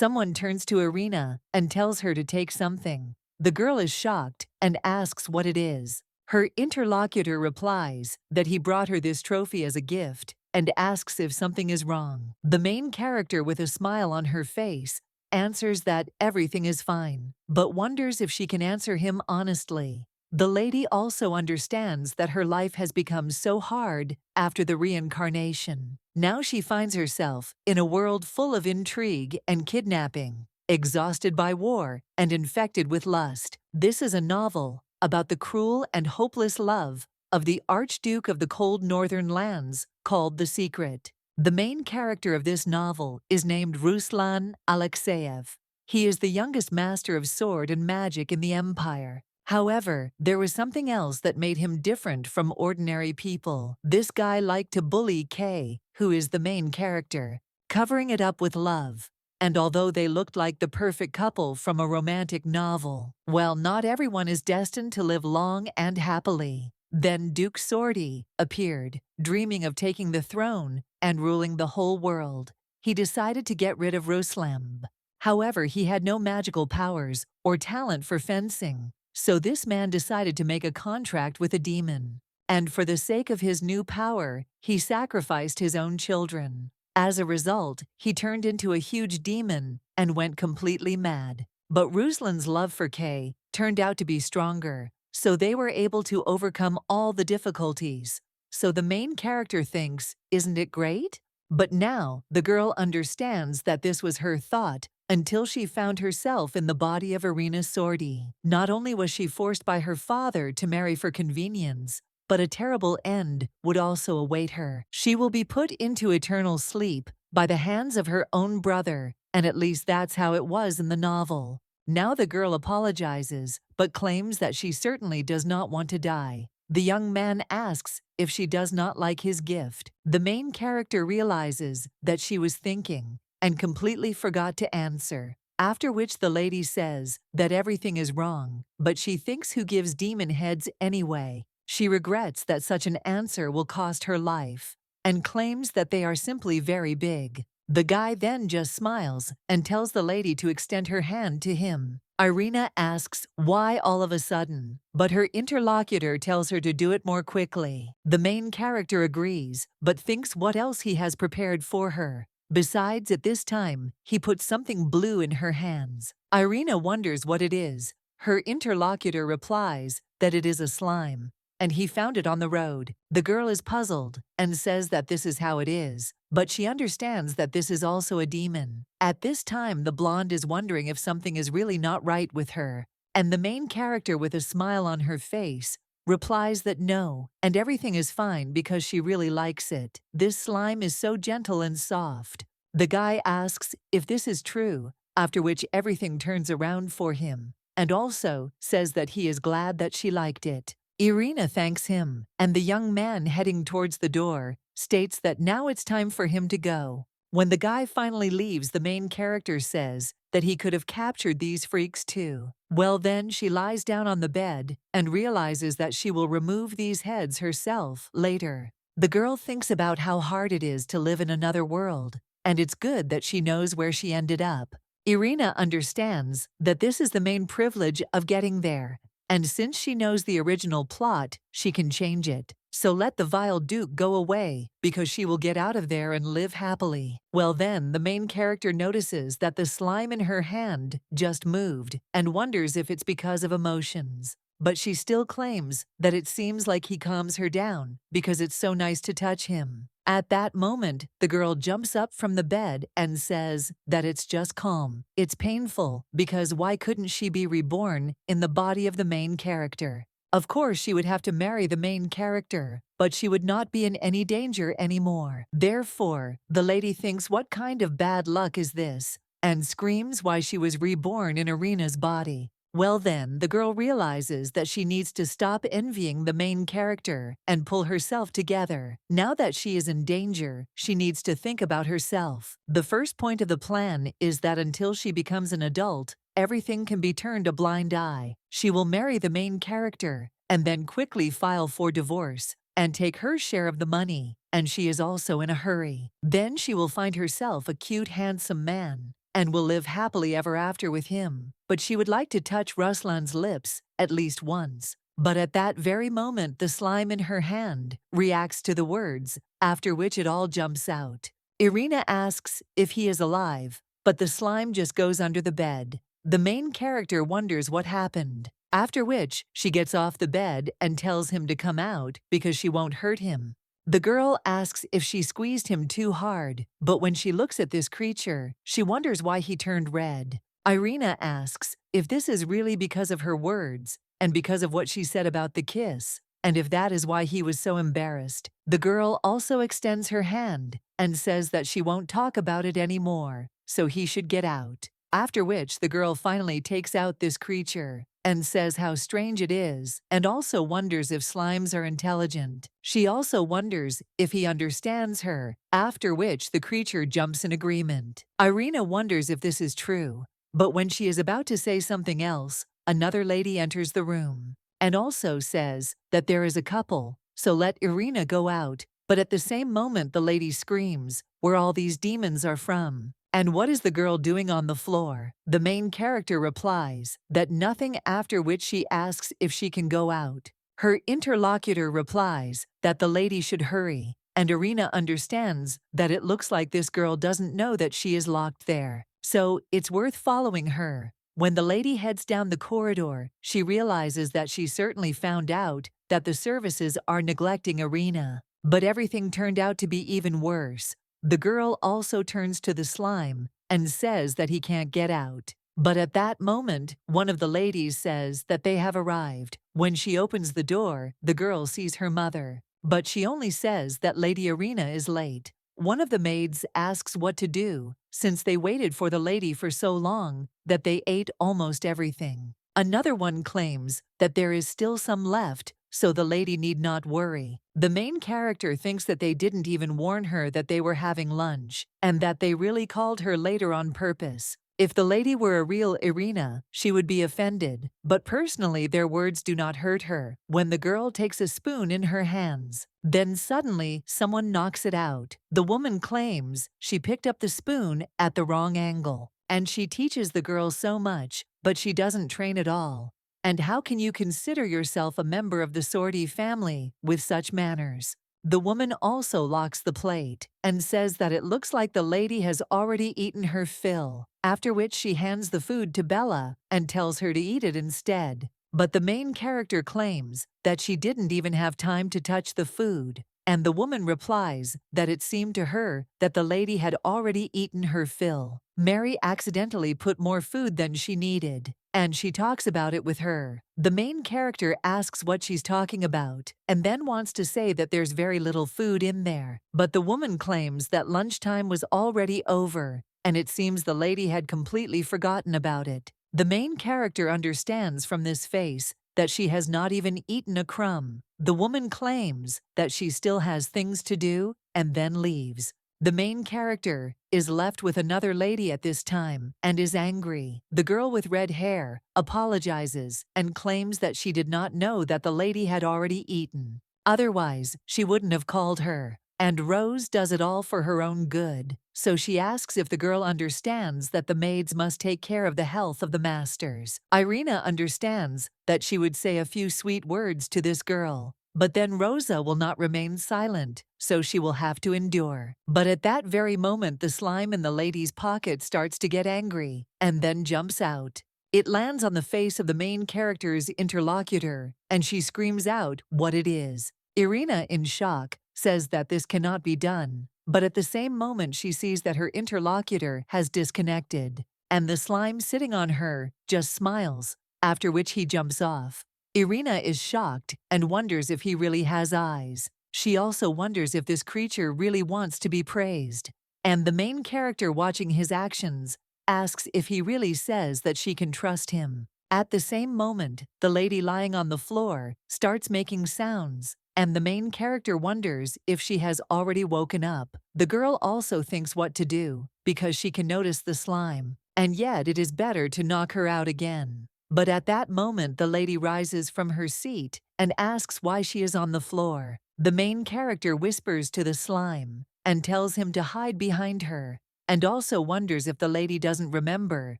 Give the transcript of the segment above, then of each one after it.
Someone turns to Irina and tells her to take something. The girl is shocked and asks what it is. Her interlocutor replies that he brought her this trophy as a gift and asks if something is wrong. The main character, with a smile on her face, answers that everything is fine, but wonders if she can answer him honestly. The lady also understands that her life has become so hard after the reincarnation. Now she finds herself in a world full of intrigue and kidnapping, exhausted by war and infected with lust. This is a novel about the cruel and hopeless love of the Archduke of the cold northern lands, called The Secret. The main character of this novel is named Ruslan Alexeyev. He is the youngest master of sword and magic in the empire. However, there was something else that made him different from ordinary people. This guy liked to bully Kay, who is the main character, covering it up with love. And although they looked like the perfect couple from a romantic novel, well, not everyone is destined to live long and happily. Then Duke Sordi appeared, dreaming of taking the throne and ruling the whole world. He decided to get rid of Ruslan. However, he had no magical powers or talent for fencing, so this man decided to make a contract with a demon. And for the sake of his new power, he sacrificed his own children. As a result, he turned into a huge demon and went completely mad. But Ruslan's love for Kay turned out to be stronger, so they were able to overcome all the difficulties. So the main character thinks, isn't it great? But now, the girl understands that this was her thought until she found herself in the body of Irina Sordi. Not only was she forced by her father to marry for convenience, but a terrible end would also await her. She will be put into eternal sleep by the hands of her own brother, and at least that's how it was in the novel. Now the girl apologizes, but claims that she certainly does not want to die. The young man asks if she does not like his gift. The main character realizes that she was thinking and completely forgot to answer, after which the lady says that everything is wrong, but she thinks who gives demon heads anyway. She regrets that such an answer will cost her life and claims that they are simply very big. The guy then just smiles and tells the lady to extend her hand to him. Irina asks why all of a sudden, but her interlocutor tells her to do it more quickly. The main character agrees, but thinks what else he has prepared for her. Besides, at this time, he puts something blue in her hands. Irina wonders what it is. Her interlocutor replies that it is a slime, and he found it on the road. The girl is puzzled and says that this is how it is, but she understands that this is also a demon. At this time, the blonde is wondering if something is really not right with her, and the main character, with a smile on her face, replies that no, and everything is fine because she really likes it. This slime is so gentle and soft. The guy asks if this is true, after which everything turns around for him, and also says that he is glad that she liked it. Irina thanks him, and the young man heading towards the door states that now it's time for him to go. When the guy finally leaves, the main character says that he could have captured these freaks too. Well, then she lies down on the bed and realizes that she will remove these heads herself later. The girl thinks about how hard it is to live in another world, and it's good that she knows where she ended up. Irina understands that this is the main privilege of getting there, and since she knows the original plot, she can change it. So let the vile Duke go away, because she will get out of there and live happily. Well, then, the main character notices that the slime in her hand just moved and wonders if it's because of emotions. But she still claims that it seems like he calms her down because it's so nice to touch him. At that moment, the girl jumps up from the bed and says that it's just calm. It's painful because why couldn't she be reborn in the body of the main character? Of course, she would have to marry the main character, but she would not be in any danger anymore. Therefore, the lady thinks, what kind of bad luck is this? And screams why she was reborn in Irina's body. Well, then, the girl realizes that she needs to stop envying the main character and pull herself together. Now that she is in danger, she needs to think about herself. The first point of the plan is that until she becomes an adult, everything can be turned a blind eye. She will marry the main character and then quickly file for divorce and take her share of the money, and she is also in a hurry. Then she will find herself a cute, handsome man and will live happily ever after with him, but she would like to touch Ruslan's lips at least once. But at that very moment the slime in her hand reacts to the words, after which it all jumps out. Irina asks if he is alive, but the slime just goes under the bed. The main character wonders what happened, after which she gets off the bed and tells him to come out because she won't hurt him. The girl asks if she squeezed him too hard, but when she looks at this creature, she wonders why he turned red. Irina asks if this is really because of her words and because of what she said about the kiss, and if that is why he was so embarrassed. The girl also extends her hand and says that she won't talk about it anymore, so he should get out. After which the girl finally takes out this creature and says how strange it is, and also wonders if slimes are intelligent. She also wonders if he understands her, after which the creature jumps in agreement. Irina wonders if this is true, but when she is about to say something else, another lady enters the room and also says that there is a couple, so let Irina go out. But at the same moment the lady screams, "Where all these demons are from? And what is the girl doing on the floor?" The main character replies that nothing, after which she asks if she can go out. Her interlocutor replies that the lady should hurry, and Irina understands that it looks like this girl doesn't know that she is locked there, so it's worth following her. When the lady heads down the corridor, she realizes that she certainly found out that the services are neglecting Irina. But everything turned out to be even worse. The girl also turns to the slime and says that he can't get out. But at that moment, one of the ladies says that they have arrived. When she opens the door, the girl sees her mother, but she only says that Lady Irina is late. One of the maids asks what to do, since they waited for the lady for so long that they ate almost everything. Another one claims that there is still some left, so the lady need not worry. The main character thinks that they didn't even warn her that they were having lunch, and that they really called her later on purpose. If the lady were a real Irina, she would be offended, but personally their words do not hurt her. When the girl takes a spoon in her hands, then suddenly someone knocks it out. The woman claims she picked up the spoon at the wrong angle, and she teaches the girl so much, but she doesn't train at all. And how can you consider yourself a member of the Sorti family with such manners? The woman also locks the plate and says that it looks like the lady has already eaten her fill, after which she hands the food to Bella and tells her to eat it instead. But the main character claims that she didn't even have time to touch the food, and the woman replies that it seemed to her that the lady had already eaten her fill. Mary accidentally put more food than she needed, and she talks about it with her. The main character asks what she's talking about, and then wants to say that there's very little food in there. But the woman claims that lunchtime was already over, and it seems the lady had completely forgotten about it. The main character understands from this face that she has not even eaten a crumb. The woman claims that she still has things to do and then leaves. The main character is left with another lady at this time and is angry. The girl with red hair apologizes and claims that she did not know that the lady had already eaten. Otherwise, she wouldn't have called her. And Rose does it all for her own good. So she asks if the girl understands that the maids must take care of the health of the masters. Irina understands that she would say a few sweet words to this girl, but then Rosa will not remain silent, so she will have to endure. But at that very moment the slime in the lady's pocket starts to get angry, and then jumps out. It lands on the face of the main character's interlocutor, and she screams out what it is. Irina, in shock, says that this cannot be done, but at the same moment she sees that her interlocutor has disconnected, and the slime sitting on her just smiles, after which he jumps off. Irina is shocked and wonders if he really has eyes. She also wonders if this creature really wants to be praised, and the main character watching his actions asks if he really says that she can trust him. At the same moment, the lady lying on the floor starts making sounds, and the main character wonders if she has already woken up. The girl also thinks what to do, because she can notice the slime, and yet it is better to knock her out again. But at that moment the lady rises from her seat and asks why she is on the floor. The main character whispers to the slime and tells him to hide behind her, and also wonders if the lady doesn't remember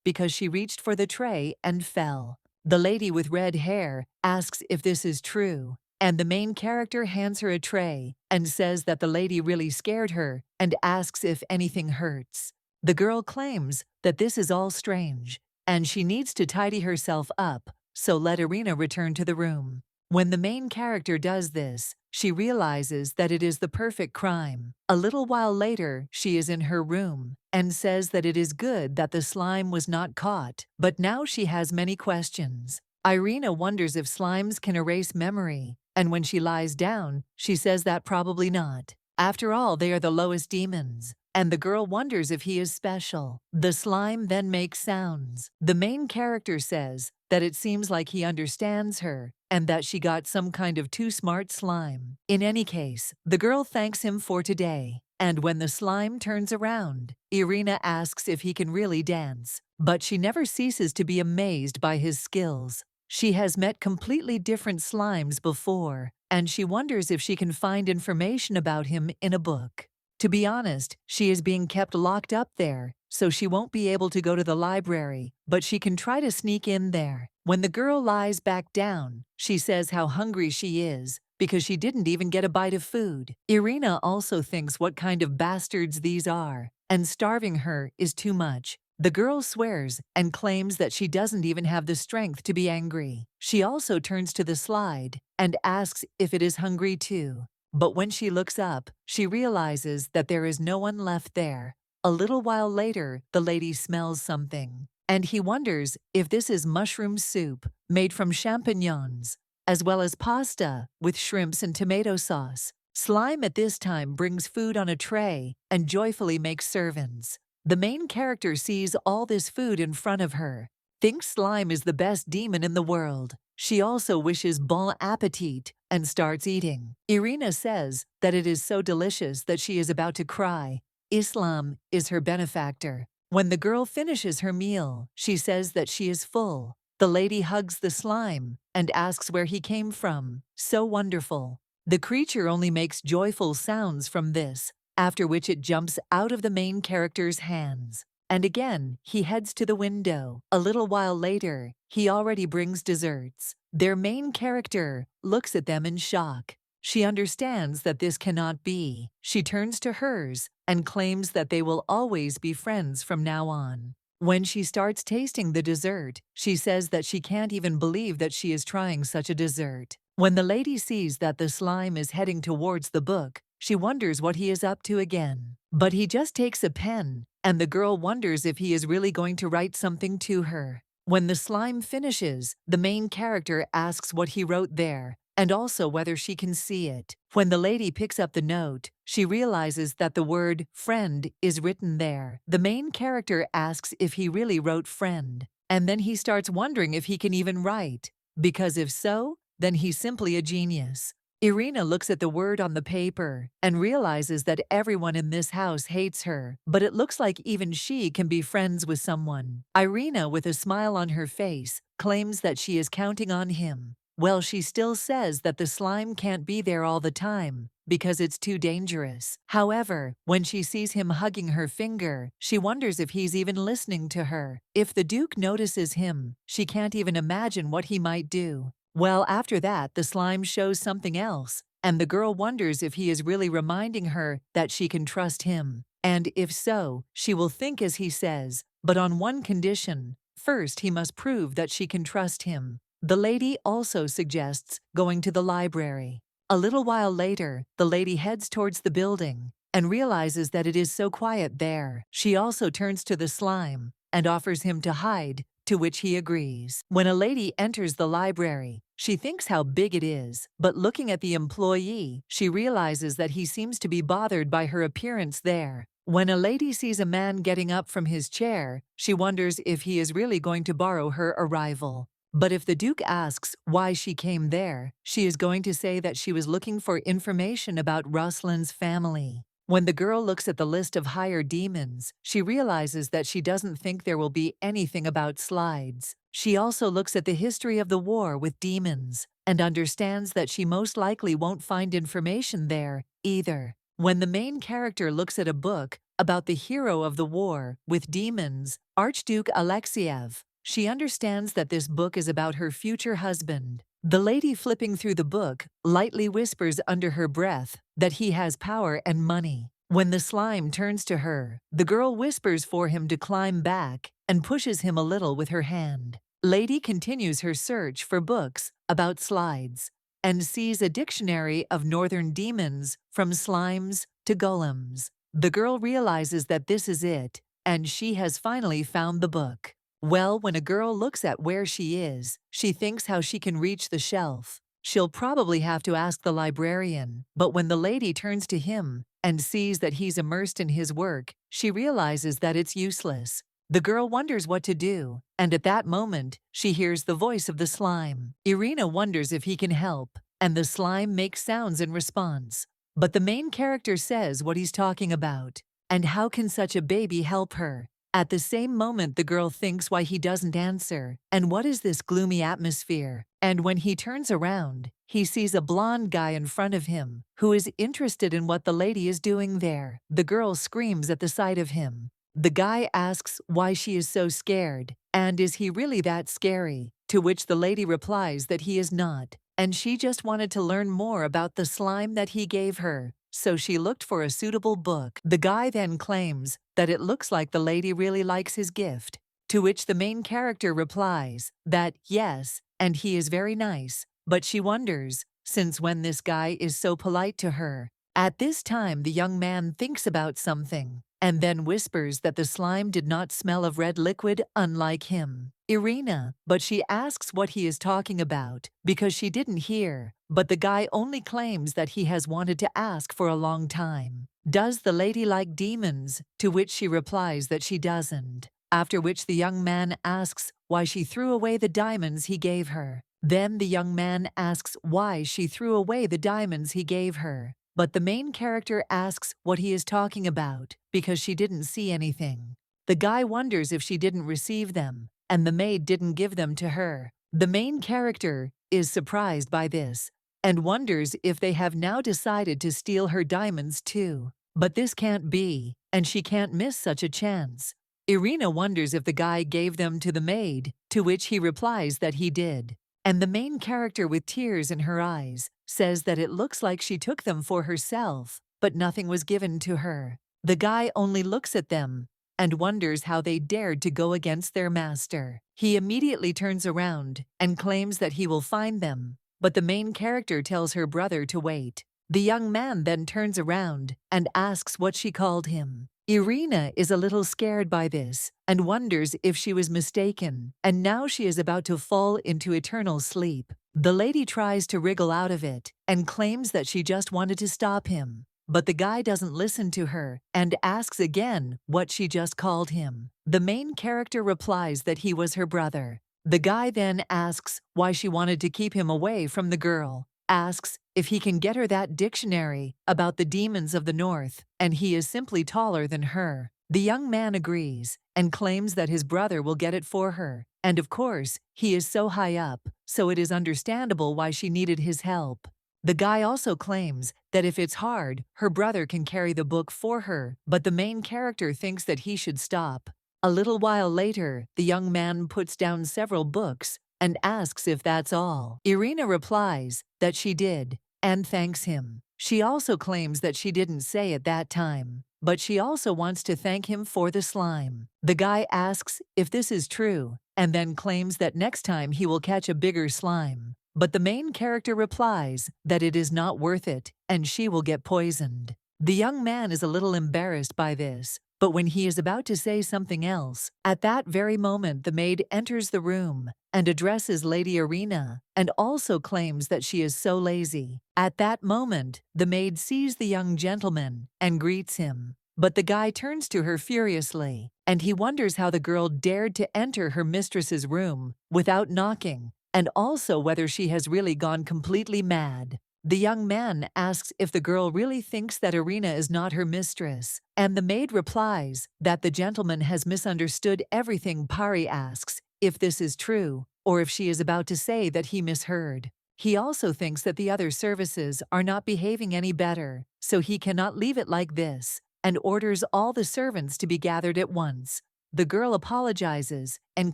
because she reached for the tray and fell. The lady with red hair asks if this is true, and the main character hands her a tray and says that the lady really scared her and asks if anything hurts. The girl claims that this is all strange, and she needs to tidy herself up, so let Irina return to the room. When the main character does this, she realizes that it is the perfect crime. A little while later, she is in her room and says that it is good that the slime was not caught, but now she has many questions. Irina wonders if slimes can erase memory, and when she lies down, she says that probably not. After all, they are the lowest demons, and the girl wonders if he is special. The slime then makes sounds. The main character says that it seems like he understands her, and that she got some kind of too smart slime. In any case, the girl thanks him for today, and when the slime turns around, Irina asks if he can really dance, but she never ceases to be amazed by his skills. She has met completely different slimes before, and she wonders if she can find information about him in a book. To be honest, she is being kept locked up there, so she won't be able to go to the library, but she can try to sneak in there. When the girl lies back down, she says how hungry she is, because she didn't even get a bite of food. Irina also thinks what kind of bastards these are, and starving her is too much. The girl swears and claims that she doesn't even have the strength to be angry. She also turns to the slide and asks if it is hungry too. But when she looks up, she realizes that there is no one left there. A little while later, the lady smells something, and he wonders if this is mushroom soup made from champignons, as well as pasta with shrimps and tomato sauce. Slime at this time brings food on a tray and joyfully makes servants. The main character sees all this food in front of her, thinks slime is the best demon in the world. She also wishes bon appetit and starts eating. Irina says that it is so delicious that she is about to cry. Islam is her benefactor. When the girl finishes her meal, she says that she is full. The lady hugs the slime and asks where he came from. So wonderful. The creature only makes joyful sounds from this, after which it jumps out of the main character's hands. And again, he heads to the window. A little while later, he already brings desserts. Their main character looks at them in shock. She understands that this cannot be. She turns to hers and claims that they will always be friends from now on. When she starts tasting the dessert, she says that she can't even believe that she is trying such a dessert. When the lady sees that the slime is heading towards the book, she wonders what he is up to again. But he just takes a pen, and the girl wonders if he is really going to write something to her. When the slime finishes, the main character asks what he wrote there, and also whether she can see it. When the lady picks up the note, she realizes that the word friend is written there. The main character asks if he really wrote friend, and then he starts wondering if he can even write, because if so, then he's simply a genius. Irina looks at the word on the paper and realizes that everyone in this house hates her, but it looks like even she can be friends with someone. Irina, with a smile on her face, claims that she is counting on him. Well, she still says that the slime can't be there all the time because it's too dangerous. However, when she sees him hugging her finger, she wonders if he's even listening to her. If the Duke notices him, she can't even imagine what he might do. Well, after that, the slime shows something else, and the girl wonders if he is really reminding her that she can trust him. And if so, she will think as he says, but on one condition. First, he must prove that she can trust him. The lady also suggests going to the library. A little while later, the lady heads towards the building and realizes that it is so quiet there. She also turns to the slime and offers him to hide, to which he agrees. When a lady enters the library, she thinks how big it is, but looking at the employee, she realizes that he seems to be bothered by her appearance there. When a lady sees a man getting up from his chair, she wonders if he is really going to borrow her arrival. But if the Duke asks why she came there, she is going to say that she was looking for information about Ruslan's family. When the girl looks at the list of hired demons, she realizes that she doesn't think there will be anything about slides. She also looks at the history of the war with demons and understands that she most likely won't find information there either. When the main character looks at a book about the hero of the war with demons, Archduke Alexiev, she understands that this book is about her future husband. The lady flipping through the book lightly whispers under her breath that he has power and money. When the slime turns to her, the girl whispers for him to climb back and pushes him a little with her hand. Lady continues her search for books about slides and sees a dictionary of northern demons from slimes to golems. The girl realizes that this is it, and she has finally found the book. Well, when a girl looks at where she is, she thinks how she can reach the shelf. She'll probably have to ask the librarian, but when the lady turns to him and sees that he's immersed in his work, she realizes that it's useless. The girl wonders what to do, and at that moment, she hears the voice of the slime. Irina wonders if he can help, and the slime makes sounds in response. But the main character says what he's talking about, and how can such a baby help her? At the same moment, the girl thinks why he doesn't answer, and what is this gloomy atmosphere? And when he turns around, he sees a blonde guy in front of him, who is interested in what the lady is doing there. The girl screams at the sight of him. The guy asks why she is so scared, and is he really that scary? To which the lady replies that he is not, and she just wanted to learn more about the slime that he gave her, so she looked for a suitable book. The guy then claims that it looks like the lady really likes his gift, to which the main character replies that yes, and he is very nice, but she wonders, since when this guy is so polite to her. At this time, the young man thinks about something, and then whispers that the slime did not smell of red liquid, unlike him. Irina, but she asks what he is talking about, because she didn't hear, but the guy only claims that he has wanted to ask for a long time. Does the lady like demons? To which she replies that she doesn't, after which the young man asks why she threw away the diamonds he gave her. Then the young man asks why she threw away the diamonds he gave her. But the main character asks what he is talking about, because she didn't see anything. The guy wonders if she didn't receive them, and the maid didn't give them to her. The main character is surprised by this, and wonders if they have now decided to steal her diamonds too. But this can't be, and she can't miss such a chance. Irina wonders if the guy gave them to the maid, to which he replies that he did. And the main character, with tears in her eyes, says that it looks like she took them for herself, but nothing was given to her. The guy only looks at them and wonders how they dared to go against their master. He immediately turns around and claims that he will find them, but the main character tells her brother to wait. The young man then turns around and asks what she called him. Irina is a little scared by this and wonders if she was mistaken, and now she is about to fall into eternal sleep. The lady tries to wriggle out of it and claims that she just wanted to stop him, but the guy doesn't listen to her and asks again what she just called him. The main character replies that he was her brother. The guy then asks why she wanted to keep him away from the girl, asks if he can get her that dictionary about the demons of the north, and he is simply taller than her. The young man agrees and claims that his brother will get it for her, and of course, he is so high up, so it is understandable why she needed his help. The guy also claims that if it's hard, her brother can carry the book for her, but the main character thinks that he should stop. A little while later, the young man puts down several books and asks if that's all. Irina replies that she did and thanks him. She also claims that she didn't say at that time, but she also wants to thank him for the slime. The guy asks if this is true and then claims that next time he will catch a bigger slime. But the main character replies that it is not worth it and she will get poisoned. The young man is a little embarrassed by this, but when he is about to say something else, at that very moment the maid enters the room and addresses Lady Irina and also claims that she is so lazy. At that moment, the maid sees the young gentleman and greets him. But the guy turns to her furiously, and he wonders how the girl dared to enter her mistress's room without knocking, and also whether she has really gone completely mad. The young man asks if the girl really thinks that Irina is not her mistress, and the maid replies that the gentleman has misunderstood everything. Pari asks if this is true, or if she is about to say that he misheard. He also thinks that the other services are not behaving any better, so he cannot leave it like this, and orders all the servants to be gathered at once. The girl apologizes and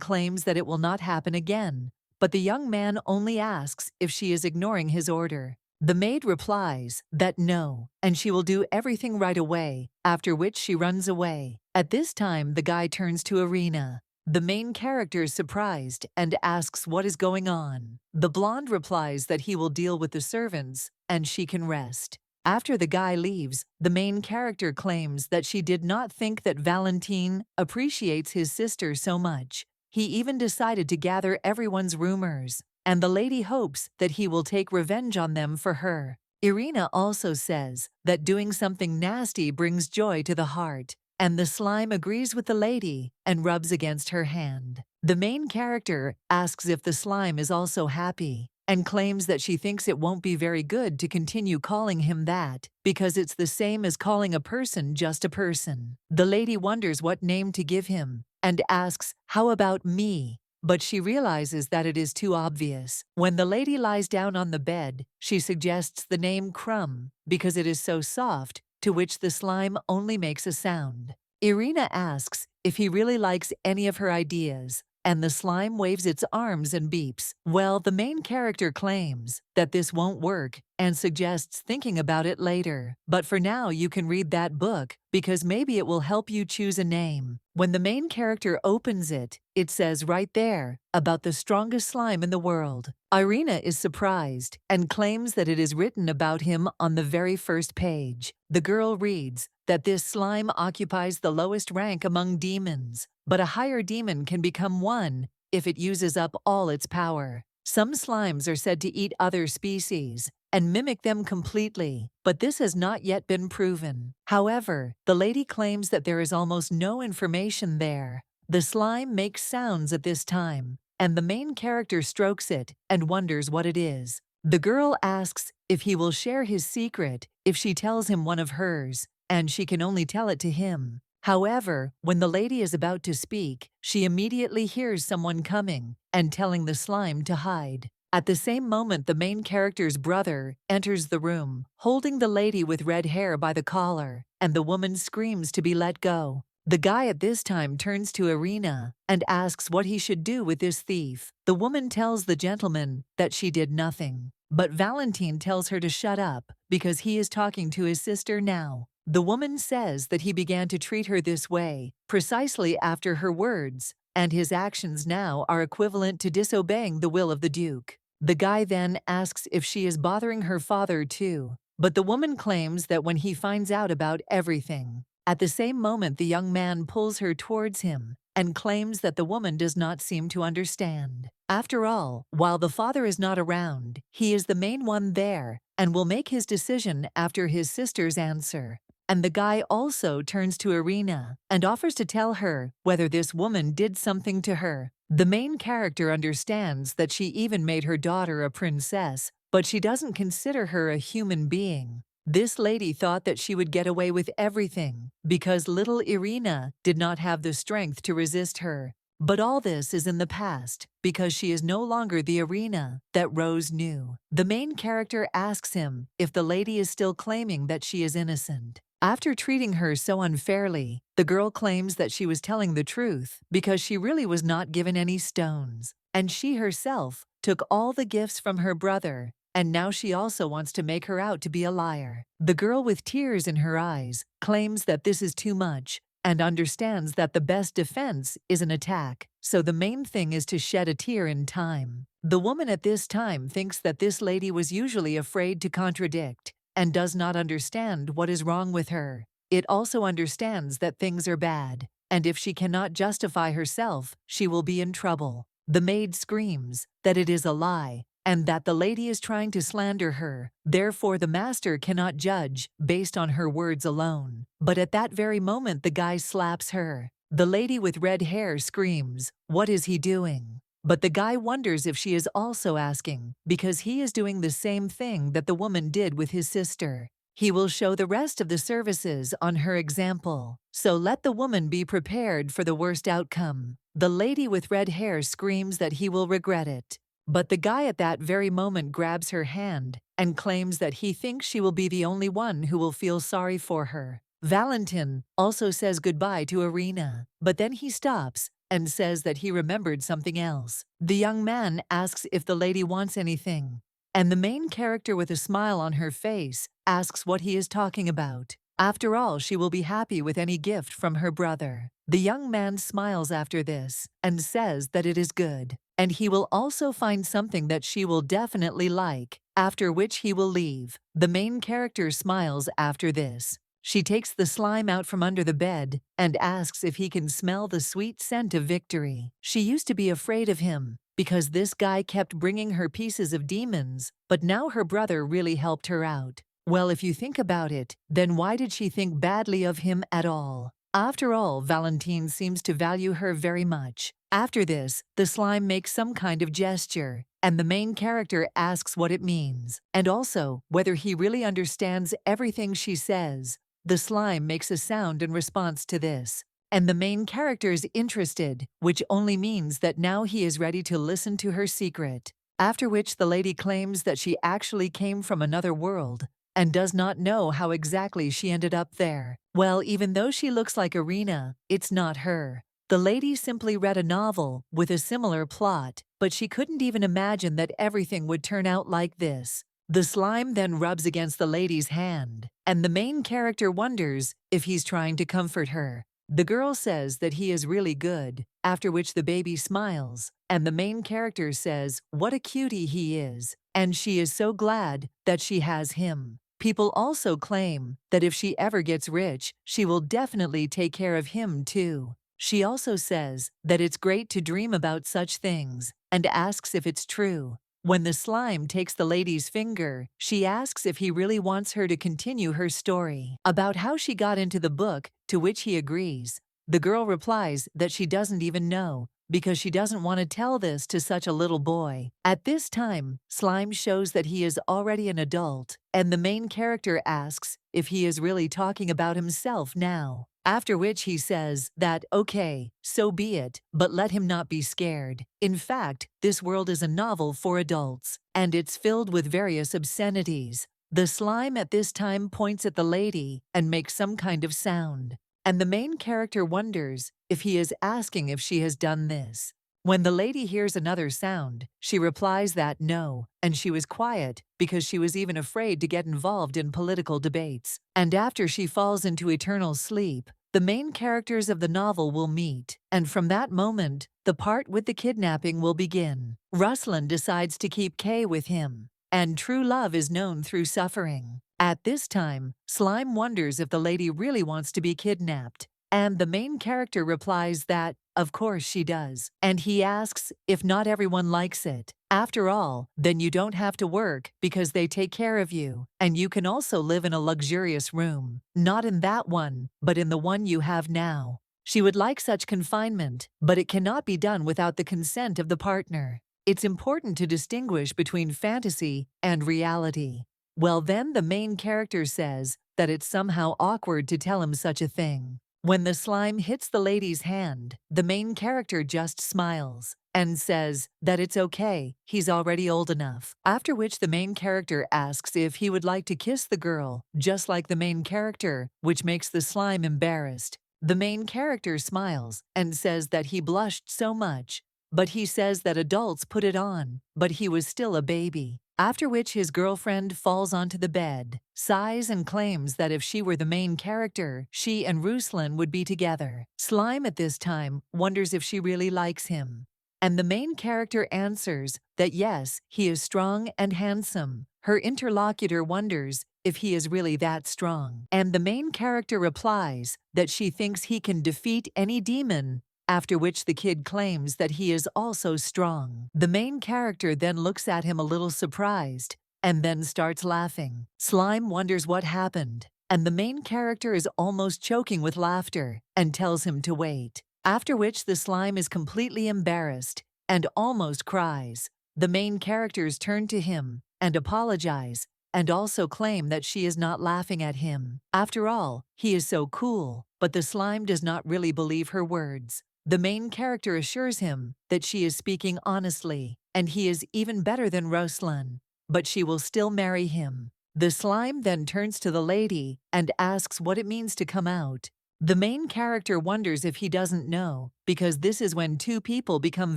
claims that it will not happen again, but the young man only asks if she is ignoring his order. The maid replies that no, and she will do everything right away, after which she runs away. At this time, the guy turns to Irina. The main character is surprised and asks what is going on. The blonde replies that he will deal with the servants and she can rest. After the guy leaves, the main character claims that she did not think that Valentine appreciates his sister so much. He even decided to gather everyone's rumors, and the lady hopes that he will take revenge on them for her. Irina also says that doing something nasty brings joy to the heart, and the slime agrees with the lady and rubs against her hand. The main character asks if the slime is also happy, and claims that she thinks it won't be very good to continue calling him that, because it's the same as calling a person just a person. The lady wonders what name to give him, and asks, "How about me?" But she realizes that it is too obvious. When the lady lies down on the bed, she suggests the name Crumb, because it is so soft, to which the slime only makes a sound. Irina asks if he really likes any of her ideas, and the slime waves its arms and beeps. Well, the main character claims that this won't work and suggests thinking about it later. But for now, you can read that book because maybe it will help you choose a name. When the main character opens it, it says right there about the strongest slime in the world. Irina is surprised and claims that it is written about him on the very first page. The girl reads that this slime occupies the lowest rank among demons, but a higher demon can become one if it uses up all its power. Some slimes are said to eat other species and mimic them completely, but this has not yet been proven. However, the lady claims that there is almost no information there. The slime makes sounds at this time, and the main character strokes it and wonders what it is. The girl asks if he will share his secret if she tells him one of hers, and she can only tell it to him. However, when the lady is about to speak, she immediately hears someone coming and telling the slime to hide. At the same moment, the main character's brother enters the room, holding the lady with red hair by the collar, and the woman screams to be let go. The guy at this time turns to Irina and asks what he should do with this thief. The woman tells the gentleman that she did nothing, but Valentine tells her to shut up because he is talking to his sister now. The woman says that he began to treat her this way precisely after her words, and his actions now are equivalent to disobeying the will of the Duke. The guy then asks if she is bothering her father too, but the woman claims that when he finds out about everything. At the same moment, the young man pulls her towards him and claims that the woman does not seem to understand. After all, while the father is not around, he is the main one there and will make his decision after his sister's answer. And the guy also turns to Irina and offers to tell her whether this woman did something to her. The main character understands that she even made her daughter a princess, but she doesn't consider her a human being. This lady thought that she would get away with everything because little Irina did not have the strength to resist her. But all this is in the past because she is no longer the Irina that Rose knew. The main character asks him if the lady is still claiming that she is innocent. After treating her so unfairly, the girl claims that she was telling the truth because she really was not given any stones, and she herself took all the gifts from her brother, and now she also wants to make her out to be a liar. The girl with tears in her eyes claims that this is too much and understands that the best defense is an attack, so the main thing is to shed a tear in time. The woman at this time thinks that this lady was usually afraid to contradict and does not understand what is wrong with her. It also understands that things are bad, and if she cannot justify herself, she will be in trouble. The maid screams that it is a lie, and that the lady is trying to slander her. Therefore, the master cannot judge based on her words alone. But at that very moment, the guy slaps her. The lady with red hair screams, "What is he doing?" But the guy wonders if she is also asking, because he is doing the same thing that the woman did with his sister. He will show the rest of the services on her example. So let the woman be prepared for the worst outcome. The lady with red hair screams that he will regret it. But the guy at that very moment grabs her hand and claims that he thinks she will be the only one who will feel sorry for her. Valentin also says goodbye to Irina, but then he stops and says that he remembered something else. The young man asks if the lady wants anything, and the main character with a smile on her face asks what he is talking about. After all, she will be happy with any gift from her brother. The young man smiles after this and says that it is good, and he will also find something that she will definitely like, after which he will leave. The main character smiles after this. She takes the slime out from under the bed and asks if he can smell the sweet scent of victory. She used to be afraid of him because this guy kept bringing her pieces of demons, but now her brother really helped her out. Well, if you think about it, then why did she think badly of him at all? After all, Valentine seems to value her very much. After this, the slime makes some kind of gesture, and the main character asks what it means, and also whether he really understands everything she says. The slime makes a sound in response to this, and the main character is interested, which only means that now he is ready to listen to her secret. After which the lady claims that she actually came from another world and does not know how exactly she ended up there. Well, even though she looks like Irina, it's not her. The lady simply read a novel with a similar plot, but she couldn't even imagine that everything would turn out like this. The slime then rubs against the lady's hand, and the main character wonders if he's trying to comfort her. The girl says that he is really good, after which the baby smiles, and the main character says what a cutie he is, and she is so glad that she has him. People also claim that if she ever gets rich, she will definitely take care of him too. She also says that it's great to dream about such things, and asks if it's true. When the slime takes the lady's finger, she asks if he really wants her to continue her story about how she got into the book, to which he agrees. The girl replies that she doesn't even know, because she doesn't want to tell this to such a little boy. At this time, Slime shows that he is already an adult, and the main character asks if he is really talking about himself now. After which he says that, okay, so be it, but let him not be scared. In fact, this world is a novel for adults, and it's filled with various obscenities. The slime at this time points at the lady and makes some kind of sound, and the main character wonders if he is asking if she has done this. When the lady hears another sound, she replies that no, and she was quiet because she was even afraid to get involved in political debates. And after she falls into eternal sleep, the main characters of the novel will meet, and from that moment, the part with the kidnapping will begin. Ruslan decides to keep Kay with him, and true love is known through suffering. At this time, Slime wonders if the lady really wants to be kidnapped, and the main character replies that, of course she does, and he asks if not everyone likes it. After all, then you don't have to work because they take care of you, and you can also live in a luxurious room. Not in that one, but in the one you have now. She would like such confinement, but it cannot be done without the consent of the partner. It's important to distinguish between fantasy and reality. Well, then the main character says that it's somehow awkward to tell him such a thing. When the slime hits the lady's hand, the main character just smiles and says that it's okay, he's already old enough. After which the main character asks if he would like to kiss the girl, just like the main character, which makes the slime embarrassed. The main character smiles and says that he blushed so much, but he says that adults put it on, but he was still a baby. After which his girlfriend falls onto the bed, sighs and claims that if she were the main character, she and Ruslan would be together. Slime at this time wonders if she really likes him, and the main character answers that yes, he is strong and handsome. Her interlocutor wonders if he is really that strong, and the main character replies that she thinks he can defeat any demon. After which the kid claims that he is also strong. The main character then looks at him a little surprised, and then starts laughing. Slime wonders what happened, and the main character is almost choking with laughter, and tells him to wait. After which the slime is completely embarrassed, and almost cries. The main characters turn to him, and apologize, and also claim that she is not laughing at him. After all, he is so cool, but the slime does not really believe her words. The main character assures him that she is speaking honestly, and he is even better than Ruslan, but she will still marry him. The slime then turns to the lady and asks what it means to come out. The main character wonders if he doesn't know, because this is when two people become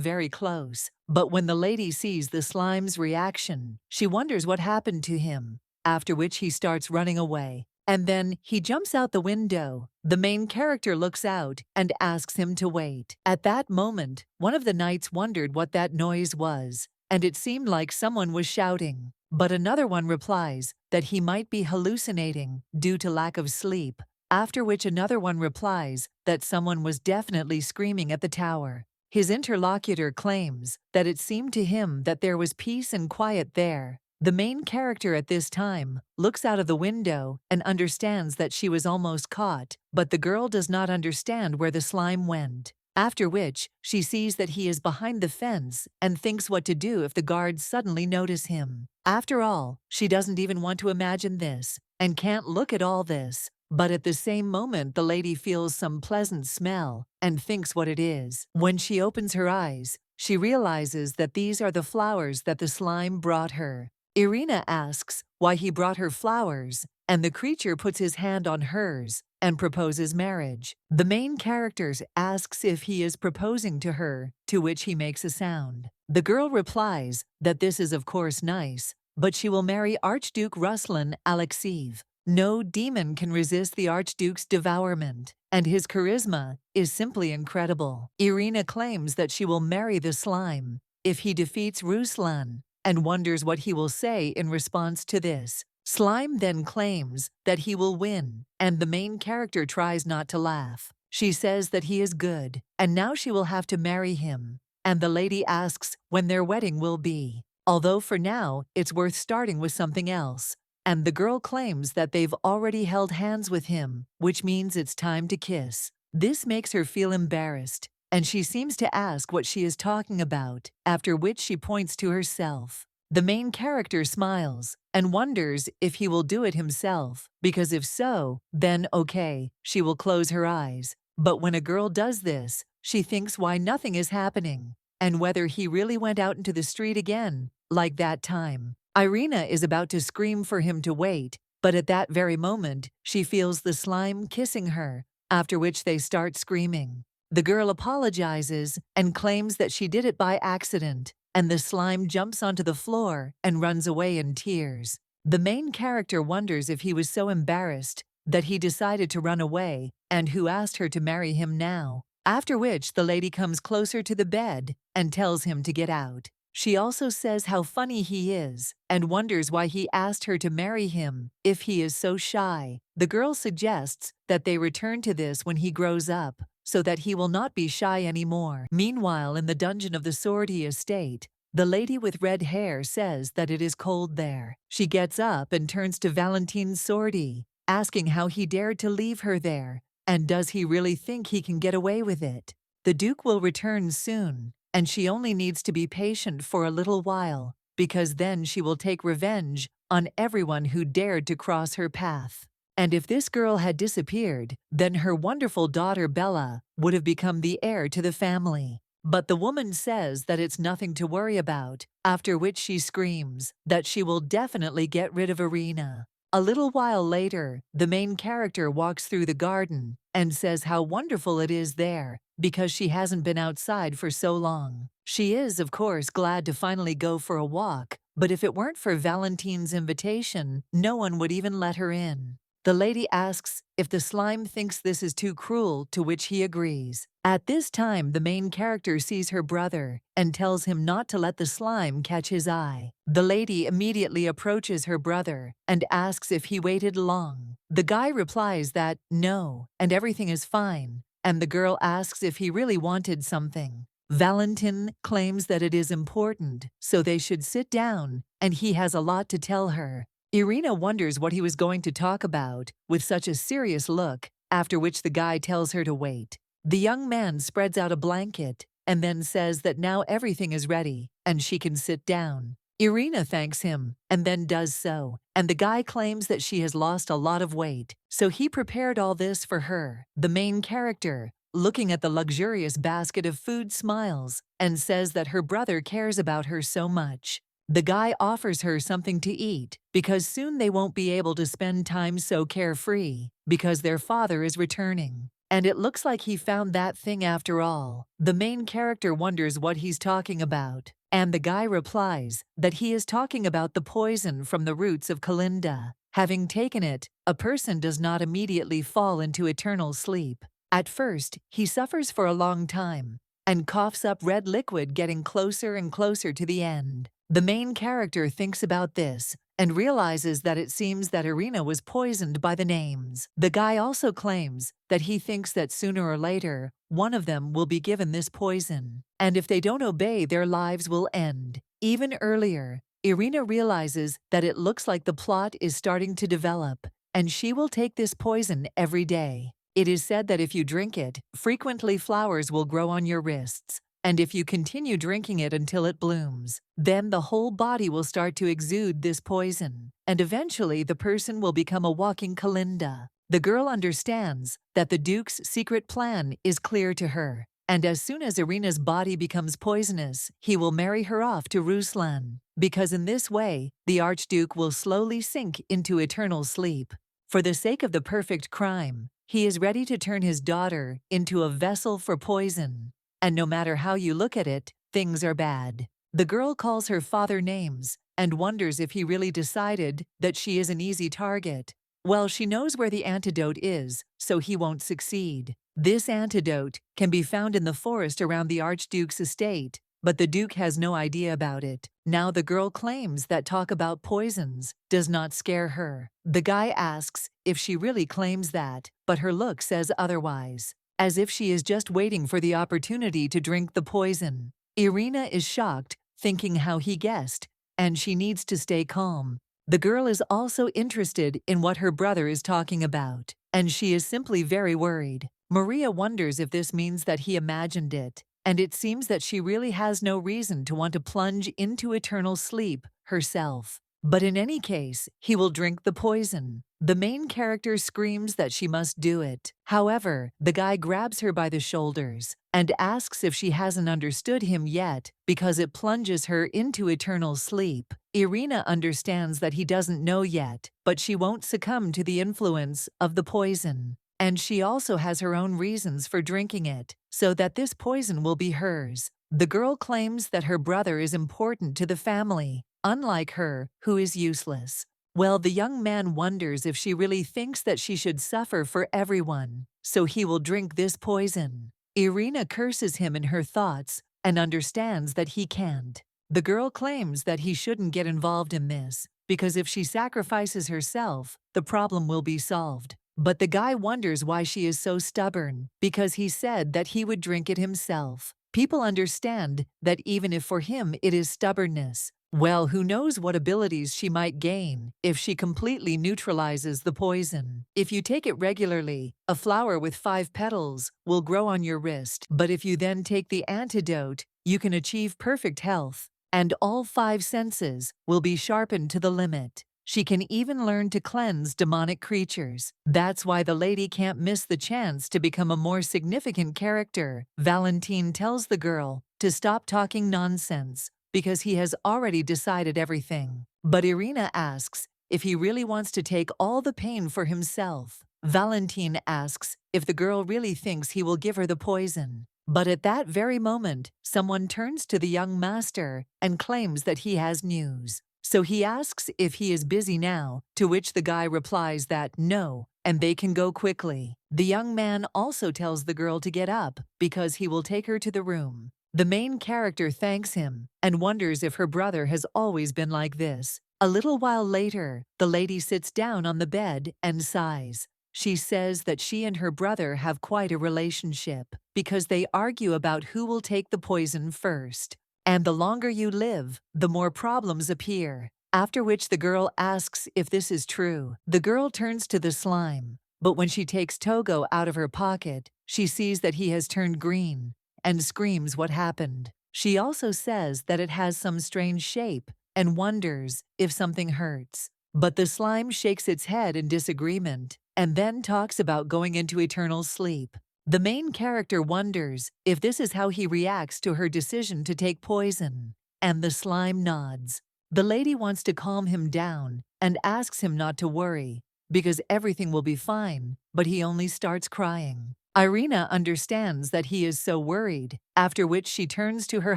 very close. But when the lady sees the slime's reaction, she wonders what happened to him, after which he starts running away. And then he jumps out the window. The main character looks out and asks him to wait. At that moment, one of the knights wondered what that noise was, and it seemed like someone was shouting. But another one replies that he might be hallucinating due to lack of sleep, after which another one replies that someone was definitely screaming at the tower. His interlocutor claims that it seemed to him that there was peace and quiet there. The main character at this time looks out of the window and understands that she was almost caught, but the girl does not understand where the slime went. After which, she sees that he is behind the fence and thinks what to do if the guards suddenly notice him. After all, she doesn't even want to imagine this and can't look at all this. But at the same moment, the lady feels some pleasant smell and thinks what it is. When she opens her eyes, she realizes that these are the flowers that the slime brought her. Irina asks why he brought her flowers, and the creature puts his hand on hers and proposes marriage. The main character asks if he is proposing to her, to which he makes a sound. The girl replies that this is of course nice, but she will marry Archduke Ruslan Alexeyev. No demon can resist the Archduke's devourment, and his charisma is simply incredible. Irina claims that she will marry the slime if he defeats Ruslan, and wonders what he will say in response to this. Slime then claims that he will win, and the main character tries not to laugh. She says that he is good, and now she will have to marry him, and the lady asks when their wedding will be. Although for now, it's worth starting with something else. And the girl claims that they've already held hands with him, which means it's time to kiss. This makes her feel embarrassed, and she seems to ask what she is talking about, after which she points to herself. The main character smiles and wonders if he will do it himself, because if so, then okay, she will close her eyes. But when a girl does this, she thinks why nothing is happening, and whether he really went out into the street again, like that time. Irina is about to scream for him to wait, but at that very moment, she feels the slime kissing her, after which they start screaming. The girl apologizes and claims that she did it by accident, and the slime jumps onto the floor and runs away in tears. The main character wonders if he was so embarrassed that he decided to run away, and who asked her to marry him now. After which, the lady comes closer to the bed and tells him to get out. She also says how funny he is and wonders why he asked her to marry him if he is so shy. The girl suggests that they return to this when he grows up, so that he will not be shy anymore. Meanwhile, in the dungeon of the Sortie estate, the lady with red hair says that it is cold there. She gets up and turns to Valentine Sortie, asking how he dared to leave her there, and does he really think he can get away with it. The Duke will return soon, and she only needs to be patient for a little while, because then she will take revenge on everyone who dared to cross her path. And if this girl had disappeared, then her wonderful daughter Bella would have become the heir to the family. But the woman says that it's nothing to worry about, after which she screams that she will definitely get rid of Irina. A little while later, the main character walks through the garden and says how wonderful it is there, because she hasn't been outside for so long. She is, of course, glad to finally go for a walk, but if it weren't for Valentine's invitation, no one would even let her in. The lady asks if the slime thinks this is too cruel, to which he agrees. At this time, the main character sees her brother and tells him not to let the slime catch his eye. The lady immediately approaches her brother and asks if he waited long. The guy replies that no, and everything is fine, and the girl asks if he really wanted something. Valentine claims that it is important, so they should sit down, and he has a lot to tell her. Irina wonders what he was going to talk about with such a serious look, after which the guy tells her to wait. The young man spreads out a blanket and then says that now everything is ready and she can sit down. Irina thanks him and then does so, and the guy claims that she has lost a lot of weight, so he prepared all this for her. The main character looking at the luxurious basket of food, smiles and says that her brother cares about her so much. The guy offers her something to eat because soon they won't be able to spend time so carefree because their father is returning. And it looks like he found that thing after all. The main character wonders what he's talking about, and the guy replies that he is talking about the poison from the roots of Kalinda. Having taken it, a person does not immediately fall into eternal sleep. At first, he suffers for a long time and coughs up red liquid, getting closer and closer to the end. The main character thinks about this and realizes that it seems that Irina was poisoned by the names. The guy also claims that he thinks that sooner or later, one of them will be given this poison, and if they don't obey, their lives will end. Even earlier, Irina realizes that it looks like the plot is starting to develop, and she will take this poison every day. It is said that if you drink it, frequently flowers will grow on your wrists. And if you continue drinking it until it blooms, then the whole body will start to exude this poison, and eventually the person will become a walking Kalinda. The girl understands that the Duke's secret plan is clear to her, and as soon as Irina's body becomes poisonous, he will marry her off to Ruslan, because in this way, the Archduke will slowly sink into eternal sleep. For the sake of the perfect crime, he is ready to turn his daughter into a vessel for poison. And no matter how you look at it, things are bad. The girl calls her father names and wonders if he really decided that she is an easy target. Well, she knows where the antidote is, so he won't succeed. This antidote can be found in the forest around the Archduke's estate, but the Duke has no idea about it. Now the girl claims that talk about poisons does not scare her. The guy asks if she really claims that, but her look says otherwise, as if she is just waiting for the opportunity to drink the poison. Irina is shocked, thinking how he guessed, and she needs to stay calm. The girl is also interested in what her brother is talking about, and she is simply very worried. Maria wonders if this means that he imagined it, and it seems that she really has no reason to want to plunge into eternal sleep herself. But in any case, he will drink the poison. The main character screams that she must do it. However, the guy grabs her by the shoulders and asks if she hasn't understood him yet because it plunges her into eternal sleep. Irina understands that he doesn't know yet, but she won't succumb to the influence of the poison. And she also has her own reasons for drinking it, so that this poison will be hers. The girl claims that her brother is important to the family, unlike her, who is useless. Well, the young man wonders if she really thinks that she should suffer for everyone, so he will drink this poison. Irina curses him in her thoughts and understands that he can't. The girl claims that he shouldn't get involved in this, because if she sacrifices herself, the problem will be solved. But the guy wonders why she is so stubborn, because he said that he would drink it himself. People understand that even if for him it is stubbornness, well, who knows what abilities she might gain if she completely neutralizes the poison. If you take it regularly, a flower with 5 petals will grow on your wrist. But if you then take the antidote, you can achieve perfect health, and all 5 senses will be sharpened to the limit. She can even learn to cleanse demonic creatures. That's why the lady can't miss the chance to become a more significant character. Valentine tells the girl to stop talking nonsense, because he has already decided everything. But Irina asks if he really wants to take all the pain for himself. Valentine asks if the girl really thinks he will give her the poison. But at that very moment, someone turns to the young master and claims that he has news. So he asks if he is busy now, to which the guy replies that no, and they can go quickly. The young man also tells the girl to get up because he will take her to the room. The main character thanks him and wonders if her brother has always been like this. A little while later, the lady sits down on the bed and sighs. She says that she and her brother have quite a relationship because they argue about who will take the poison first. And the longer you live, the more problems appear. After which the girl asks if this is true. The girl turns to the slime, but when she takes Togo out of her pocket, she sees that he has turned green and screams what happened. She also says that it has some strange shape and wonders if something hurts. But the slime shakes its head in disagreement and then talks about going into eternal sleep. The main character wonders if this is how he reacts to her decision to take poison, and the slime nods. The lady wants to calm him down and asks him not to worry, because everything will be fine, but he only starts crying. Irina understands that he is so worried, after which she turns to her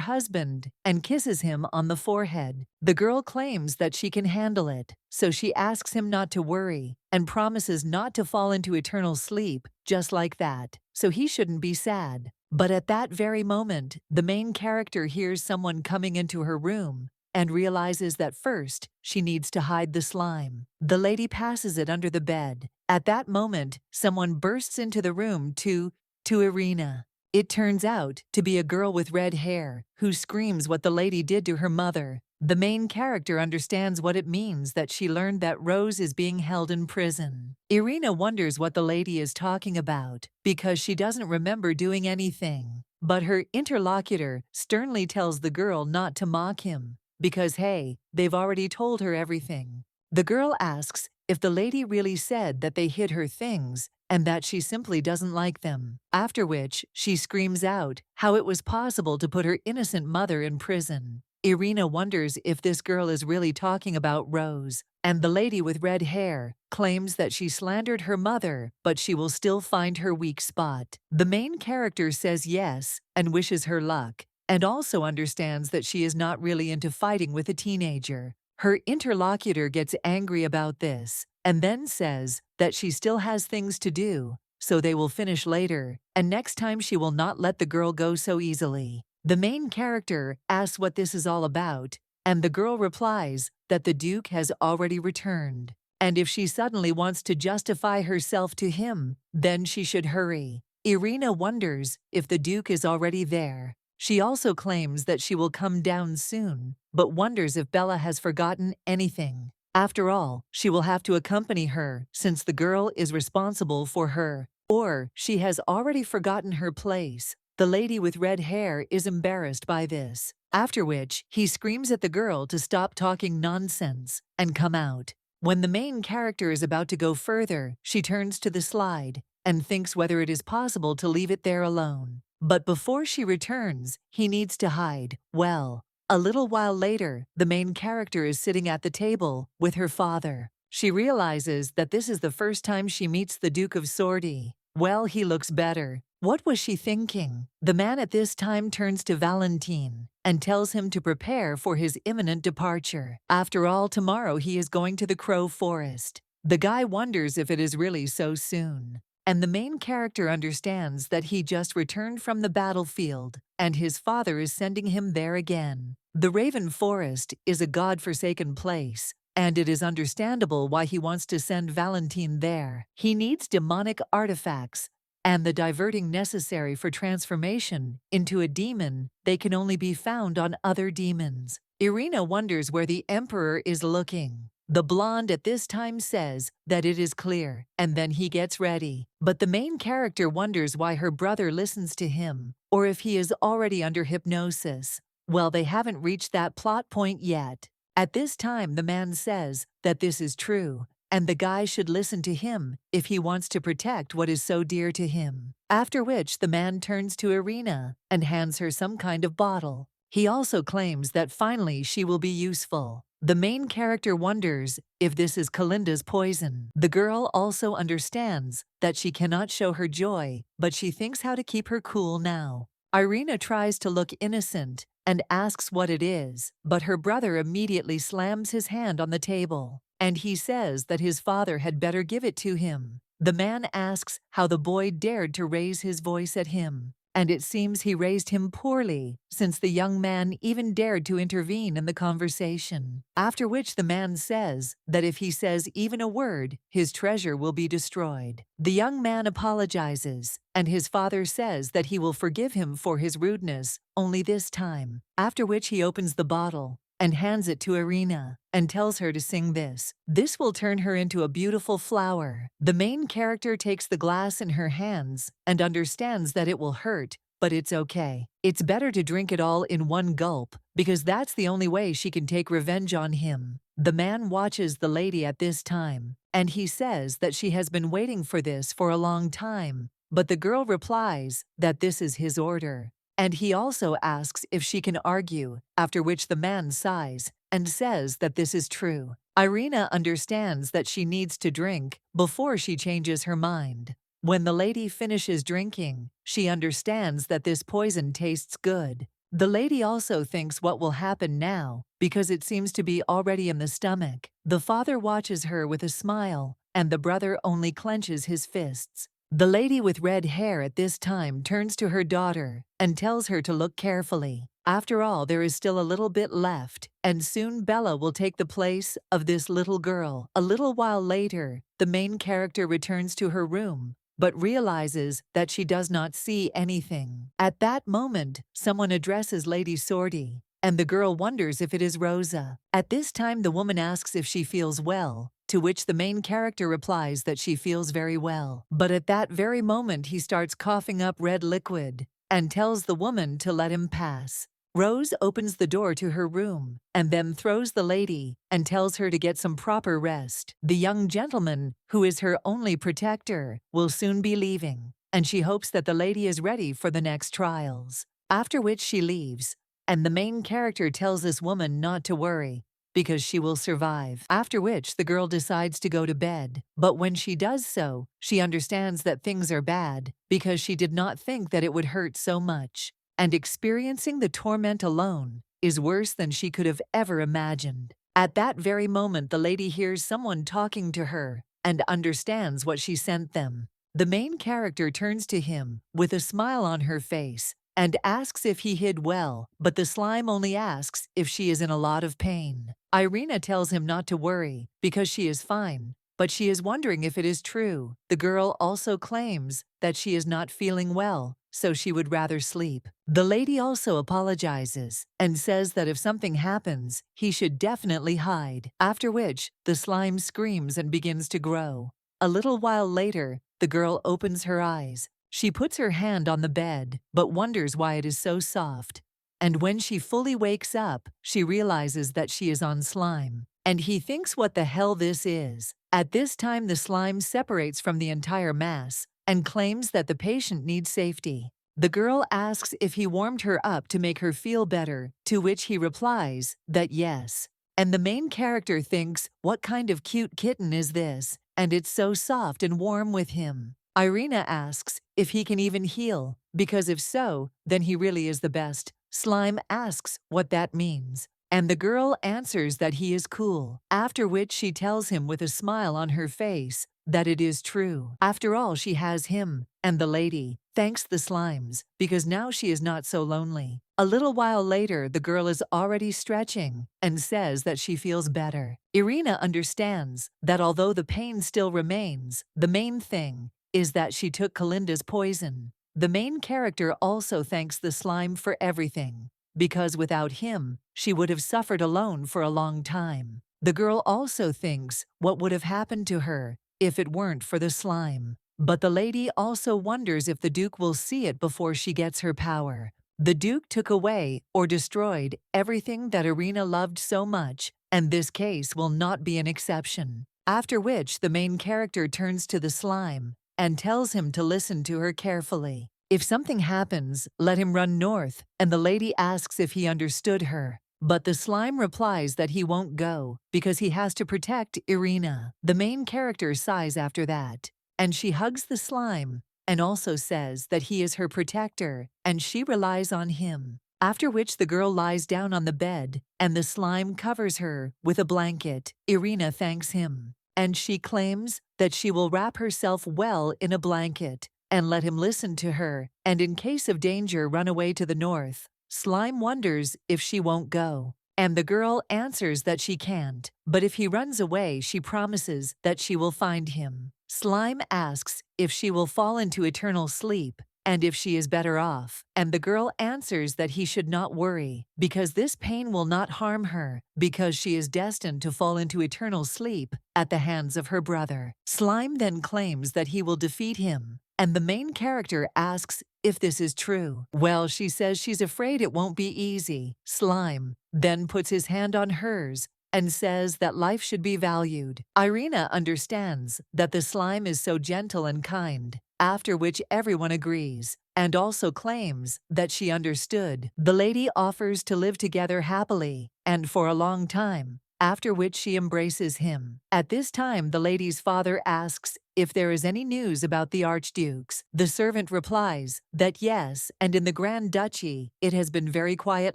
husband and kisses him on the forehead. The girl claims that she can handle it, so she asks him not to worry and promises not to fall into eternal sleep just like that, so he shouldn't be sad. But at that very moment, the main character hears someone coming into her room and realizes that first she needs to hide the slime. The lady passes it under the bed. At that moment, someone bursts into the room to Irina. It turns out to be a girl with red hair who screams what the lady did to her mother. The main character understands what it means that she learned that Rose is being held in prison. Irina wonders what the lady is talking about because she doesn't remember doing anything. But her interlocutor sternly tells the girl not to mock him because, hey, they've already told her everything. The girl asks if the lady really said that they hid her things and that she simply doesn't like them, after which she screams out how it was possible to put her innocent mother in prison. Irina wonders if this girl is really talking about Rose, and the lady with red hair claims that she slandered her mother, but she will still find her weak spot. The main character says yes and wishes her luck, and also understands that she is not really into fighting with a teenager. Her interlocutor gets angry about this, and then says that she still has things to do, so they will finish later, and next time she will not let the girl go so easily. The main character asks what this is all about, and the girl replies that the Duke has already returned, and if she suddenly wants to justify herself to him, then she should hurry. Irina wonders if the Duke is already there. She also claims that she will come down soon, but wonders if Bella has forgotten anything. After all, she will have to accompany her since the girl is responsible for her. Or she has already forgotten her place. The lady with red hair is embarrassed by this, after which he screams at the girl to stop talking nonsense and come out. When the main character is about to go further, she turns to the slide and thinks whether it is possible to leave it there alone. But before she returns, he needs to hide. Well, a little while later, the main character is sitting at the table with her father. She realizes that this is the first time she meets the Duke of Sordi. Well, he looks better. What was she thinking? The man at this time turns to Valentine and tells him to prepare for his imminent departure. After all, tomorrow he is going to the Crow Forest. The guy wonders if it is really so soon. And the main character understands that he just returned from the battlefield, and his father is sending him there again. The Raven Forest is a god-forsaken place, and it is understandable why he wants to send Valentine there. He needs demonic artifacts, and the diverting necessary for transformation into a demon. They can only be found on other demons. Irina wonders where the Emperor is looking. The blonde at this time says that it is clear, and then he gets ready. But the main character wonders why her brother listens to him, or if he is already under hypnosis. Well, they haven't reached that plot point yet. At this time, the man says that this is true, and the guy should listen to him if he wants to protect what is so dear to him. After which, the man turns to Irina and hands her some kind of bottle. He also claims that finally she will be useful. The main character wonders if this is Kalinda's poison. The girl also understands that she cannot show her joy, but she thinks how to keep her cool now. Irina tries to look innocent and asks what it is, but her brother immediately slams his hand on the table, and he says that his father had better give it to him. The man asks how the boy dared to raise his voice at him, and it seems he raised him poorly, since the young man even dared to intervene in the conversation. After which the man says that if he says even a word, his treasure will be destroyed. The young man apologizes, and his father says that he will forgive him for his rudeness, only this time. After which he opens the bottle and hands it to Irina and tells her to sing this. This will turn her into a beautiful flower. The main character takes the glass in her hands and understands that it will hurt, but it's okay. It's better to drink it all in one gulp, because that's the only way she can take revenge on him. The man watches the lady at this time, and he says that she has been waiting for this for a long time, but the girl replies that this is his order. And he also asks if she can argue, after which the man sighs and says that this is true. Irina understands that she needs to drink before she changes her mind. When the lady finishes drinking, she understands that this poison tastes good. The lady also thinks what will happen now, because it seems to be already in the stomach. The father watches her with a smile, and the brother only clenches his fists. The lady with red hair at this time turns to her daughter and tells her to look carefully. After all, there is still a little bit left, and soon Bella will take the place of this little girl. A little while later, the main character returns to her room, but realizes that she does not see anything. At that moment, someone addresses Lady Sortie, and the girl wonders if it is Rosa. At this time, the woman asks if she feels well, to which the main character replies that she feels very well. But at that very moment, he starts coughing up red liquid and tells the woman to let him pass. Rose opens the door to her room and then throws the lady and tells her to get some proper rest. The young gentleman, who is her only protector, will soon be leaving, and she hopes that the lady is ready for the next trials. After which she leaves, and the main character tells this woman not to worry, because she will survive. After which the girl decides to go to bed, but when she does so, she understands that things are bad because she did not think that it would hurt so much. And experiencing the torment alone is worse than she could have ever imagined. At that very moment, the lady hears someone talking to her and understands what she sent them. The main character turns to him with a smile on her face and asks if he hid well, but the slime only asks if she is in a lot of pain. Irina tells him not to worry because she is fine, but she is wondering if it is true. The girl also claims that she is not feeling well, so she would rather sleep. The lady also apologizes and says that if something happens, he should definitely hide, after which the slime screams and begins to grow. A little while later, the girl opens her eyes. She puts her hand on the bed, but wonders why it is so soft. And when she fully wakes up, she realizes that she is on slime. And he thinks what the hell this is. At this time, the slime separates from the entire mass and claims that the patient needs safety. The girl asks if he warmed her up to make her feel better, to which he replies that yes. And the main character thinks, what kind of cute kitten is this? And it's so soft and warm with him. Irina asks if he can even heal, because if so, then he really is the best. Slime asks what that means, and the girl answers that he is cool, after which she tells him with a smile on her face that it is true. After all, she has him, and the lady thanks the slimes, because now she is not so lonely. A little while later, the girl is already stretching and says that she feels better. Irina understands that although the pain still remains, the main thing is that she took Kalinda's poison. The main character also thanks the slime for everything, because without him, she would have suffered alone for a long time. The girl also thinks what would have happened to her if it weren't for the slime. But the lady also wonders if the Duke will see it before she gets her power. The Duke took away or destroyed everything that Irina loved so much, and this case will not be an exception. After which, the main character turns to the slime and tells him to listen to her carefully. If something happens, let him run north, and the lady asks if he understood her. But the slime replies that he won't go because he has to protect Irina. The main character sighs after that, and she hugs the slime and also says that he is her protector and she relies on him. After which the girl lies down on the bed and the slime covers her with a blanket. Irina thanks him, and she claims that she will wrap herself well in a blanket and let him listen to her, and in case of danger run away to the north. Slime wonders if she won't go, and the girl answers that she can't, but if he runs away, she promises that she will find him. Slime asks if she will fall into eternal sleep and if she is better off, and the girl answers that he should not worry, because this pain will not harm her, because she is destined to fall into eternal sleep at the hands of her brother. Slime then claims that he will defeat him, and the main character asks if this is true. Well, she says she's afraid it won't be easy. Slime then puts his hand on hers and says that life should be valued. Irina understands that the slime is so gentle and kind, after which everyone agrees and also claims that she understood. The lady offers to live together happily and for a long time, after which she embraces him. At this time, the lady's father asks if there is any news about the archdukes. The servant replies that yes, and in the Grand Duchy, it has been very quiet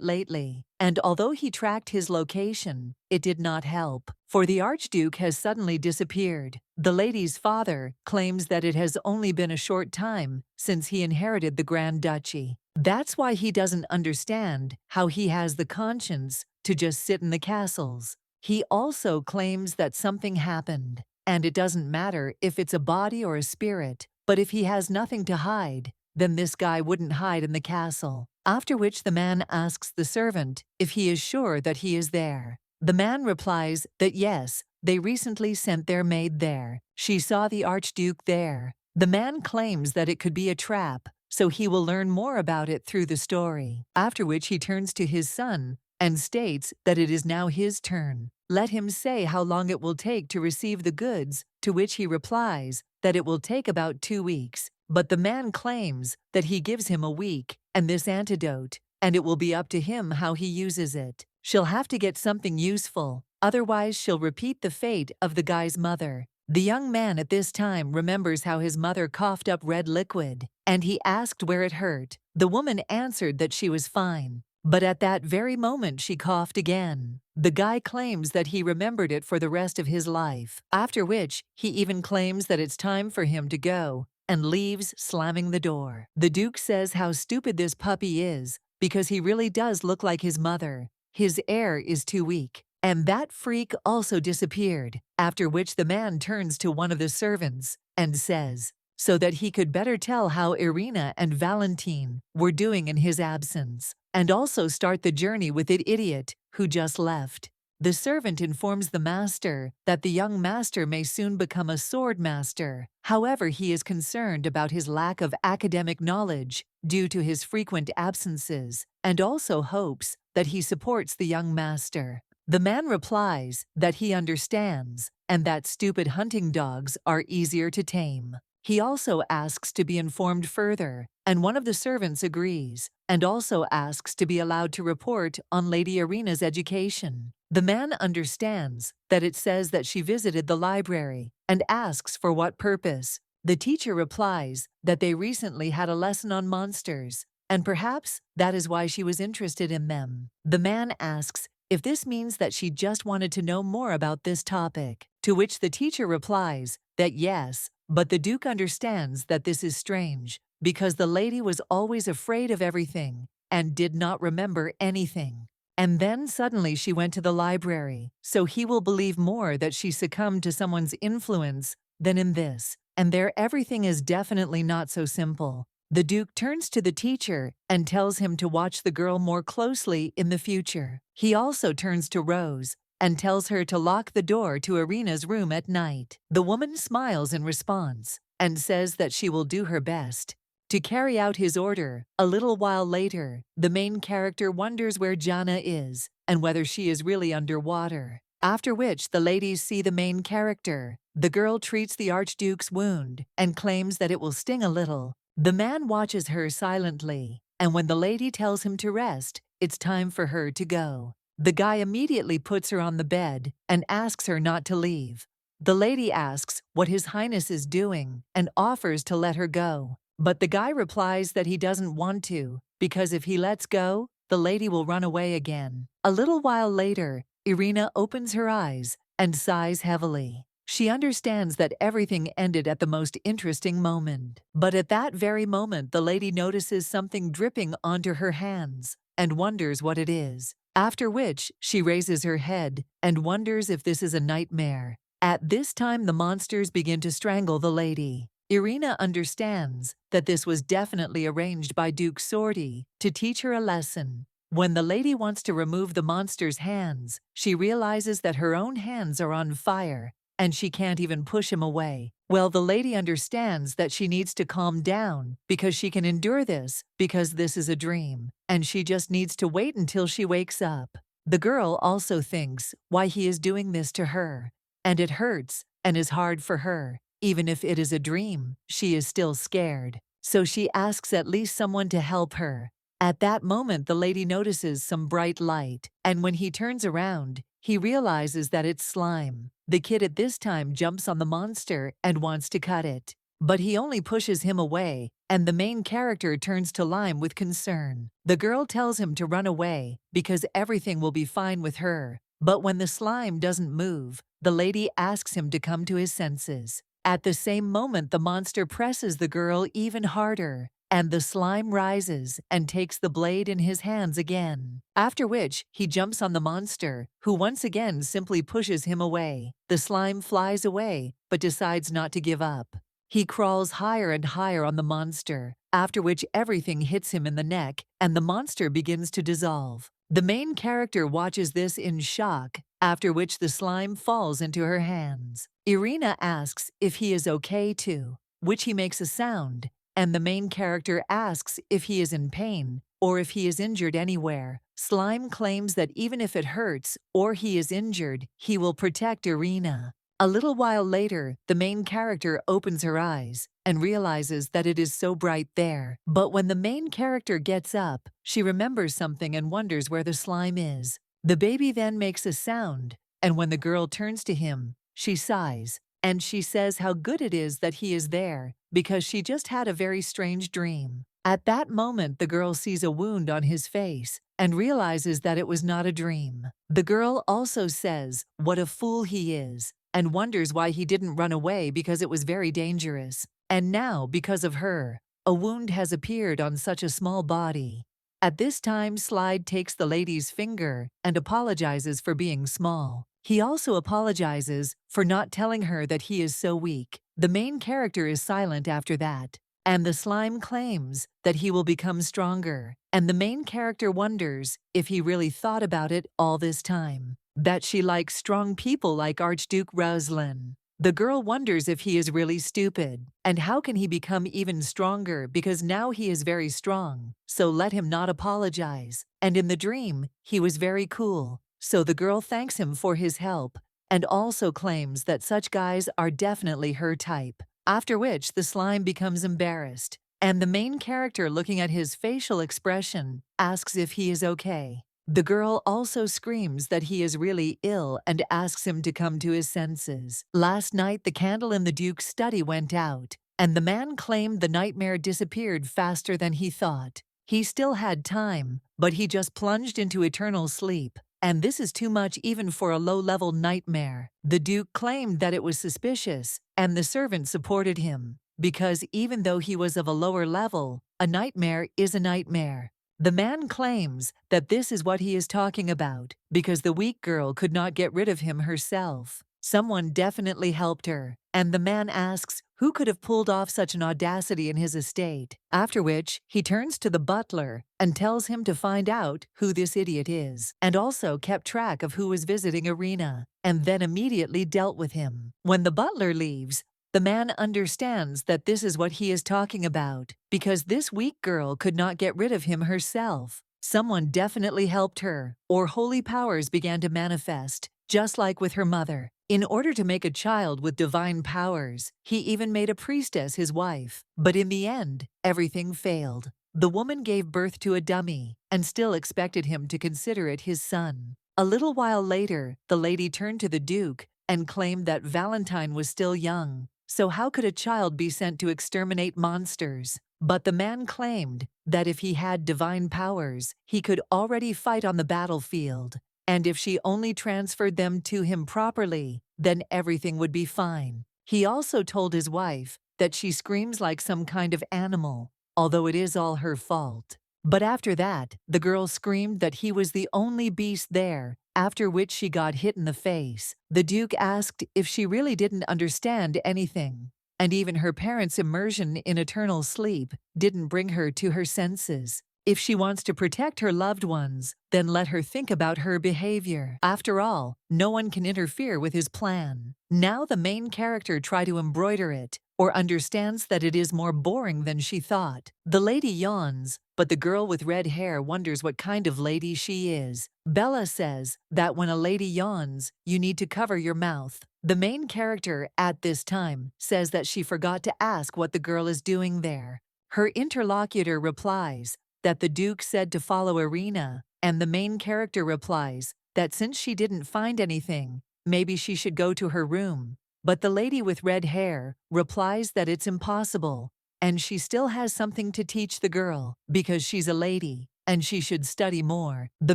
lately. And although he tracked his location, it did not help, for the archduke has suddenly disappeared. The lady's father claims that it has only been a short time since he inherited the Grand Duchy. That's why he doesn't understand how he has the conscience to just sit in the castles. He also claims that something happened, and it doesn't matter if it's a body or a spirit, but if he has nothing to hide, then this guy wouldn't hide in the castle. After which the man asks the servant if he is sure that he is there. The man replies that yes, they recently sent their maid there. She saw the archduke there. The man claims that it could be a trap, so he will learn more about it through the story. After which he turns to his son and states that it is now his turn. Let him say how long it will take to receive the goods, to which he replies that it will take about 2 weeks. But the man claims that he gives him a week and this antidote, and it will be up to him how he uses it. She'll have to get something useful, otherwise she'll repeat the fate of the guy's mother. The young man at this time remembers how his mother coughed up red liquid, and he asked where it hurt. The woman answered that she was fine. But at that very moment she coughed again. The guy claims that he remembered it for the rest of his life, after which he even claims that it's time for him to go, and leaves, slamming the door. The Duke says how stupid this puppy is, because he really does look like his mother. His air is too weak. And that freak also disappeared, after which the man turns to one of the servants and says, so that he could better tell how Irina and Valentine were doing in his absence, and also start the journey with the idiot who just left. The servant informs the master that the young master may soon become a sword master. However, he is concerned about his lack of academic knowledge due to his frequent absences, and also hopes that he supports the young master. The man replies that he understands, and that stupid hunting dogs are easier to tame. He also asks to be informed further, and one of the servants agrees, and also asks to be allowed to report on Lady Irina's education. The man understands that it says that she visited the library, and asks for what purpose. The teacher replies that they recently had a lesson on monsters, and perhaps that is why she was interested in them. The man asks if this means that she just wanted to know more about this topic, to which the teacher replies that yes, but the Duke understands that this is strange, because the lady was always afraid of everything and did not remember anything. And then suddenly she went to the library, so he will believe more that she succumbed to someone's influence than in this, and there everything is definitely not so simple. The Duke turns to the teacher and tells him to watch the girl more closely in the future. He also turns to Rose and tells her to lock the door to Irina's room at night. The woman smiles in response and says that she will do her best to carry out his order. A little while later, the main character wonders where Jana is and whether she is really underwater. After which the ladies see the main character. The girl treats the Archduke's wound and claims that it will sting a little. The man watches her silently, and when the lady tells him to rest, it's time for her to go. The guy immediately puts her on the bed and asks her not to leave. The lady asks what His Highness is doing and offers to let her go. But the guy replies that he doesn't want to, because if he lets go, the lady will run away again. A little while later, Irina opens her eyes and sighs heavily. She understands that everything ended at the most interesting moment. But at that very moment, the lady notices something dripping onto her hands and wonders what it is. After which, she raises her head and wonders if this is a nightmare. At this time, the monsters begin to strangle the lady. Irina understands that this was definitely arranged by Duke Sordi to teach her a lesson. When the lady wants to remove the monster's hands, she realizes that her own hands are on fire, and she can't even push him away. Well, the lady understands that she needs to calm down because she can endure this because this is a dream, and she just needs to wait until she wakes up. The girl also thinks why he is doing this to her, and it hurts and is hard for her. Even if it is a dream, she is still scared. So she asks at least someone to help her. At that moment, the lady notices some bright light, and when he turns around, he realizes that it's slime. The kid at this time jumps on the monster and wants to cut it. But he only pushes him away, and the main character turns to Lime with concern. The girl tells him to run away because everything will be fine with her. But when the slime doesn't move, the lady asks him to come to his senses. At the same moment, the monster presses the girl even harder, and the slime rises and takes the blade in his hands again. After which, he jumps on the monster, who once again simply pushes him away. The slime flies away, but decides not to give up. He crawls higher and higher on the monster, after which everything hits him in the neck, and the monster begins to dissolve. The main character watches this in shock, after which the slime falls into her hands. Irina asks if he is okay too, which he makes a sound, and the main character asks if he is in pain or if he is injured anywhere. Slime claims that even if it hurts or he is injured, he will protect Irina. A little while later, the main character opens her eyes and realizes that it is so bright there. But when the main character gets up, she remembers something and wonders where the slime is. The baby then makes a sound, and when the girl turns to him, she sighs, and she says how good it is that he is there, because she just had a very strange dream. At that moment, the girl sees a wound on his face and realizes that it was not a dream. The girl also says what a fool he is, and wonders why he didn't run away because it was very dangerous. And now, because of her, a wound has appeared on such a small body. At this time, Slide takes the lady's finger and apologizes for being small. He also apologizes for not telling her that he is so weak. The main character is silent after that, and the slime claims that he will become stronger. And the main character wonders if he really thought about it all this time, that she likes strong people like Archduke Ruslan. The girl wonders if he is really stupid, and how can he become even stronger because now he is very strong, so let him not apologize. And in the dream, he was very cool, so the girl thanks him for his help, and also claims that such guys are definitely her type. After which, the slime becomes embarrassed, and the main character, looking at his facial expression, asks if he is okay. The girl also screams that he is really ill and asks him to come to his senses. Last night, the candle in the Duke's study went out, and the man claimed the nightmare disappeared faster than he thought. He still had time, but he just plunged into eternal sleep, and this is too much even for a low-level nightmare. The Duke claimed that it was suspicious, and the servant supported him, because even though he was of a lower level, a nightmare is a nightmare. The man claims that this is what he is talking about, because the weak girl could not get rid of him herself. Someone definitely helped her, and the man asks who could have pulled off such an audacity in his estate, after which he turns to the butler and tells him to find out who this idiot is, and also kept track of who was visiting Irina, and then immediately dealt with him. When the butler leaves, the man understands that this is what he is talking about, because this weak girl could not get rid of him herself. Someone definitely helped her, or holy powers began to manifest, just like with her mother. In order to make a child with divine powers, he even made a priestess his wife. But in the end, everything failed. The woman gave birth to a dummy, and still expected him to consider it his son. A little while later, the lady turned to the Duke and claimed that Valentine was still young. So how could a child be sent to exterminate monsters? But the man claimed that if he had divine powers, he could already fight on the battlefield, and if she only transferred them to him properly, then everything would be fine. He also told his wife that she screams like some kind of animal, although it is all her fault. But after that, the girl screamed that he was the only beast there, after which she got hit in the face. The Duke asked if she really didn't understand anything, and even her parents' immersion in eternal sleep didn't bring her to her senses. If she wants to protect her loved ones, then let her think about her behavior. After all, no one can interfere with his plan. Now the main character tried to embroider it, or understands that it is more boring than she thought. The lady yawns, but the girl with red hair wonders what kind of lady she is. Bella says that when a lady yawns, you need to cover your mouth. The main character at this time says that she forgot to ask what the girl is doing there. Her interlocutor replies that the Duke said to follow Irina, and the main character replies that since she didn't find anything, maybe she should go to her room. But the lady with red hair replies that it's impossible, and she still has something to teach the girl because she's a lady and she should study more. The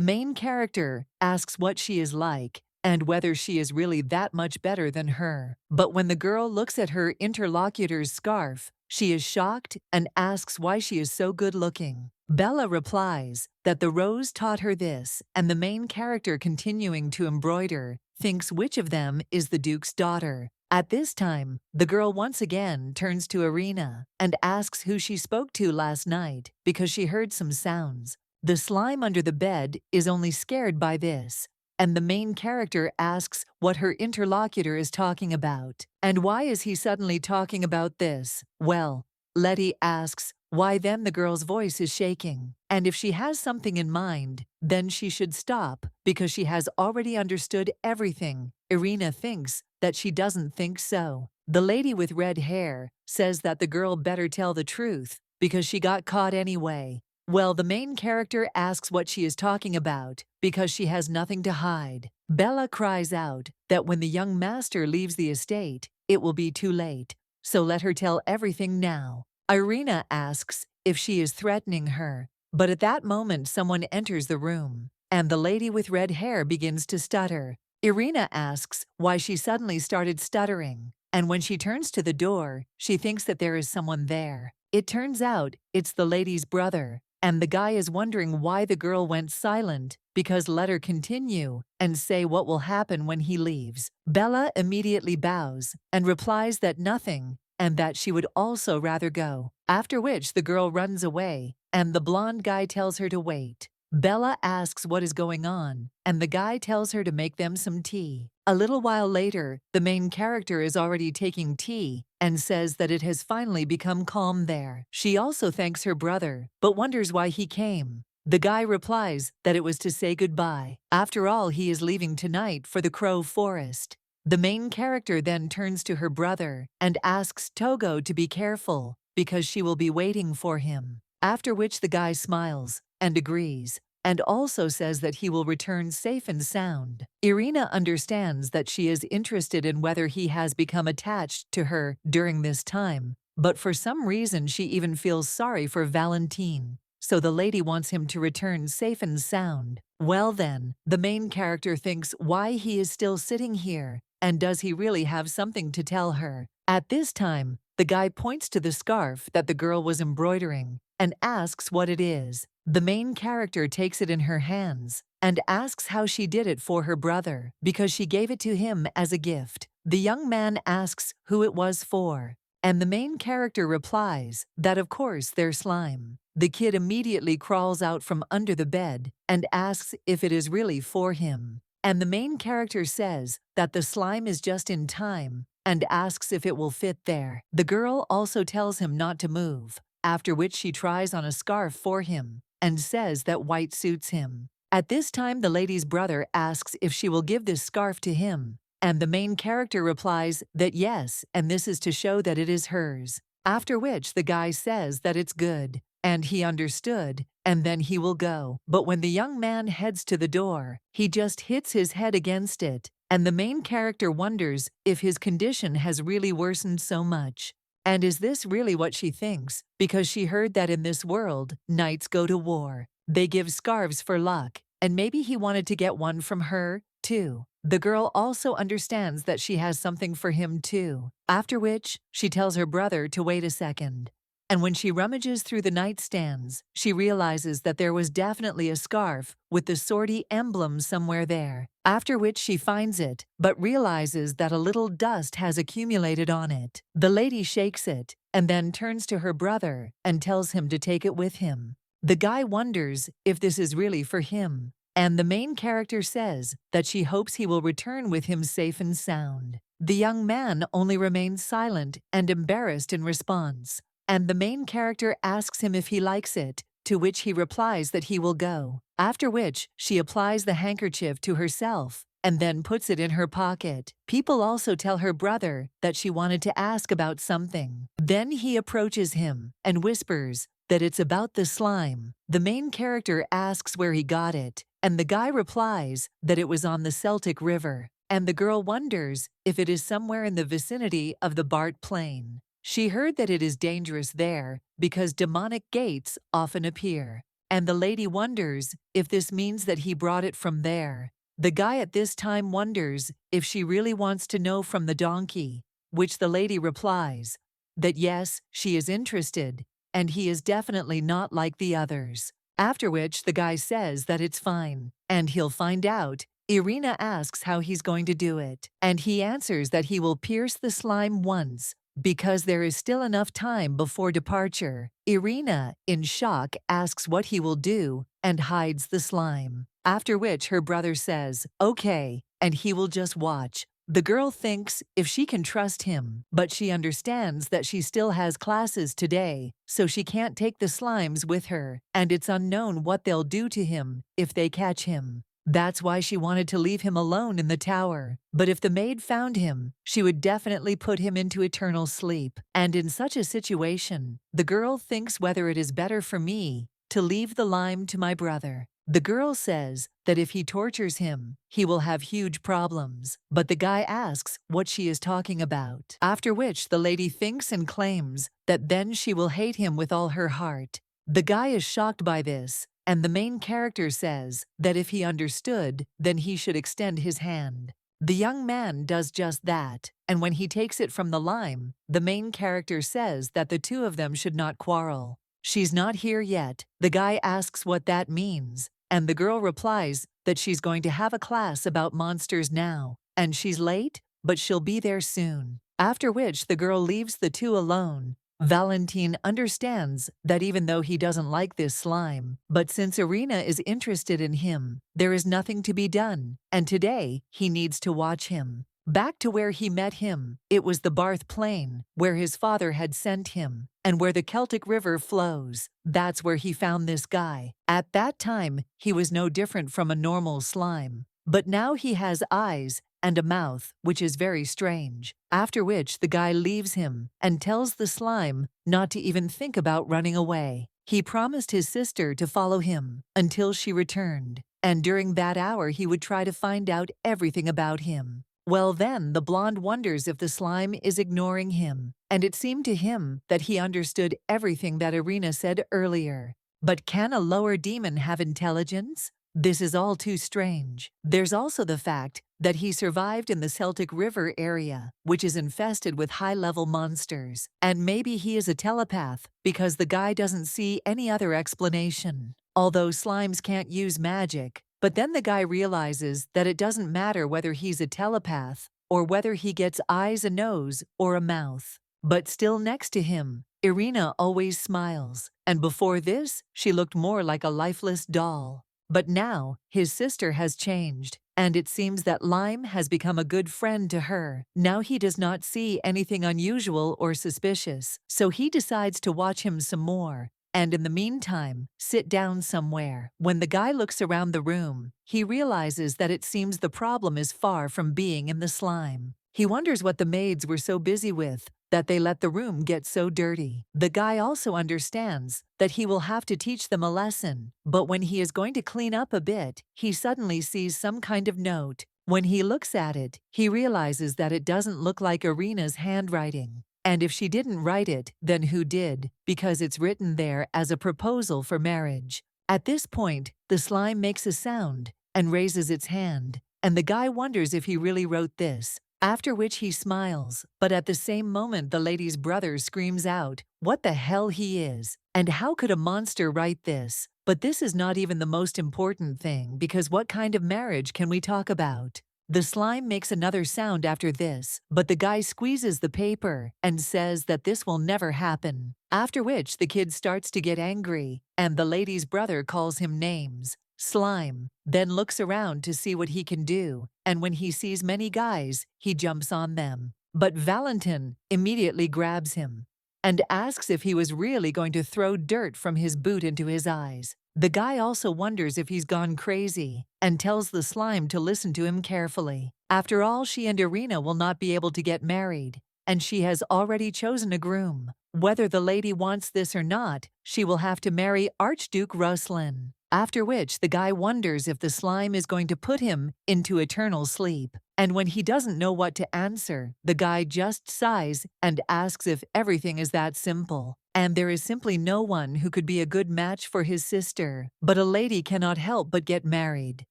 main character asks what she is like and whether she is really that much better than her. But when the girl looks at her interlocutor's scarf, she is shocked and asks why she is so good-looking. Bella replies that the rose taught her this, and the main character, continuing to embroider, thinks which of them is the Duke's daughter. At this time, the girl once again turns to Irina and asks who she spoke to last night because she heard some sounds. The slime under the bed is only scared by this, and the main character asks what her interlocutor is talking about. And why is he suddenly talking about this? Well, Letty asks why then the girl's voice is shaking, and if she has something in mind, then she should stop because she has already understood everything. Irina thinks that she doesn't think so. The lady with red hair says that the girl better tell the truth because she got caught anyway. Well, the main character asks what she is talking about because she has nothing to hide. Bella cries out that when the young master leaves the estate, it will be too late, so let her tell everything now. Irina asks if she is threatening her, but at that moment someone enters the room, and the lady with red hair begins to stutter. Irina asks why she suddenly started stuttering, and when she turns to the door, she thinks that there is someone there. It turns out it's the lady's brother, and the guy is wondering why the girl went silent because let her continue and say what will happen when he leaves. Bella immediately bows and replies that nothing, and that she would also rather go, after which the girl runs away, and the blonde guy tells her to wait. Bella asks what is going on, and the guy tells her to make them some tea. A little while later, the main character is already taking tea and says that it has finally become calm there. She also thanks her brother, but wonders why he came. The guy replies that it was to say goodbye. After all, he is leaving tonight for the Crow Forest. The main character then turns to her brother and asks Togo to be careful because she will be waiting for him, after which the guy smiles and agrees, and also says that he will return safe and sound. Irina understands that she is interested in whether he has become attached to her during this time, but for some reason she even feels sorry for Valentine, so the lady wants him to return safe and sound. Well then, the main character thinks why he is still sitting here, and does he really have something to tell her? At this time, the guy points to the scarf that the girl was embroidering and asks what it is. The main character takes it in her hands and asks how she did it for her brother because she gave it to him as a gift. The young man asks who it was for, and the main character replies that of course they're slime. The kid immediately crawls out from under the bed and asks if it is really for him. And the main character says that the slime is just in time and asks if it will fit there. The girl also tells him not to move, after which she tries on a scarf for him and says that white suits him. At this time, the lady's brother asks if she will give this scarf to him, and the main character replies that yes, and this is to show that it is hers. After which the guy says that it's good, and he understood, and then he will go. But when the young man heads to the door, he just hits his head against it, and the main character wonders if his condition has really worsened so much. And is this really what she thinks? Because she heard that in this world, knights go to war. They give scarves for luck, and maybe he wanted to get one from her, too. The girl also understands that she has something for him, too. After which, she tells her brother to wait a second. And when she rummages through the nightstands, she realizes that there was definitely a scarf with the swordy emblem somewhere there. After which she finds it, but realizes that a little dust has accumulated on it. The lady shakes it, and then turns to her brother and tells him to take it with him. The guy wonders if this is really for him, and the main character says that she hopes he will return with him safe and sound. The young man only remains silent and embarrassed in response, and the main character asks him if he likes it, to which he replies that he will go, after which she applies the handkerchief to herself and then puts it in her pocket. People also tell her brother that she wanted to ask about something. Then he approaches him and whispers that it's about the slime. The main character asks where he got it, and the guy replies that it was on the Celtic River, and the girl wonders if it is somewhere in the vicinity of the Bart Plain. She heard that it is dangerous there because demonic gates often appear, and the lady wonders if this means that he brought it from there. The guy at this time wonders if she really wants to know from the donkey, which the lady replies that yes, she is interested, and he is definitely not like the others. After which the guy says that it's fine, and he'll find out. Irina asks how he's going to do it, and he answers that he will pierce the slime once, because there is still enough time before departure. Irina, in shock, asks what he will do and hides the slime. After which her brother says, okay, and he will just watch. The girl thinks if she can trust him, but she understands that she still has classes today, so she can't take the slimes with her, and it's unknown what they'll do to him if they catch him. That's why she wanted to leave him alone in the tower. But if the maid found him, she would definitely put him into eternal sleep. And in such a situation, the girl thinks whether it is better for me to leave the lime to my brother. The girl says that if he tortures him, he will have huge problems. But the guy asks what she is talking about. After which the lady thinks and claims that then she will hate him with all her heart. The guy is shocked by this, and the main character says that if he understood, then he should extend his hand. The young man does just that, and when he takes it from the lime, the main character says that the two of them should not quarrel. She's not here yet. The guy asks what that means, and the girl replies that she's going to have a class about monsters now, and she's late, but she'll be there soon. After which the girl leaves the two alone. Valentine understands that even though he doesn't like this slime, but since Irina is interested in him, there is nothing to be done, and today he needs to watch him. Back to where he met him, it was the Barth Plain, where his father had sent him, and where the Celtic River flows. That's where he found this guy. At that time, he was no different from a normal slime, but now he has eyes and a mouth, which is very strange. After which the guy leaves him and tells the slime not to even think about running away. He promised his sister to follow him until she returned, and during that hour he would try to find out everything about him. Well then, the blonde wonders if the slime is ignoring him, and it seemed to him that he understood everything that Irina said earlier. But can a lower demon have intelligence? This is all too strange. There's also the fact that he survived in the Celtic River area, which is infested with high-level monsters. And maybe he is a telepath, because the guy doesn't see any other explanation. Although slimes can't use magic, but then the guy realizes that it doesn't matter whether he's a telepath or whether he gets eyes, a nose, or a mouth. But still next to him, Irina always smiles, and before this, she looked more like a lifeless doll. But now, his sister has changed, and it seems that Lime has become a good friend to her. Now he does not see anything unusual or suspicious, so he decides to watch him some more, and in the meantime, sit down somewhere. When the guy looks around the room, he realizes that it seems the problem is far from being in the slime. He wonders what the maids were so busy with, that they let the room get so dirty. The guy also understands that he will have to teach them a lesson, but when he is going to clean up a bit, he suddenly sees some kind of note. When he looks at it, he realizes that it doesn't look like Irina's handwriting. And if she didn't write it, then who did? Because it's written there as a proposal for marriage. At this point, the slime makes a sound and raises its hand, and the guy wonders if he really wrote this. After which he smiles, but at the same moment the lady's brother screams out, "What the hell he is? And how could a monster write this?" But this is not even the most important thing, because what kind of marriage can we talk about? The slime makes another sound after this, but the guy squeezes the paper and says that this will never happen. After which the kid starts to get angry, and the lady's brother calls him names. Slime then looks around to see what he can do, and when he sees many guys, he jumps on them. But Valentin immediately grabs him and asks if he was really going to throw dirt from his boot into his eyes. The guy also wonders if he's gone crazy and tells the slime to listen to him carefully. After all, she and Irina will not be able to get married, and she has already chosen a groom. Whether the lady wants this or not, she will have to marry Archduke Ruslan. After which, the guy wonders if the slime is going to put him into eternal sleep. And when he doesn't know what to answer, the guy just sighs and asks if everything is that simple. And there is simply no one who could be a good match for his sister. But a lady cannot help but get married.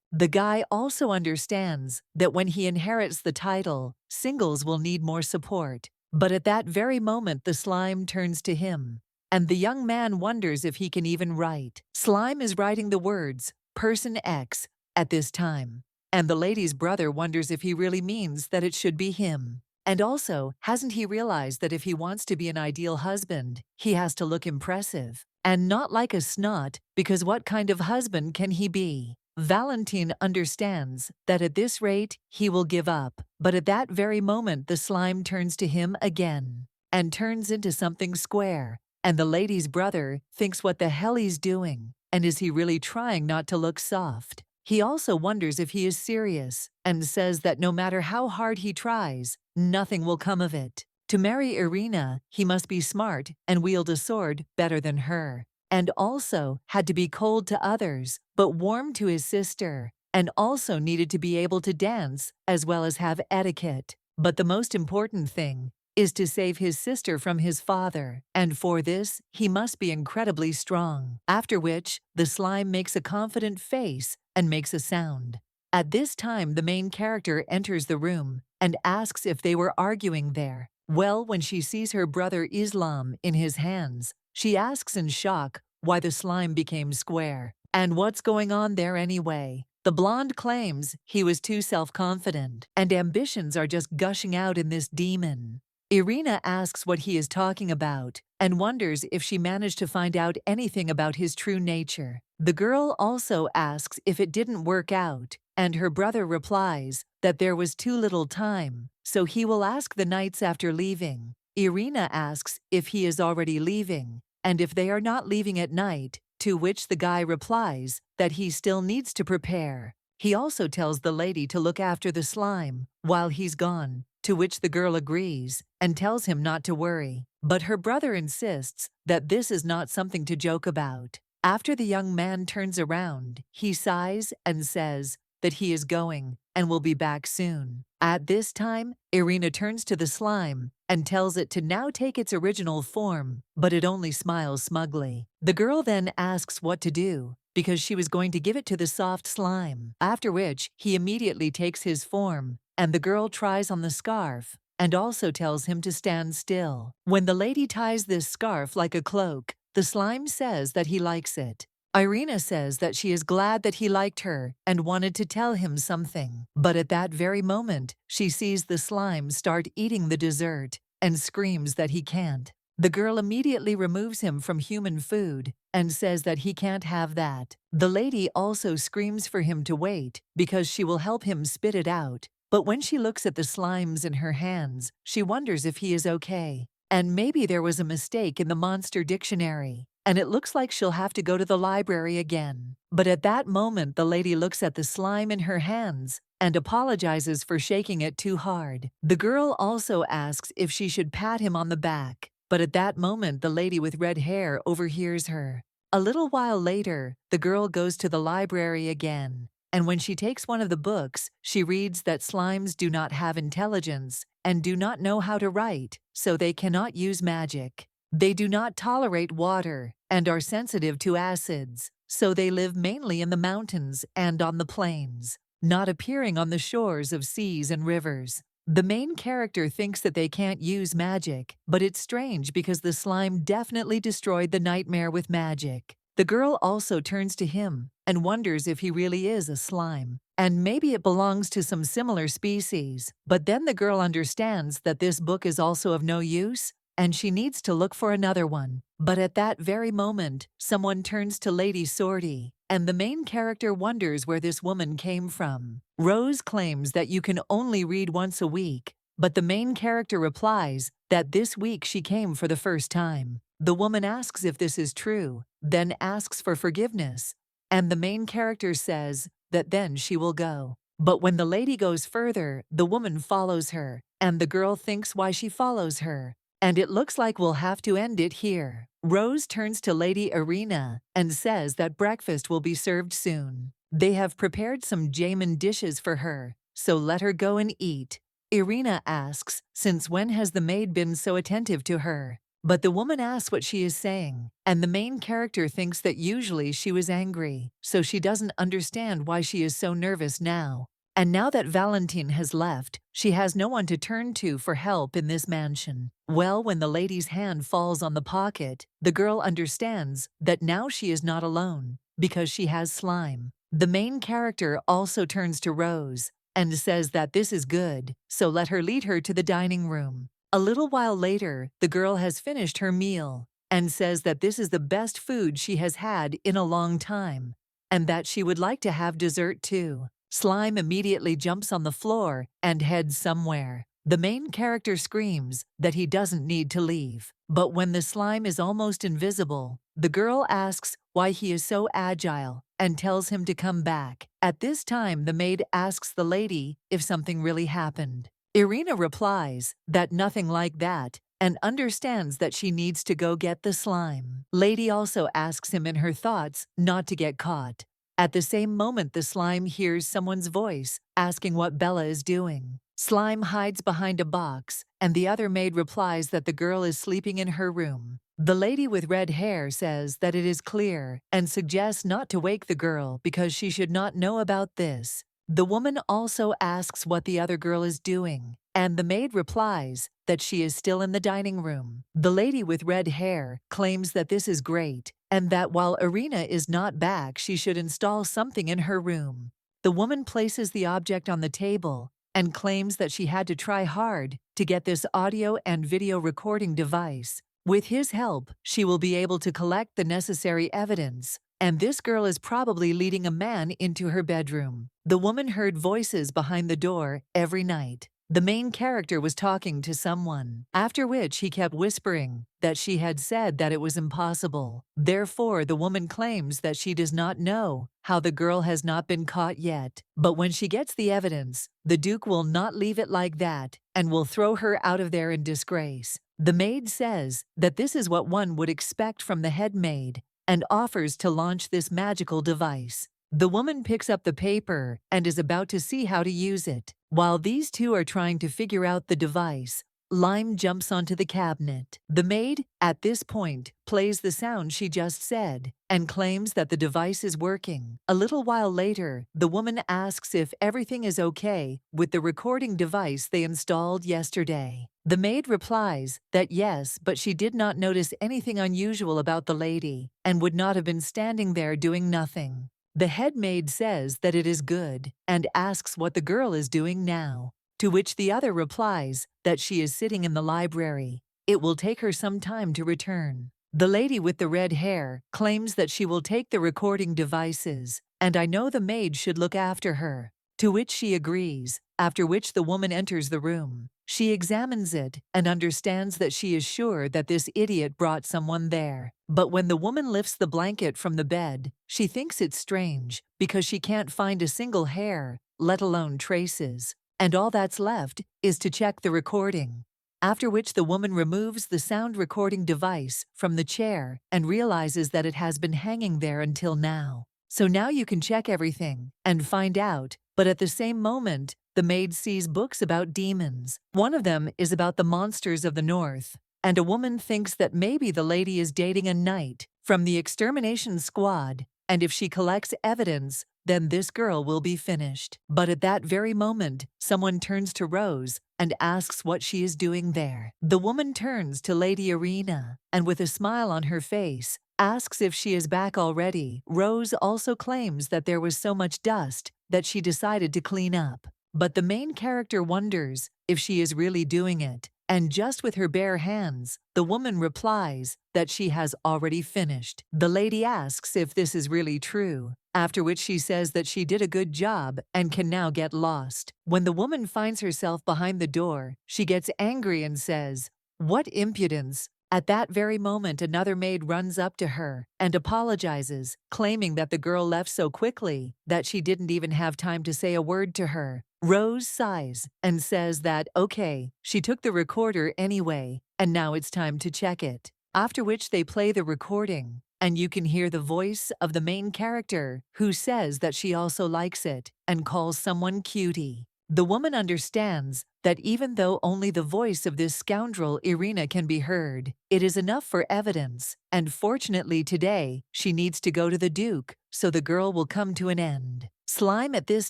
The guy also understands that when he inherits the title, singles will need more support. But at that very moment, the slime turns to him, and the young man wonders if he can even write. Slime is writing the words, Person X, at this time, and the lady's brother wonders if he really means that it should be him. And also, hasn't he realized that if he wants to be an ideal husband, he has to look impressive, and not like a snot, because what kind of husband can he be? Valentin understands that at this rate he will give up, but at that very moment the slime turns to him again and turns into something square, and the lady's brother thinks what the hell he's doing, and is he really trying not to look soft? He also wonders if he is serious and says that no matter how hard he tries, nothing will come of it. To marry Irina, he must be smart and wield a sword better than her, and also had to be cold to others, but warm to his sister, and also needed to be able to dance as well as have etiquette. But the most important thing is to save his sister from his father, and for this, he must be incredibly strong. After which, the slime makes a confident face and makes a sound. At this time, the main character enters the room and asks if they were arguing there. Well, when she sees her brother Islam in his hands, she asks in shock why the slime became square, and what's going on there anyway. The blonde claims he was too self-confident, and ambitions are just gushing out in this demon. Irina asks what he is talking about, and wonders if she managed to find out anything about his true nature. The girl also asks if it didn't work out, and her brother replies that there was too little time, so he will ask the nights after leaving. Irina asks if he is already leaving, and if they are not leaving at night, to which the guy replies that he still needs to prepare. He also tells the lady to look after the slime while he's gone, to which the girl agrees and tells him not to worry. But her brother insists that this is not something to joke about. After the young man turns around, he sighs and says that he is going and will be back soon. At this time, Irina turns to the slime and tells it to now take its original form, but it only smiles smugly. The girl then asks what to do, because she was going to give it to the soft slime, after which he immediately takes his form, and the girl tries on the scarf and also tells him to stand still. When the lady ties this scarf like a cloak, the slime says that he likes it. Irina says that she is glad that he liked her and wanted to tell him something. But at that very moment, she sees the slime start eating the dessert and screams that he can't. The girl immediately removes him from human food and says that he can't have that. The lady also screams for him to wait because she will help him spit it out. But when she looks at the slimes in her hands, she wonders if he is okay. And maybe there was a mistake in the monster dictionary, and it looks like she'll have to go to the library again. But at that moment, the lady looks at the slime in her hands and apologizes for shaking it too hard. The girl also asks if she should pat him on the back, but at that moment, the lady with red hair overhears her. A little while later, the girl goes to the library again, and when she takes one of the books, she reads that slimes do not have intelligence and do not know how to write, so they cannot use magic. They do not tolerate water and are sensitive to acids, so they live mainly in the mountains and on the plains, not appearing on the shores of seas and rivers. The main character thinks that they can't use magic, but it's strange because the slime definitely destroyed the nightmare with magic. The girl also turns to him and wonders if he really is a slime, and maybe it belongs to some similar species. But then the girl understands that this book is also of no use, and she needs to look for another one. But at that very moment, someone turns to Lady Sortie and the main character wonders where this woman came from. Rose claims that you can only read once a week, but the main character replies that this week she came for the first time. The woman asks if this is true, then asks for forgiveness, and the main character says that then she will go. But when the lady goes further, the woman follows her, and the girl thinks why she follows her. And it looks like we'll have to end it here. Rose turns to Lady Irina and says that breakfast will be served soon. They have prepared some Jamin dishes for her, so let her go and eat. Irina asks, since when has the maid been so attentive to her? But the woman asks what she is saying, and the main character thinks that usually she was angry, so she doesn't understand why she is so nervous now. And now that Valentine has left, she has no one to turn to for help in this mansion. Well, when the lady's hand falls on the pocket, the girl understands that now she is not alone, because she has slime. The main character also turns to Rose and says that this is good, so let her lead her to the dining room. A little while later, the girl has finished her meal and says that this is the best food she has had in a long time, and that she would like to have dessert too. Slime immediately jumps on the floor and heads somewhere. The main character screams that he doesn't need to leave. But when the slime is almost invisible, the girl asks why he is so agile and tells him to come back. At this time, the maid asks the lady if something really happened. Irina replies that nothing like that and understands that she needs to go get the slime. Lady also asks him in her thoughts not to get caught. At the same moment, the slime hears someone's voice asking what Bella is doing. Slime hides behind a box, and the other maid replies that the girl is sleeping in her room. The lady with red hair says that it is clear and suggests not to wake the girl because she should not know about this. The woman also asks what the other girl is doing, and the maid replies that she is still in the dining room. The lady with red hair claims that this is great, and that while Irina is not back, she should install something in her room. The woman places the object on the table and claims that she had to try hard to get this audio and video recording device. With his help, she will be able to collect the necessary evidence, and this girl is probably leading a man into her bedroom. The woman heard voices behind the door every night. The main character was talking to someone, after which he kept whispering that she had said that it was impossible. Therefore, the woman claims that she does not know how the girl has not been caught yet. But when she gets the evidence, the Duke will not leave it like that and will throw her out of there in disgrace. The maid says that this is what one would expect from the head maid and offers to launch this magical device. The woman picks up the paper and is about to see how to use it. While these two are trying to figure out the device, Lime jumps onto the cabinet. The maid, at this point, plays the sound she just said and claims that the device is working. A little while later, the woman asks if everything is okay with the recording device they installed yesterday. The maid replies that yes, but she did not notice anything unusual about the lady and would not have been standing there doing nothing. The head maid says that it is good and asks what the girl is doing now, to which the other replies that she is sitting in the library. It will take her some time to return. The lady with the red hair claims that she will take the recording devices, and I know the maid should look after her, to which she agrees, after which the woman enters the room. She examines it and understands that she is sure that this idiot brought someone there. But when the woman lifts the blanket from the bed, she thinks it's strange because she can't find a single hair, let alone traces. And all that's left is to check the recording. After which the woman removes the sound recording device from the chair and realizes that it has been hanging there until now. So now you can check everything and find out, but at the same moment, the maid sees books about demons. One of them is about the monsters of the north, and a woman thinks that maybe the lady is dating a knight from the extermination squad, and if she collects evidence, then this girl will be finished. But at that very moment, someone turns to Rose and asks what she is doing there. The woman turns to Lady Irina and with a smile on her face, asks if she is back already. Rose also claims that there was so much dust that she decided to clean up. But the main character wonders if she is really doing it And just with her bare hands, the woman replies that she has already finished. The lady asks if this is really true, after which she says that she did a good job and can now get lost. When the woman finds herself behind the door, she gets angry and says, "What impudence!" At that very moment, another maid runs up to her and apologizes, claiming that the girl left so quickly that she didn't even have time to say a word to her. Rose sighs and says that, okay, she took the recorder anyway, and now it's time to check it. After which they play the recording, and you can hear the voice of the main character, who says that she also likes it and calls someone cutie. The woman understands that even though only the voice of this scoundrel Irina can be heard, it is enough for evidence, and fortunately today, she needs to go to the Duke, so the girl will come to an end. Slime at this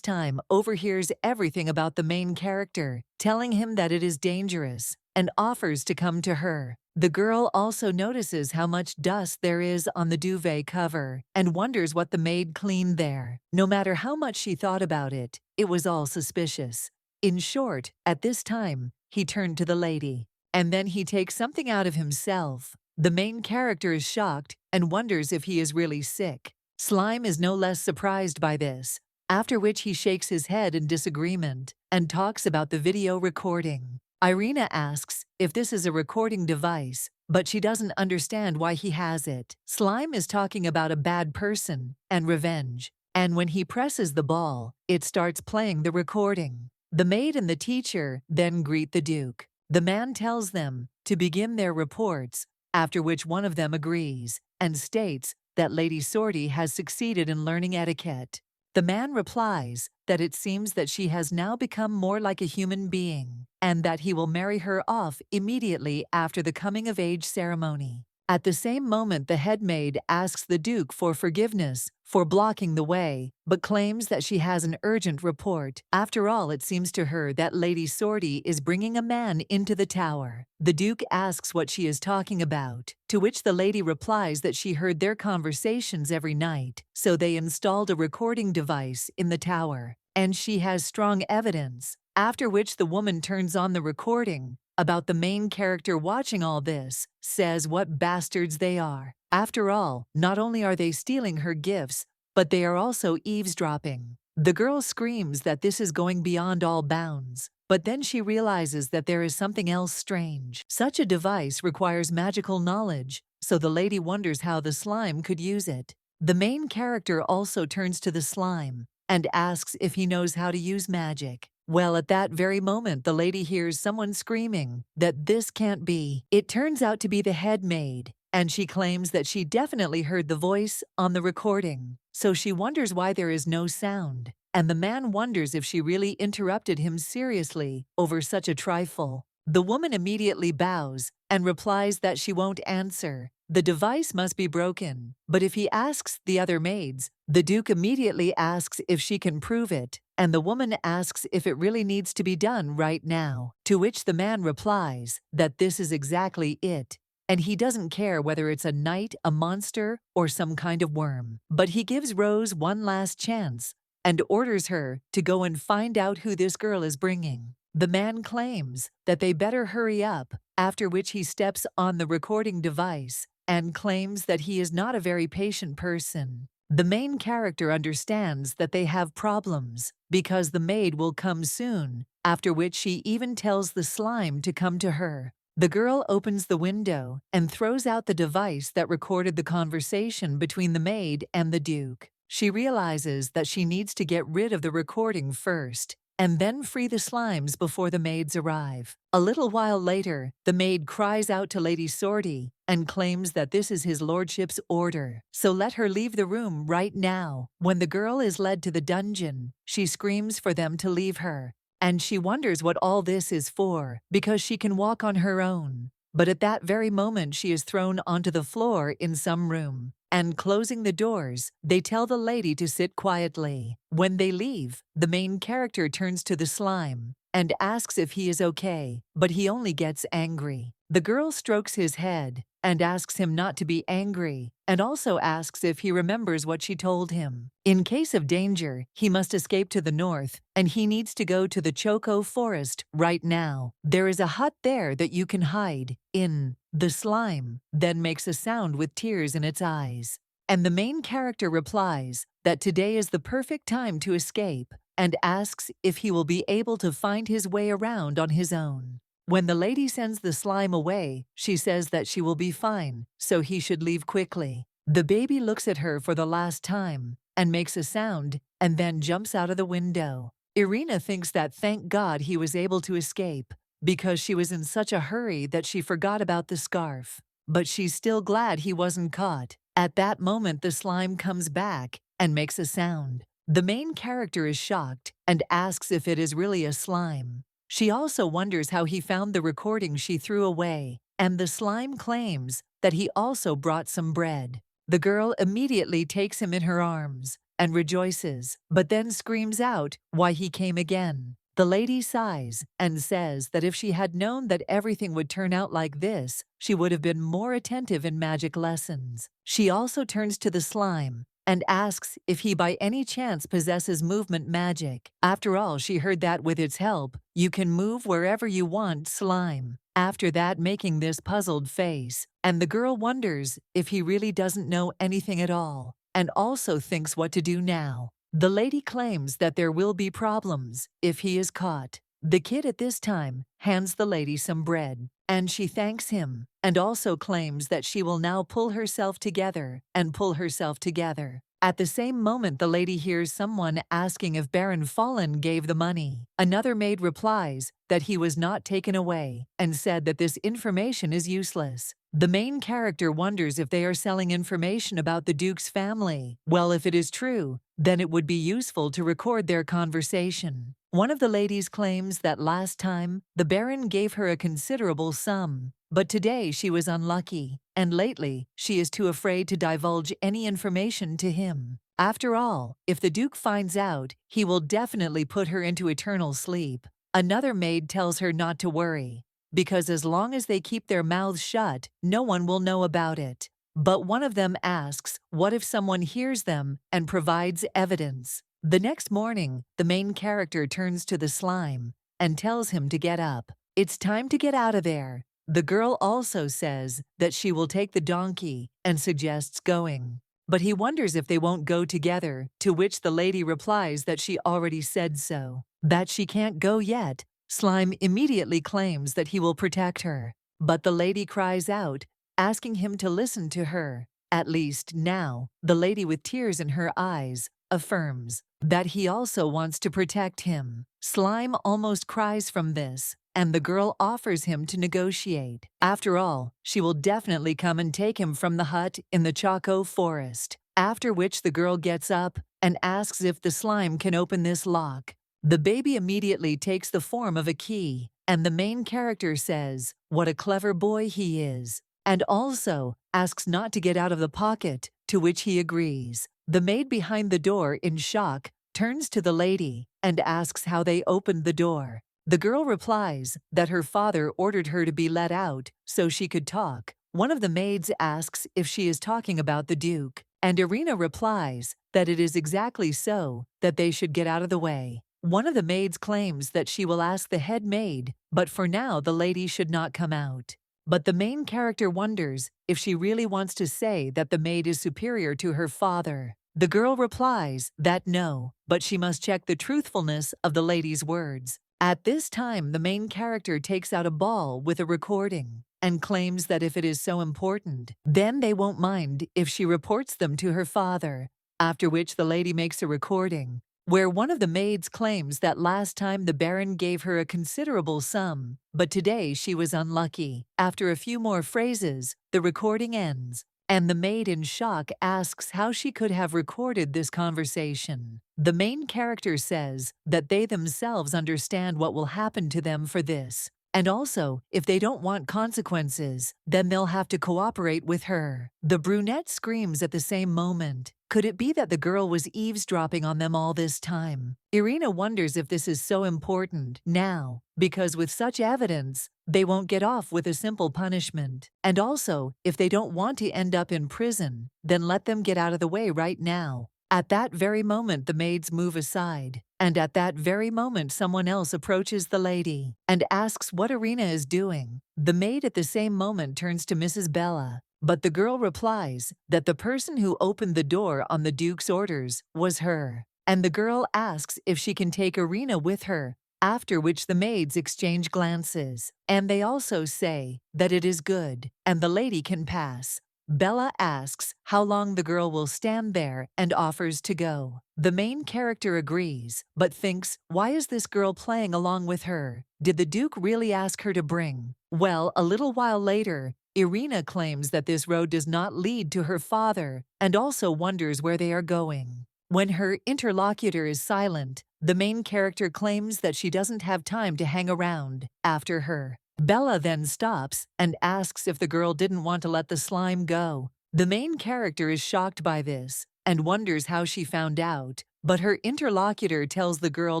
time overhears everything about the main character, telling him that it is dangerous, and offers to come to her. The girl also notices how much dust there is on the duvet cover, and wonders what the maid cleaned there. No matter how much she thought about it, it was all suspicious. In short, at this time, he turned to the lady, and then he takes something out of himself. The main character is shocked and wonders if he is really sick. Slime is no less surprised by this, after which he shakes his head in disagreement and talks about the video recording. Irina asks if this is a recording device, but she doesn't understand why he has it. Slime is talking about a bad person and revenge, and when he presses the ball, it starts playing the recording. The maid and the teacher then greet the Duke. The man tells them to begin their reports, after which one of them agrees and states that Lady Sortie has succeeded in learning etiquette. The man replies that it seems that she has now become more like a human being, and that he will marry her off immediately after the coming-of-age ceremony. At the same moment, the head maid asks the Duke for forgiveness for blocking the way, but claims that she has an urgent report. After all, it seems to her that Lady Sortie is bringing a man into the tower. The Duke asks what she is talking about, to which the lady replies that she heard their conversations every night, so they installed a recording device in the tower, and she has strong evidence. After which the woman turns on the recording about the main character watching all this, says what bastards they are. After all, not only are they stealing her gifts, but they are also eavesdropping. The girl screams that this is going beyond all bounds, but then she realizes that there is something else strange. Such a device requires magical knowledge, so the lady wonders how the slime could use it. The main character also turns to the slime and asks if he knows how to use magic. Well, at that very moment, the lady hears someone screaming that this can't be. It turns out to be the head maid, and she claims that she definitely heard the voice on the recording. So she wonders why there is no sound, and the man wonders if she really interrupted him seriously over such a trifle. The woman immediately bows and replies that she won't answer. The device must be broken, but if he asks the other maids, the Duke immediately asks if she can prove it, and the woman asks if it really needs to be done right now, to which the man replies that this is exactly it, and he doesn't care whether it's a knight, a monster, or some kind of worm. But he gives Rose one last chance and orders her to go and find out who this girl is bringing. The man claims that they better hurry up, after which he steps on the recording device and claims that he is not a very patient person. The main character understands that they have problems because the maid will come soon, after which she even tells the slime to come to her. The girl opens the window and throws out the device that recorded the conversation between the maid and the Duke. She realizes that she needs to get rid of the recording first, and then free the slimes before the maids arrive. A little while later, the maid cries out to Lady Sortie and claims that this is his lordship's order, so let her leave the room right now. When the girl is led to the dungeon, she screams for them to leave her, and she wonders what all this is for, because she can walk on her own. But at that very moment she is thrown onto the floor in some room, and closing the doors, they tell the lady to sit quietly. When they leave, the main character turns to the slime and asks if he is okay, but he only gets angry. The girl strokes his head and asks him not to be angry, and also asks if he remembers what she told him. In case of danger, he must escape to the north, and he needs to go to the Choco forest right now. There is a hut there that you can hide in. The slime then makes a sound with tears in its eyes. And the main character replies that today is the perfect time to escape, and asks if he will be able to find his way around on his own. When the lady sends the slime away, she says that she will be fine, so he should leave quickly. The baby looks at her for the last time and makes a sound and then jumps out of the window. Irina thinks that thank God he was able to escape, because she was in such a hurry that she forgot about the scarf. But she's still glad he wasn't caught. At that moment, the slime comes back and makes a sound. The main character is shocked and asks if it is really a slime. She also wonders how he found the recording she threw away, and the slime claims that he also brought some bread. The girl immediately takes him in her arms and rejoices, but then screams out why he came again. The lady sighs and says that if she had known that everything would turn out like this, she would have been more attentive in magic lessons. She also turns to the slime and asks if he by any chance possesses movement magic. After all, she heard that with its help, you can move wherever you want, slime. After that, making this puzzled face, and the girl wonders if he really doesn't know anything at all, and also thinks what to do now. The lady claims that there will be problems if he is caught. The kid at this time hands the lady some bread, and she thanks him, and also claims that she will now pull herself together and pull herself together. At the same moment, the lady hears someone asking if Baron Fallen gave the money. Another maid replies that he was not taken away and said that this information is useless. The main character wonders if they are selling information about the Duke's family. Well, if it is true, then it would be useful to record their conversation. One of the ladies claims that last time, the Baron gave her a considerable sum, but today she was unlucky, and lately she is too afraid to divulge any information to him. After all, if the Duke finds out, he will definitely put her into eternal sleep. Another maid tells her not to worry, because as long as they keep their mouths shut, no one will know about it. But one of them asks, what if someone hears them and provides evidence? The next morning, the main character turns to the slime and tells him to get up. It's time to get out of there. The girl also says that she will take the donkey and suggests going. But he wonders if they won't go together, to which the lady replies that she already said so, that she can't go yet. Slime immediately claims that he will protect her, but the lady cries out, asking him to listen to her. At least now, the lady with tears in her eyes affirms that he also wants to protect him. Slime almost cries from this, and the girl offers him to negotiate. After all, she will definitely come and take him from the hut in the Choco forest. After which the girl gets up and asks if the slime can open this lock. The baby immediately takes the form of a key, and the main character says what a clever boy he is, and also asks not to get out of the pocket, to which he agrees. The maid behind the door, in shock, turns to the lady and asks how they opened the door. The girl replies that her father ordered her to be let out so she could talk. One of the maids asks if she is talking about the Duke, and Irina replies that it is exactly so, that they should get out of the way. One of the maids claims that she will ask the head maid, but for now the lady should not come out. But the main character wonders if she really wants to say that the maid is superior to her father. The girl replies that no, but she must check the truthfulness of the lady's words. At this time, the main character takes out a ball with a recording and claims that if it is so important, then they won't mind if she reports them to her father. After which the lady makes a recording where one of the maids claims that last time the Baron gave her a considerable sum, but today she was unlucky. After a few more phrases, the recording ends, and the maid in shock asks how she could have recorded this conversation. The main character says that they themselves understand what will happen to them for this. And also, if they don't want consequences, then they'll have to cooperate with her. The brunette screams at the same moment. Could it be that the girl was eavesdropping on them all this time? Irina wonders if this is so important now, because with such evidence, they won't get off with a simple punishment. And also, if they don't want to end up in prison, then let them get out of the way right now. At that very moment, the maids move aside, and at that very moment, someone else approaches the lady and asks what Irina is doing. The maid at the same moment turns to Mrs. Bella, but the girl replies that the person who opened the door on the Duke's orders was her, and the girl asks if she can take Irina with her, after which the maids exchange glances, and they also say that it is good, and the lady can pass. Bella asks how long the girl will stand there and offers to go. The main character agrees, but thinks, why is this girl playing along with her? Did the Duke really ask her to bring? Well, a little while later, Irina claims that this road does not lead to her father and also wonders where they are going. When her interlocutor is silent, the main character claims that she doesn't have time to hang around after her. Bella then stops and asks if the girl didn't want to let the slime go. The main character is shocked by this and wonders how she found out, but her interlocutor tells the girl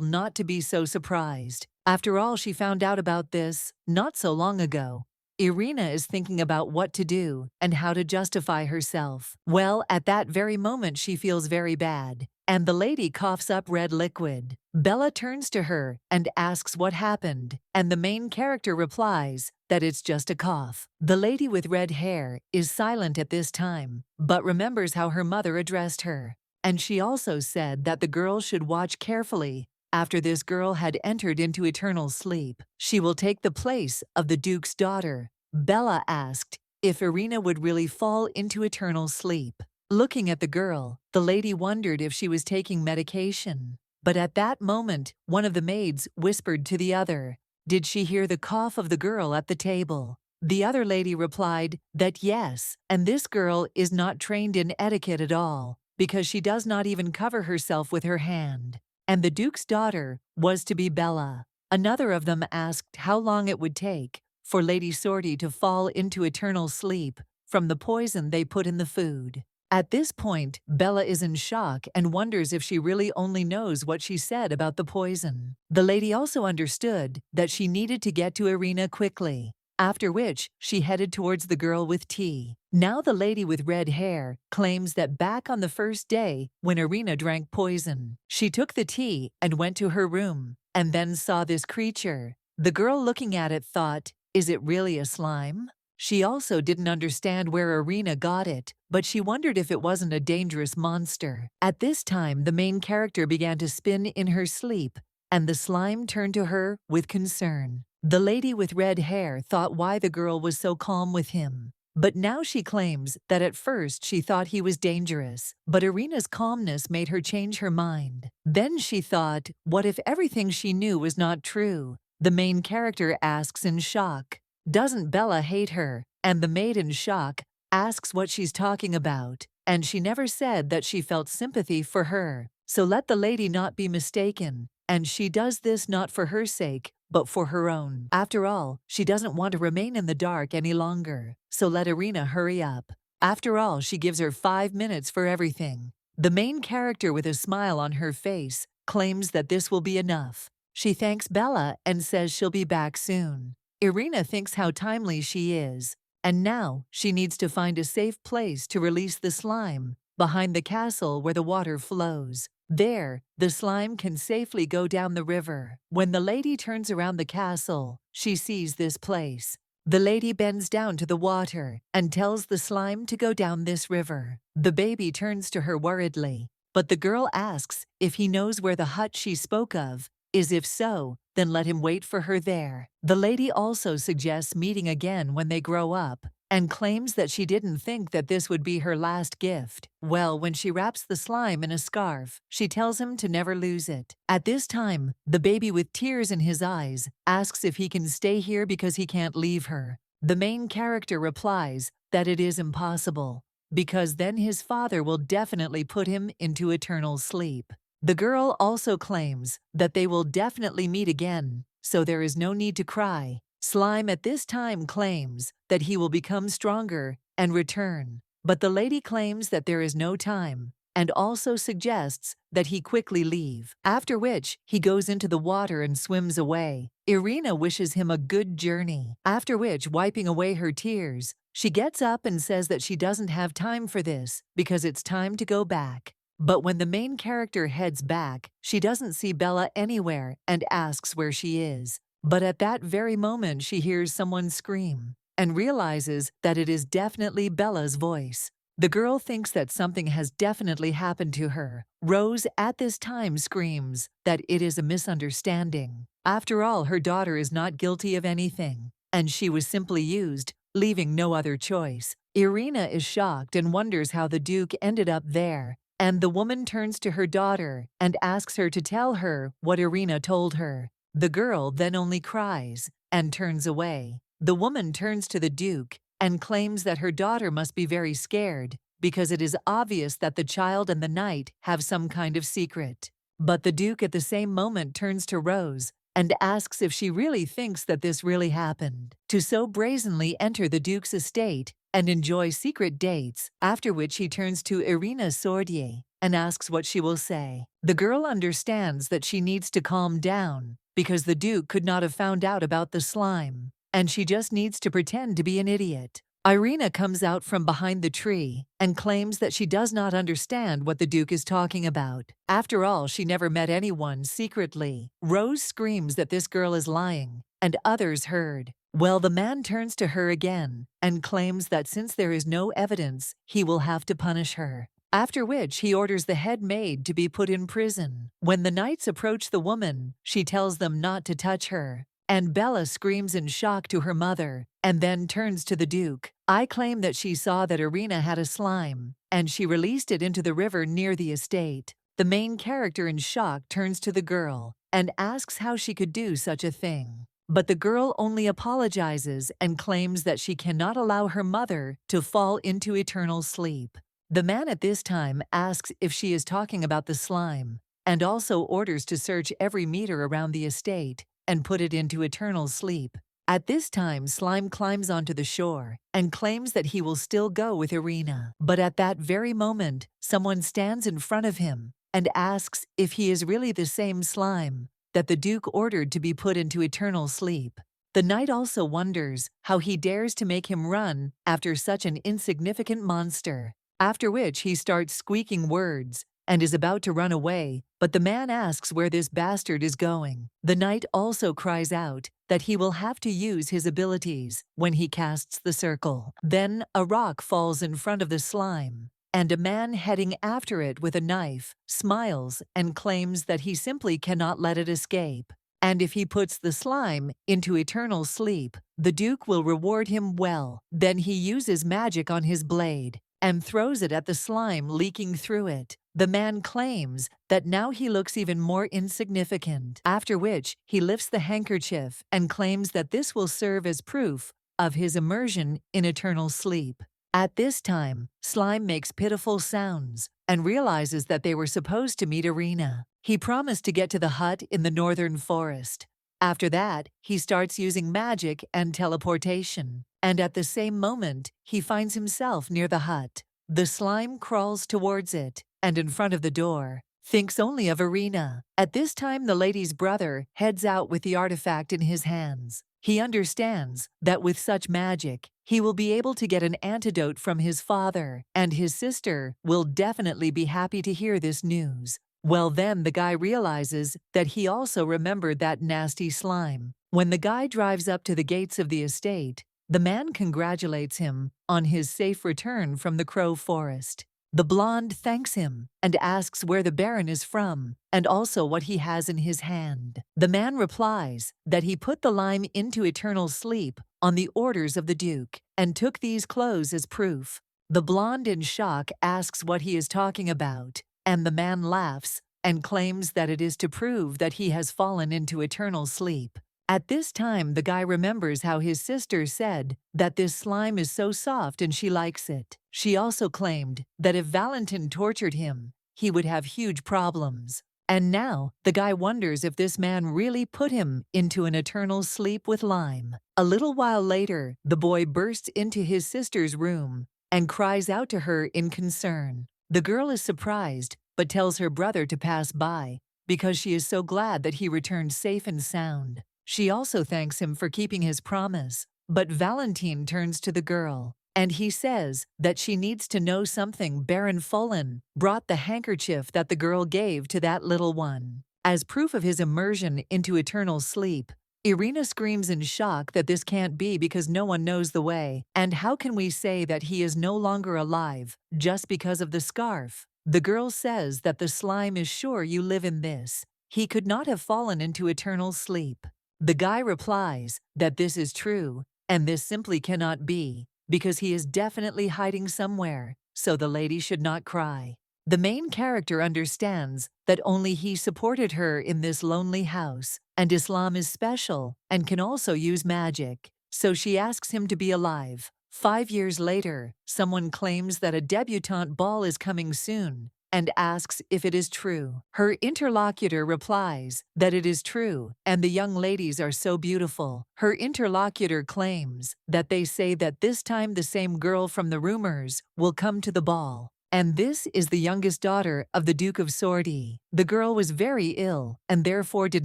not to be so surprised. After all, she found out about this not so long ago. Irina is thinking about what to do and how to justify herself. Well, at that very moment she feels very bad, and the lady coughs up red liquid. Bella turns to her and asks what happened, and the main character replies that it's just a cough. The lady with red hair is silent at this time, but remembers how her mother addressed her, and she also said that the girl should watch carefully. After this girl had entered into eternal sleep, she will take the place of the Duke's daughter. Bella asked if Irina would really fall into eternal sleep. Looking at the girl, the lady wondered if she was taking medication. But at that moment, one of the maids whispered to the other, did she hear the cough of the girl at the table? The other lady replied that yes, and this girl is not trained in etiquette at all, because she does not even cover herself with her hand. And the Duke's daughter was to be Bella. Another of them asked how long it would take for Lady Sortie to fall into eternal sleep from the poison they put in the food. At this point, Bella is in shock and wonders if she really only knows what she said about the poison. The lady also understood that she needed to get to Irina quickly, after which she headed towards the girl with tea. Now the lady with red hair claims that back on the first day when Irina drank poison, she took the tea and went to her room, and then saw this creature. The girl looking at it thought, is it really a slime? She also didn't understand where Irina got it, but she wondered if it wasn't a dangerous monster. At this time, the main character began to spin in her sleep, and the slime turned to her with concern. The lady with red hair thought why the girl was so calm with him. But now she claims that at first she thought he was dangerous, but Irina's calmness made her change her mind. Then she thought, what if everything she knew was not true? The main character asks in shock, doesn't Bella hate her? And the maid in shock asks what she's talking about, and she never said that she felt sympathy for her. So let the lady not be mistaken, and she does this not for her sake, but for her own. After all, she doesn't want to remain in the dark any longer, so let Irina hurry up. After all, she gives her 5 minutes for everything. The main character with a smile on her face claims that this will be enough. She thanks Bella and says she'll be back soon. Irina thinks how timely she is, and now she needs to find a safe place to release the slime behind the castle where the water flows. There, the slime can safely go down the river. When the lady turns around the castle, she sees this place. The lady bends down to the water and tells the slime to go down this river. The baby turns to her worriedly, but the girl asks if he knows where the hut she spoke of is. If so, then let him wait for her there. The lady also suggests meeting again when they grow up, and claims that she didn't think that this would be her last gift. Well, when she wraps the slime in a scarf, she tells him to never lose it. At this time, the baby with tears in his eyes asks if he can stay here because he can't leave her. The main character replies that it is impossible, because then his father will definitely put him into eternal sleep. The girl also claims that they will definitely meet again, so there is no need to cry. Slime at this time claims that he will become stronger and return, but the lady claims that there is no time and also suggests that he quickly leave, after which he goes into the water and swims away. Irina wishes him a good journey, after which, wiping away her tears, she gets up and says that she doesn't have time for this because it's time to go back. But when the main character heads back, she doesn't see Bella anywhere and asks where she is. But at that very moment she hears someone scream and realizes that it is definitely Bella's voice. The girl thinks that something has definitely happened to her. Rose at this time screams that it is a misunderstanding. After all, her daughter is not guilty of anything, and she was simply used, leaving no other choice. Irina is shocked and wonders how the Duke ended up there, and the woman turns to her daughter and asks her to tell her what Irina told her. The girl then only cries and turns away. The woman turns to the Duke and claims that her daughter must be very scared because it is obvious that the child and the knight have some kind of secret. But the Duke at the same moment turns to Rose and asks if she really thinks that this really happened, to so brazenly enter the Duke's estate and enjoy secret dates, after which he turns to Irina Sordier and asks what she will say. The girl understands that she needs to calm down because the Duke could not have found out about the slime, and she just needs to pretend to be an idiot. Irina comes out from behind the tree and claims that she does not understand what the Duke is talking about. After all, she never met anyone secretly. Rose screams that this girl is lying, and others heard. Well, the man turns to her again and claims that since there is no evidence, he will have to punish her. After which he orders the head maid to be put in prison. When the knights approach the woman, she tells them not to touch her, and Bella screams in shock to her mother and then turns to the Duke. I claim that she saw that Irina had a slime, and she released it into the river near the estate. The main character in shock turns to the girl and asks how she could do such a thing. But the girl only apologizes and claims that she cannot allow her mother to fall into eternal sleep. The man at this time asks if she is talking about the slime, and also orders to search every meter around the estate and put it into eternal sleep. At this time, Slime climbs onto the shore and claims that he will still go with Irina. But at that very moment, someone stands in front of him and asks if he is really the same Slime that the Duke ordered to be put into eternal sleep. The knight also wonders how he dares to make him run after such an insignificant monster, after which he starts squeaking words and is about to run away, but the man asks where this bastard is going. The knight also cries out that he will have to use his abilities when he casts the circle. Then a rock falls in front of the slime, and a man heading after it with a knife smiles and claims that he simply cannot let it escape. And if he puts the slime into eternal sleep, the Duke will reward him well. Then he uses magic on his blade and throws it at the slime, leaking through it. The man claims that now he looks even more insignificant, after which he lifts the handkerchief and claims that this will serve as proof of his immersion in eternal sleep. At this time, Slime makes pitiful sounds and realizes that they were supposed to meet Irina. He promised to get to the hut in the northern forest. After that, he starts using magic and teleportation, and at the same moment, he finds himself near the hut. The slime crawls towards it, and in front of the door, thinks only of Irina. At this time, the lady's brother heads out with the artifact in his hands. He understands that with such magic, he will be able to get an antidote from his father, and his sister will definitely be happy to hear this news. Well, then the guy realizes that he also remembered that nasty slime. When the guy drives up to the gates of the estate, the man congratulates him on his safe return from the Crow Forest. The blonde thanks him and asks where the Baron is from and also what he has in his hand. The man replies that he put the lime into eternal sleep on the orders of the Duke and took these clothes as proof. The blonde in shock asks what he is talking about, and the man laughs and claims that it is to prove that he has fallen into eternal sleep. At this time, the guy remembers how his sister said that this slime is so soft and she likes it. She also claimed that if Valentin tortured him, he would have huge problems. And now, the guy wonders if this man really put him into an eternal sleep with lime. A little while later, the boy bursts into his sister's room and cries out to her in concern. The girl is surprised, but tells her brother to pass by because she is so glad that he returned safe and sound. She also thanks him for keeping his promise, but Valentine turns to the girl, and he says that she needs to know something. Baron Fullen brought the handkerchief that the girl gave to that little one. As proof of his immersion into eternal sleep, Irina screams in shock that this can't be because no one knows the way, and how can we say that he is no longer alive just because of the scarf? The girl says that the slime is sure you live in this. He could not have fallen into eternal sleep. The guy replies that this is true, and this simply cannot be, because he is definitely hiding somewhere, so the lady should not cry. The main character understands that only he supported her in this lonely house, and Islam is special and can also use magic, so she asks him to be alive. 5 years later, someone claims that a debutante ball is coming soon and asks if it is true. Her interlocutor replies that it is true, and the young ladies are so beautiful. Her interlocutor claims that they say that this time the same girl from the rumors will come to the ball. And this is the youngest daughter of the Duke of Sordi. The girl was very ill and therefore did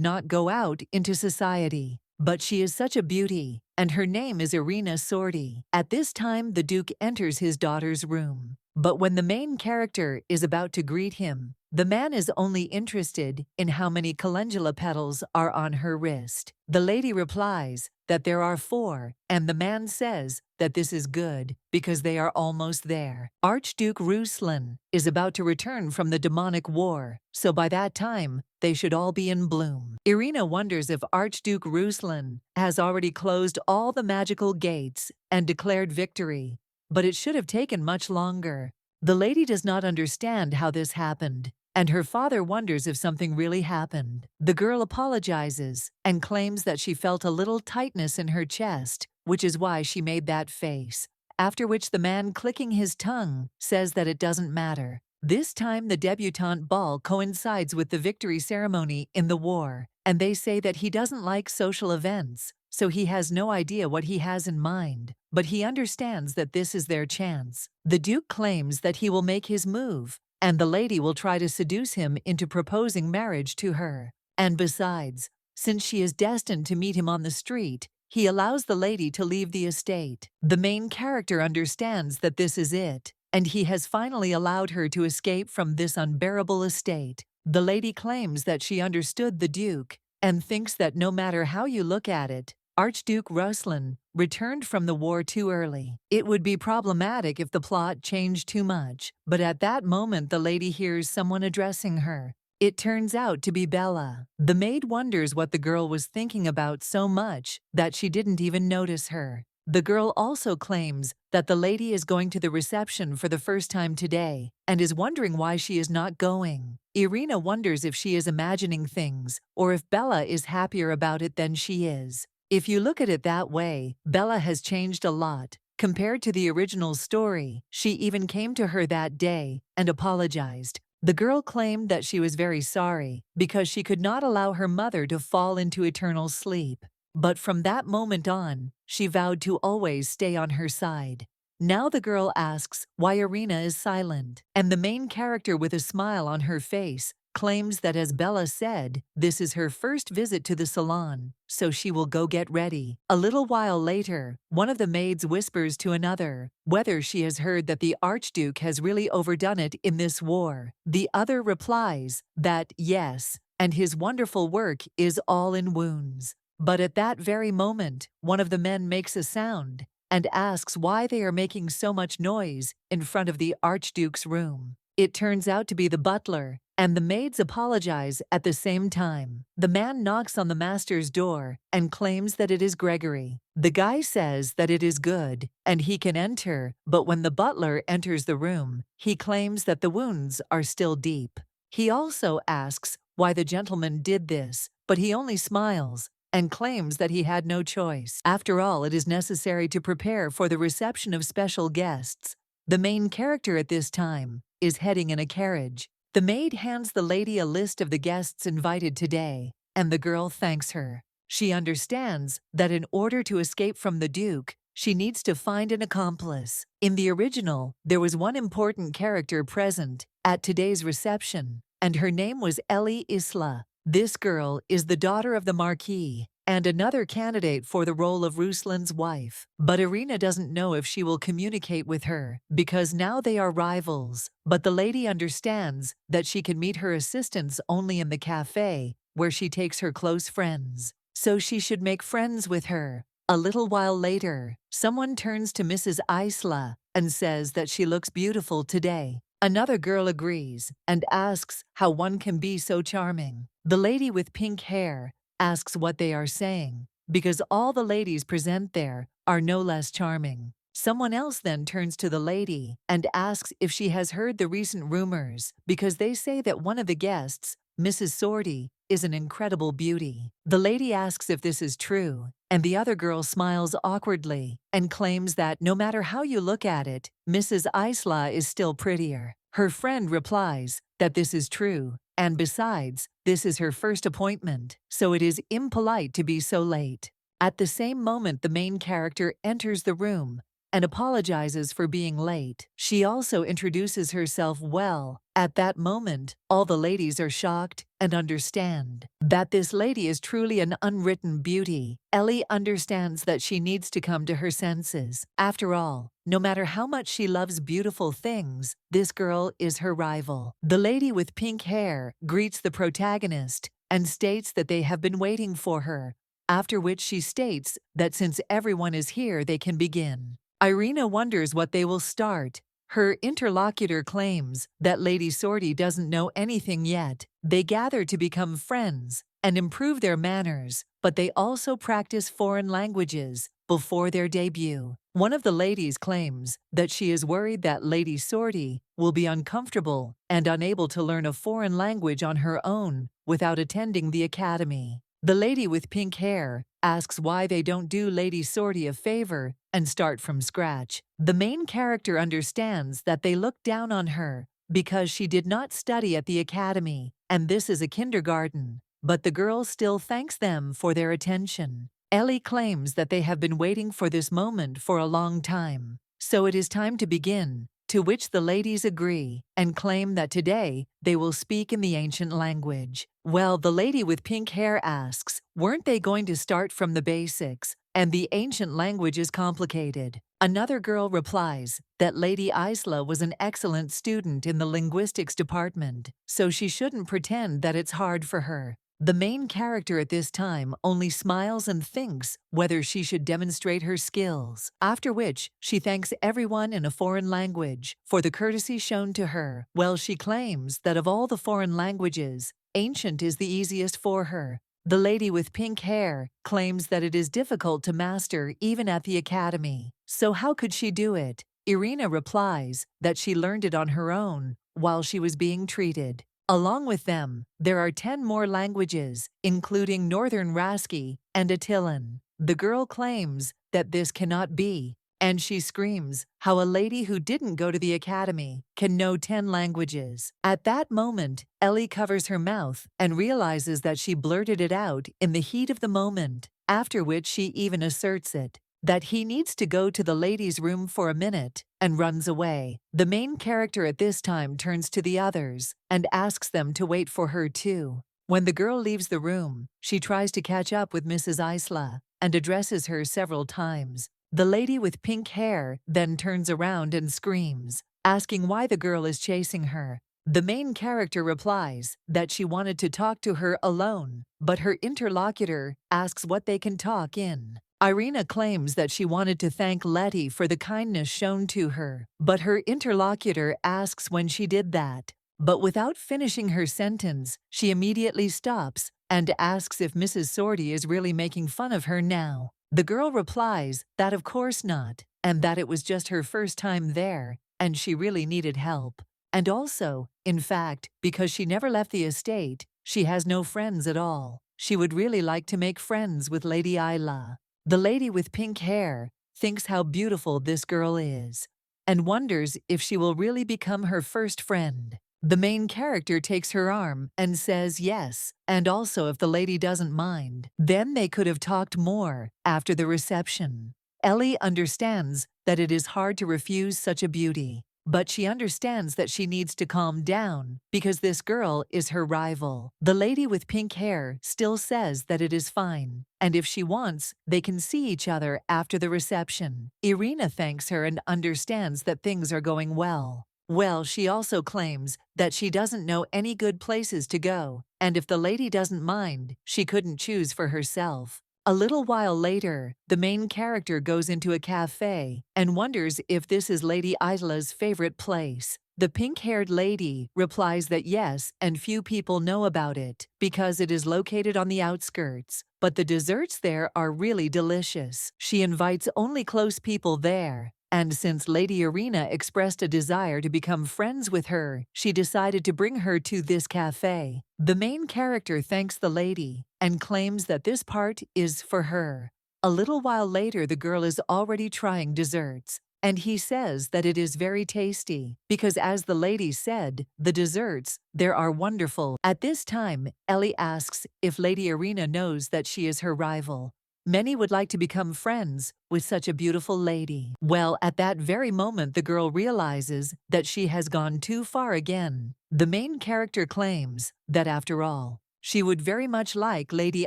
not go out into society. But she is such a beauty, and her name is Irina Sordi. At this time, the Duke enters his daughter's room. But when the main character is about to greet him, the man is only interested in how many calendula petals are on her wrist. The lady replies that there are 4, and the man says that this is good because they are almost there. Archduke Ruslan is about to return from the demonic war, so by that time, they should all be in bloom. Irina wonders if Archduke Ruslan has already closed all the magical gates and declared victory, but it should have taken much longer. The lady does not understand how this happened, and her father wonders if something really happened. The girl apologizes and claims that she felt a little tightness in her chest, which is why she made that face. After which the man, clicking his tongue, says that it doesn't matter. This time the debutante ball coincides with the victory ceremony in the war, and they say that he doesn't like social events, so he has no idea what he has in mind, but he understands that this is their chance. The Duke claims that he will make his move, and the lady will try to seduce him into proposing marriage to her. And besides, since she is destined to meet him on the street, he allows the lady to leave the estate. The main character understands that this is it, and he has finally allowed her to escape from this unbearable estate. The lady claims that she understood the Duke, and thinks that no matter how you look at it, Archduke Ruslan returned from the war too early. It would be problematic if the plot changed too much, but at that moment the lady hears someone addressing her. It turns out to be Bella. The maid wonders what the girl was thinking about so much that she didn't even notice her. The girl also claims that the lady is going to the reception for the first time today and is wondering why she is not going. Irina wonders if she is imagining things or if Bella is happier about it than she is. If you look at it that way, Bella has changed a lot. Compared to the original story, she even came to her that day and apologized. The girl claimed that she was very sorry because she could not allow her mother to fall into eternal sleep. But from that moment on, she vowed to always stay on her side. Now the girl asks why Irina is silent, and the main character, with a smile on her face, claims that, as Bella said, this is her first visit to the salon, so she will go get ready. A little while later, one of the maids whispers to another whether she has heard that the Archduke has really overdone it in this war. The other replies that yes, and his wonderful work is all in wounds. But at that very moment, one of the men makes a sound and asks why they are making so much noise in front of the Archduke's room. It turns out to be the butler, and the maids apologize at the same time. The man knocks on the master's door and claims that it is Gregory. The guy says that it is good and he can enter, but when the butler enters the room, he claims that the wounds are still deep. He also asks why the gentleman did this, but he only smiles and claims that he had no choice. After all, it is necessary to prepare for the reception of special guests. The main character at this time is heading in a carriage. The maid hands the lady a list of the guests invited today, and the girl thanks her. She understands that in order to escape from the Duke, she needs to find an accomplice. In the original, there was one important character present at today's reception, and her name was Ellie Isla. This girl is the daughter of the Marquis and another candidate for the role of Ruslan's wife. But Irina doesn't know if she will communicate with her, because now they are rivals. But the lady understands that she can meet her assistants only in the cafe, where she takes her close friends. So she should make friends with her. A little while later, someone turns to Mrs. Isla and says that she looks beautiful today. Another girl agrees and asks how one can be so charming. The lady with pink hair asks what they are saying, because all the ladies present there are no less charming. Someone else then turns to the lady and asks if she has heard the recent rumors, because they say that one of the guests, Mrs. Sorty, is an incredible beauty. The lady asks if this is true, and the other girl smiles awkwardly and claims that no matter how you look at it, Mrs. Isla is still prettier. Her friend replies that this is true, and besides, this is her first appointment, so it is impolite to be so late. At the same moment, the main character enters the room and apologizes for being late. She also introduces herself well. At that moment, all the ladies are shocked and understand that this lady is truly an unwritten beauty. Ellie understands that she needs to come to her senses. After all, no matter how much she loves beautiful things, this girl is her rival. The lady with pink hair greets the protagonist and states that they have been waiting for her, after which she states that since everyone is here, they can begin. Irina wonders what they will start. Her interlocutor claims that Lady Sorty doesn't know anything yet. They gather to become friends and improve their manners, but they also practice foreign languages before their debut. One of the ladies claims that she is worried that Lady Sorty will be uncomfortable and unable to learn a foreign language on her own without attending the academy. The lady with pink hair asks why they don't do Lady Sorty a favor and start from scratch. The main character understands that they look down on her because she did not study at the academy, and this is a kindergarten. But the girl still thanks them for their attention. Ellie claims that they have been waiting for this moment for a long time, so it is time to begin, to which the ladies agree and claim that today they will speak in the ancient language. Well, the lady with pink hair asks, weren't they going to start from the basics? And the ancient language is complicated. Another girl replies that Lady Isla was an excellent student in the linguistics department, so she shouldn't pretend that it's hard for her. The main character at this time only smiles and thinks whether she should demonstrate her skills, after which she thanks everyone in a foreign language for the courtesy shown to her. Well, she claims that of all the foreign languages, ancient is the easiest for her. The lady with pink hair claims that it is difficult to master even at the academy. So how could she do it? Irina replies that she learned it on her own while she was being treated. Along with them, there are 10 more languages, including Northern Raski and Attilan. The girl claims that this cannot be, and she screams how a lady who didn't go to the academy can know 10 languages. At that moment, Ellie covers her mouth and realizes that she blurted it out in the heat of the moment, after which she even asserts it, that he needs to go to the ladies' room for a minute, and runs away. The main character at this time turns to the others and asks them to wait for her too. When the girl leaves the room, she tries to catch up with Mrs. Isla and addresses her several times. The lady with pink hair then turns around and screams, asking why the girl is chasing her. The main character replies that she wanted to talk to her alone, but her interlocutor asks what they can talk in. Irina claims that she wanted to thank Letty for the kindness shown to her, but her interlocutor asks when she did that. But without finishing her sentence, she immediately stops and asks if Mrs. Sorty is really making fun of her now. The girl replies that of course not, and that it was just her first time there, and she really needed help. And also, in fact, because she never left the estate, she has no friends at all. She would really like to make friends with Lady Isla. The lady with pink hair thinks how beautiful this girl is and wonders if she will really become her first friend. The main character takes her arm and says yes, and also if the lady doesn't mind. Then they could have talked more after the reception. Ellie understands that it is hard to refuse such a beauty, but she understands that she needs to calm down because this girl is her rival. The lady with pink hair still says that it is fine, and if she wants, they can see each other after the reception. Irina thanks her and understands that things are going well. Well, she also claims that she doesn't know any good places to go, and if the lady doesn't mind, she couldn't choose for herself. A little while later, the main character goes into a cafe and wonders if this is Lady Isla's favorite place. The pink-haired lady replies that yes, and few people know about it because it is located on the outskirts, but the desserts there are really delicious. She invites only close people there. And since Lady Irina expressed a desire to become friends with her, she decided to bring her to this cafe. The main character thanks the lady and claims that this part is for her. A little while later, the girl is already trying desserts, and he says that it is very tasty because, as the lady said, the desserts there are wonderful. At this time, Ellie asks if Lady Irina knows that she is her rival. Many would like to become friends with such a beautiful lady. Well, at that very moment, the girl realizes that she has gone too far again. The main character claims that, after all, she would very much like Lady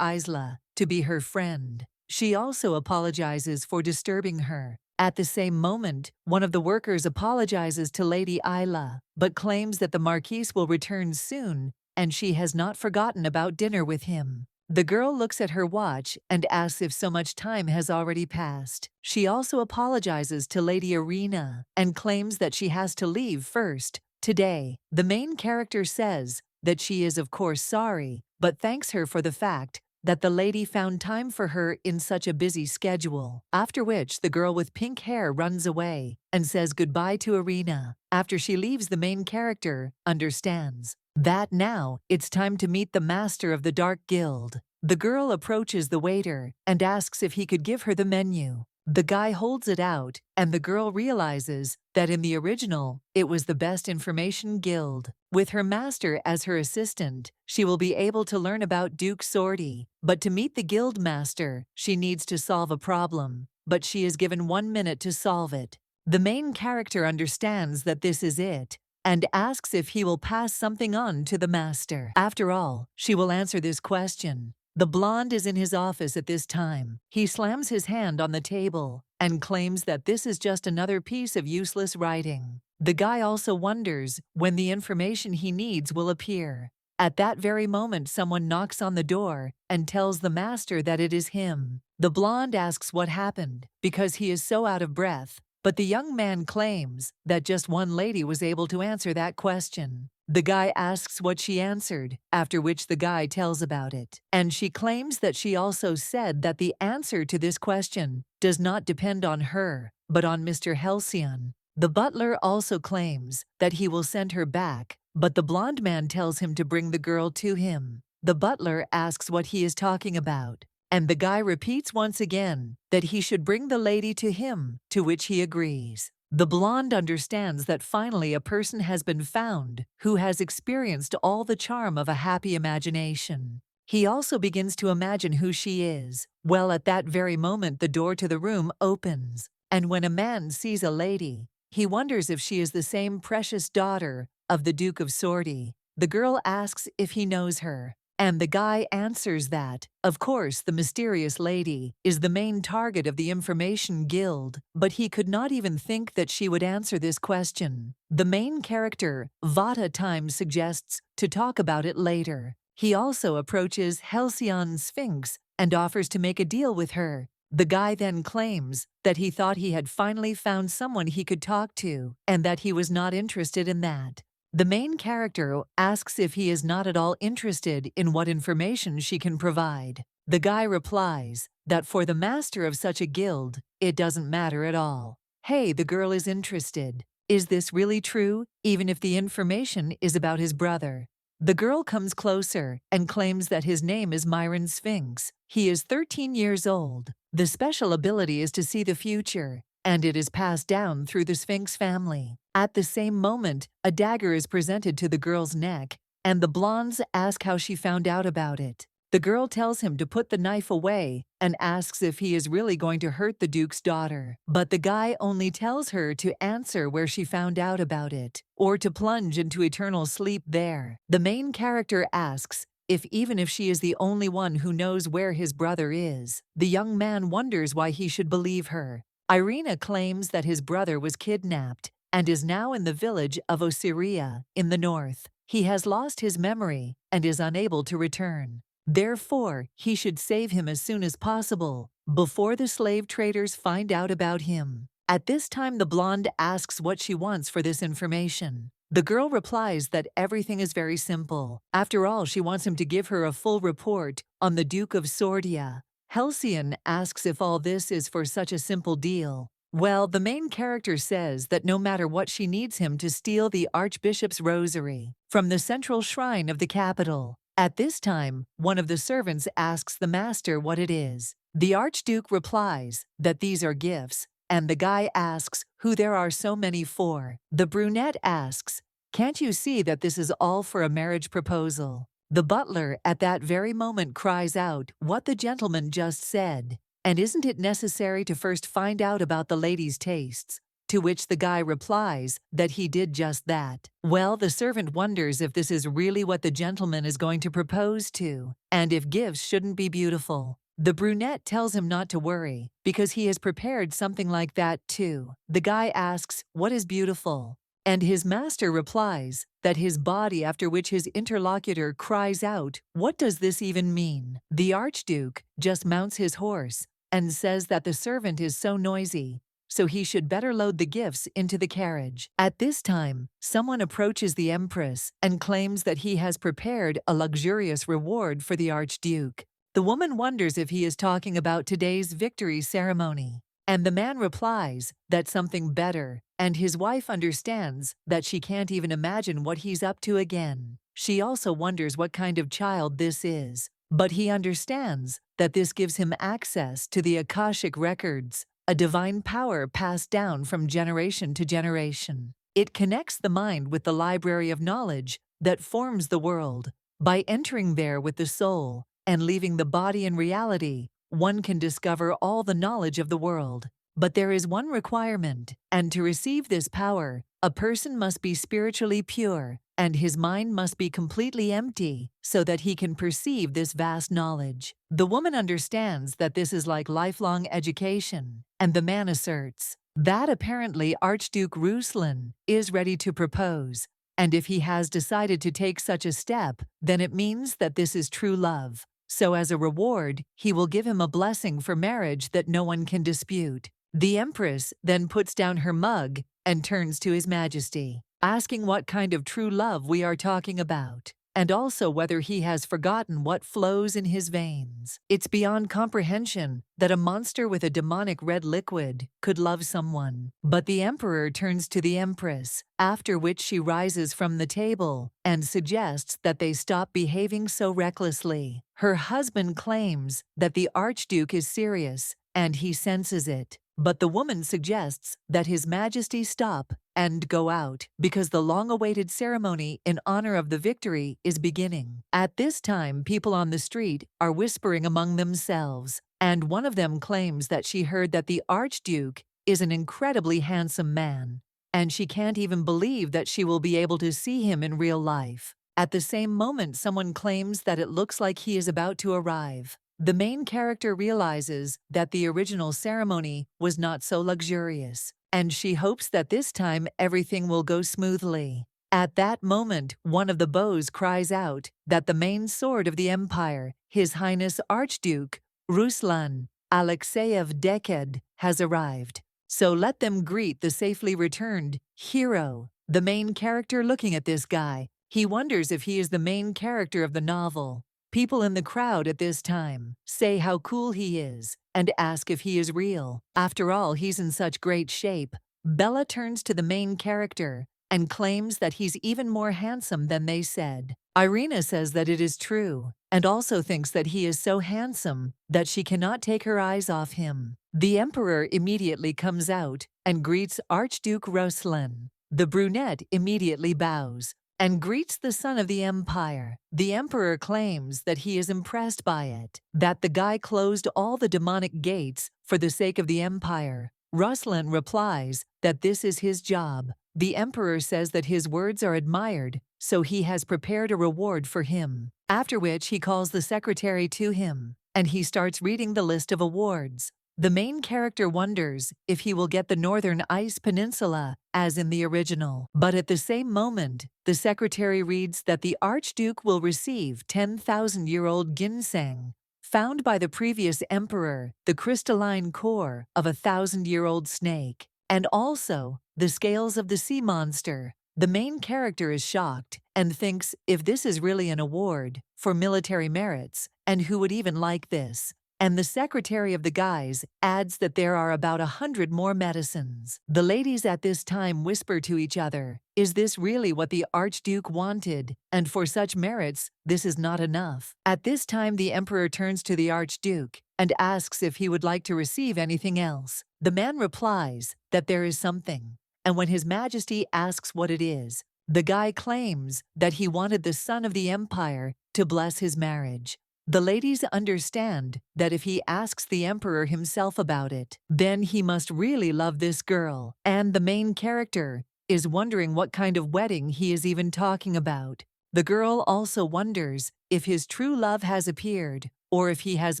Isla to be her friend. She also apologizes for disturbing her. At the same moment, one of the workers apologizes to Lady Isla, but claims that the Marquise will return soon and she has not forgotten about dinner with him. The girl looks at her watch and asks if so much time has already passed. She also apologizes to Lady Irina and claims that she has to leave first today. The main character says that she is of course sorry, but thanks her for the fact that the lady found time for her in such a busy schedule. After which, the girl with pink hair runs away and says goodbye to Irina. After she leaves, the main character understands that now it's time to meet the master of the Dark Guild. The girl approaches the waiter and asks if he could give her the menu. The guy holds it out, and the girl realizes that in the original, it was the Best Information Guild. With her master as her assistant, she will be able to learn about Duke Sortie. But to meet the guild master, she needs to solve a problem, but she is given 1 minute to solve it. The main character understands that this is it, and asks if he will pass something on to the master. After all, she will answer this question. The blonde is in his office at this time. He slams his hand on the table and claims that this is just another piece of useless writing. The guy also wonders when the information he needs will appear. At that very moment, someone knocks on the door and tells the master that it is him. The blonde asks what happened because he is so out of breath, but the young man claims that just one lady was able to answer that question. The guy asks what she answered, after which the guy tells about it. And she claims that she also said that the answer to this question does not depend on her, but on Mr. Halcyon. The butler also claims that he will send her back, but the blonde man tells him to bring the girl to him. The butler asks what he is talking about, and the guy repeats once again that he should bring the lady to him, to which he agrees. The blonde understands that finally a person has been found who has experienced all the charm of a happy imagination. He also begins to imagine who she is. Well, at that very moment, the door to the room opens, and when a man sees a lady, he wonders if she is the same precious daughter of the Duke of Sortie. The girl asks if he knows her, and the guy answers that, of course, the mysterious lady is the main target of the Information Guild, but he could not even think that she would answer this question. The main character, Vata Time, suggests to talk about it later. He also approaches Halcyon Sphinx and offers to make a deal with her. The guy then claims that he thought he had finally found someone he could talk to, and that he was not interested in that. The main character asks if he is not at all interested in what information she can provide. The guy replies that for the master of such a guild, it doesn't matter at all. Hey, the girl is interested. Is this really true, even if the information is about his brother? The girl comes closer and claims that his name is Myron Sphinx. He is 13 years old. The special ability is to see the future, and it is passed down through the Sphinx family. At the same moment, a dagger is presented to the girl's neck, and the blondes ask how she found out about it. The girl tells him to put the knife away and asks if he is really going to hurt the Duke's daughter. But the guy only tells her to answer where she found out about it, or to plunge into eternal sleep there. The main character asks if even if she is the only one who knows where his brother is. The young man wonders why he should believe her. Irina claims that his brother was kidnapped and is now in the village of Osiria in the north. He has lost his memory and is unable to return. Therefore, he should save him as soon as possible, before the slave traders find out about him. At this time, the blonde asks what she wants for this information. The girl replies that everything is very simple. After all, she wants him to give her a full report on the Duke of Sordia. Halcyon asks if all this is for such a simple deal. Well, the main character says that no matter what, she needs him to steal the Archbishop's rosary from the central shrine of the capital. At this time, one of the servants asks the master what it is. The Archduke replies that these are gifts, and the guy asks who there are so many for. The brunette asks, "Can't you see that this is all for a marriage proposal?" The butler at that very moment cries out what the gentleman just said. And isn't it necessary to first find out about the lady's tastes? To which the guy replies that he did just that. Well, the servant wonders if this is really what the gentleman is going to propose to, and if gifts shouldn't be beautiful. The brunette tells him not to worry, because he has prepared something like that too. The guy asks, "What is beautiful?" And his master replies that his body, after which his interlocutor cries out, "What does this even mean?" The Archduke just mounts his horse and says that the servant is so noisy, so he should better load the gifts into the carriage. At this time, someone approaches the Empress and claims that he has prepared a luxurious reward for the Archduke. The woman wonders if he is talking about today's victory ceremony, and the man replies that something better, and his wife understands that she can't even imagine what he's up to again. She also wonders what kind of child this is, but he understands that this gives him access to the Akashic records, a divine power passed down from generation to generation. It connects the mind with the library of knowledge that forms the world. By entering there with the soul and leaving the body in reality, one can discover all the knowledge of the world. But there is one requirement, and to receive this power, a person must be spiritually pure, and his mind must be completely empty so that he can perceive this vast knowledge. The woman understands that this is like lifelong education, and the man asserts that apparently Archduke Ruslan is ready to propose, and if he has decided to take such a step, then it means that this is true love. So as a reward, he will give him a blessing for marriage that no one can dispute. The Empress then puts down her mug and turns to His Majesty, asking what kind of true love we are talking about, and also whether he has forgotten what flows in his veins. It's beyond comprehension that a monster with a demonic red liquid could love someone. But the Emperor turns to the Empress, after which she rises from the table and suggests that they stop behaving so recklessly. Her husband claims that the Archduke is serious, and he senses it. But the woman suggests that His Majesty stop and go out, because the long-awaited ceremony in honor of the victory is beginning. At this time, people on the street are whispering among themselves, and one of them claims that she heard that the Archduke is an incredibly handsome man, and she can't even believe that she will be able to see him in real life. At the same moment, someone claims that it looks like he is about to arrive. The main character realizes that the original ceremony was not so luxurious, and she hopes that this time everything will go smoothly. At that moment, one of the beaux cries out that the main sword of the empire, His Highness Archduke Ruslan Alexeyev Deked, has arrived. So let them greet the safely returned hero. The main character looking at this guy, he wonders if he is the main character of the novel. People in the crowd at this time say how cool he is and ask if he is real. After all, he's in such great shape. Bella turns to the main character and claims that he's even more handsome than they said. Irina says that it is true, and also thinks that he is so handsome that she cannot take her eyes off him. The Emperor immediately comes out and greets Archduke Ruslan. The brunette immediately bows and greets the son of the empire. The emperor claims that he is impressed by it, that the guy closed all the demonic gates for the sake of the empire. Ruslan replies that this is his job. The emperor says that his words are admired, so he has prepared a reward for him. After which he calls the secretary to him, and he starts reading the list of awards. The main character wonders if he will get the Northern Ice Peninsula, as in the original. But at the same moment, the secretary reads that the archduke will receive 10,000-year-old ginseng, found by the previous emperor, the crystalline core of a 1,000-year-old snake, and also the scales of the sea monster. The main character is shocked and thinks if this is really an award for military merits, and who would even like this? And the secretary of the guys adds that there are about 100 more medicines. The ladies at this time whisper to each other, is this really what the archduke wanted? And for such merits, this is not enough. At this time the emperor turns to the archduke and asks if he would like to receive anything else. The man replies that there is something, and when His Majesty asks what it is, the guy claims that he wanted the son of the empire to bless his marriage. The ladies understand that if he asks the emperor himself about it, then he must really love this girl, and the main character is wondering what kind of wedding he is even talking about. The girl also wonders if his true love has appeared, or if he has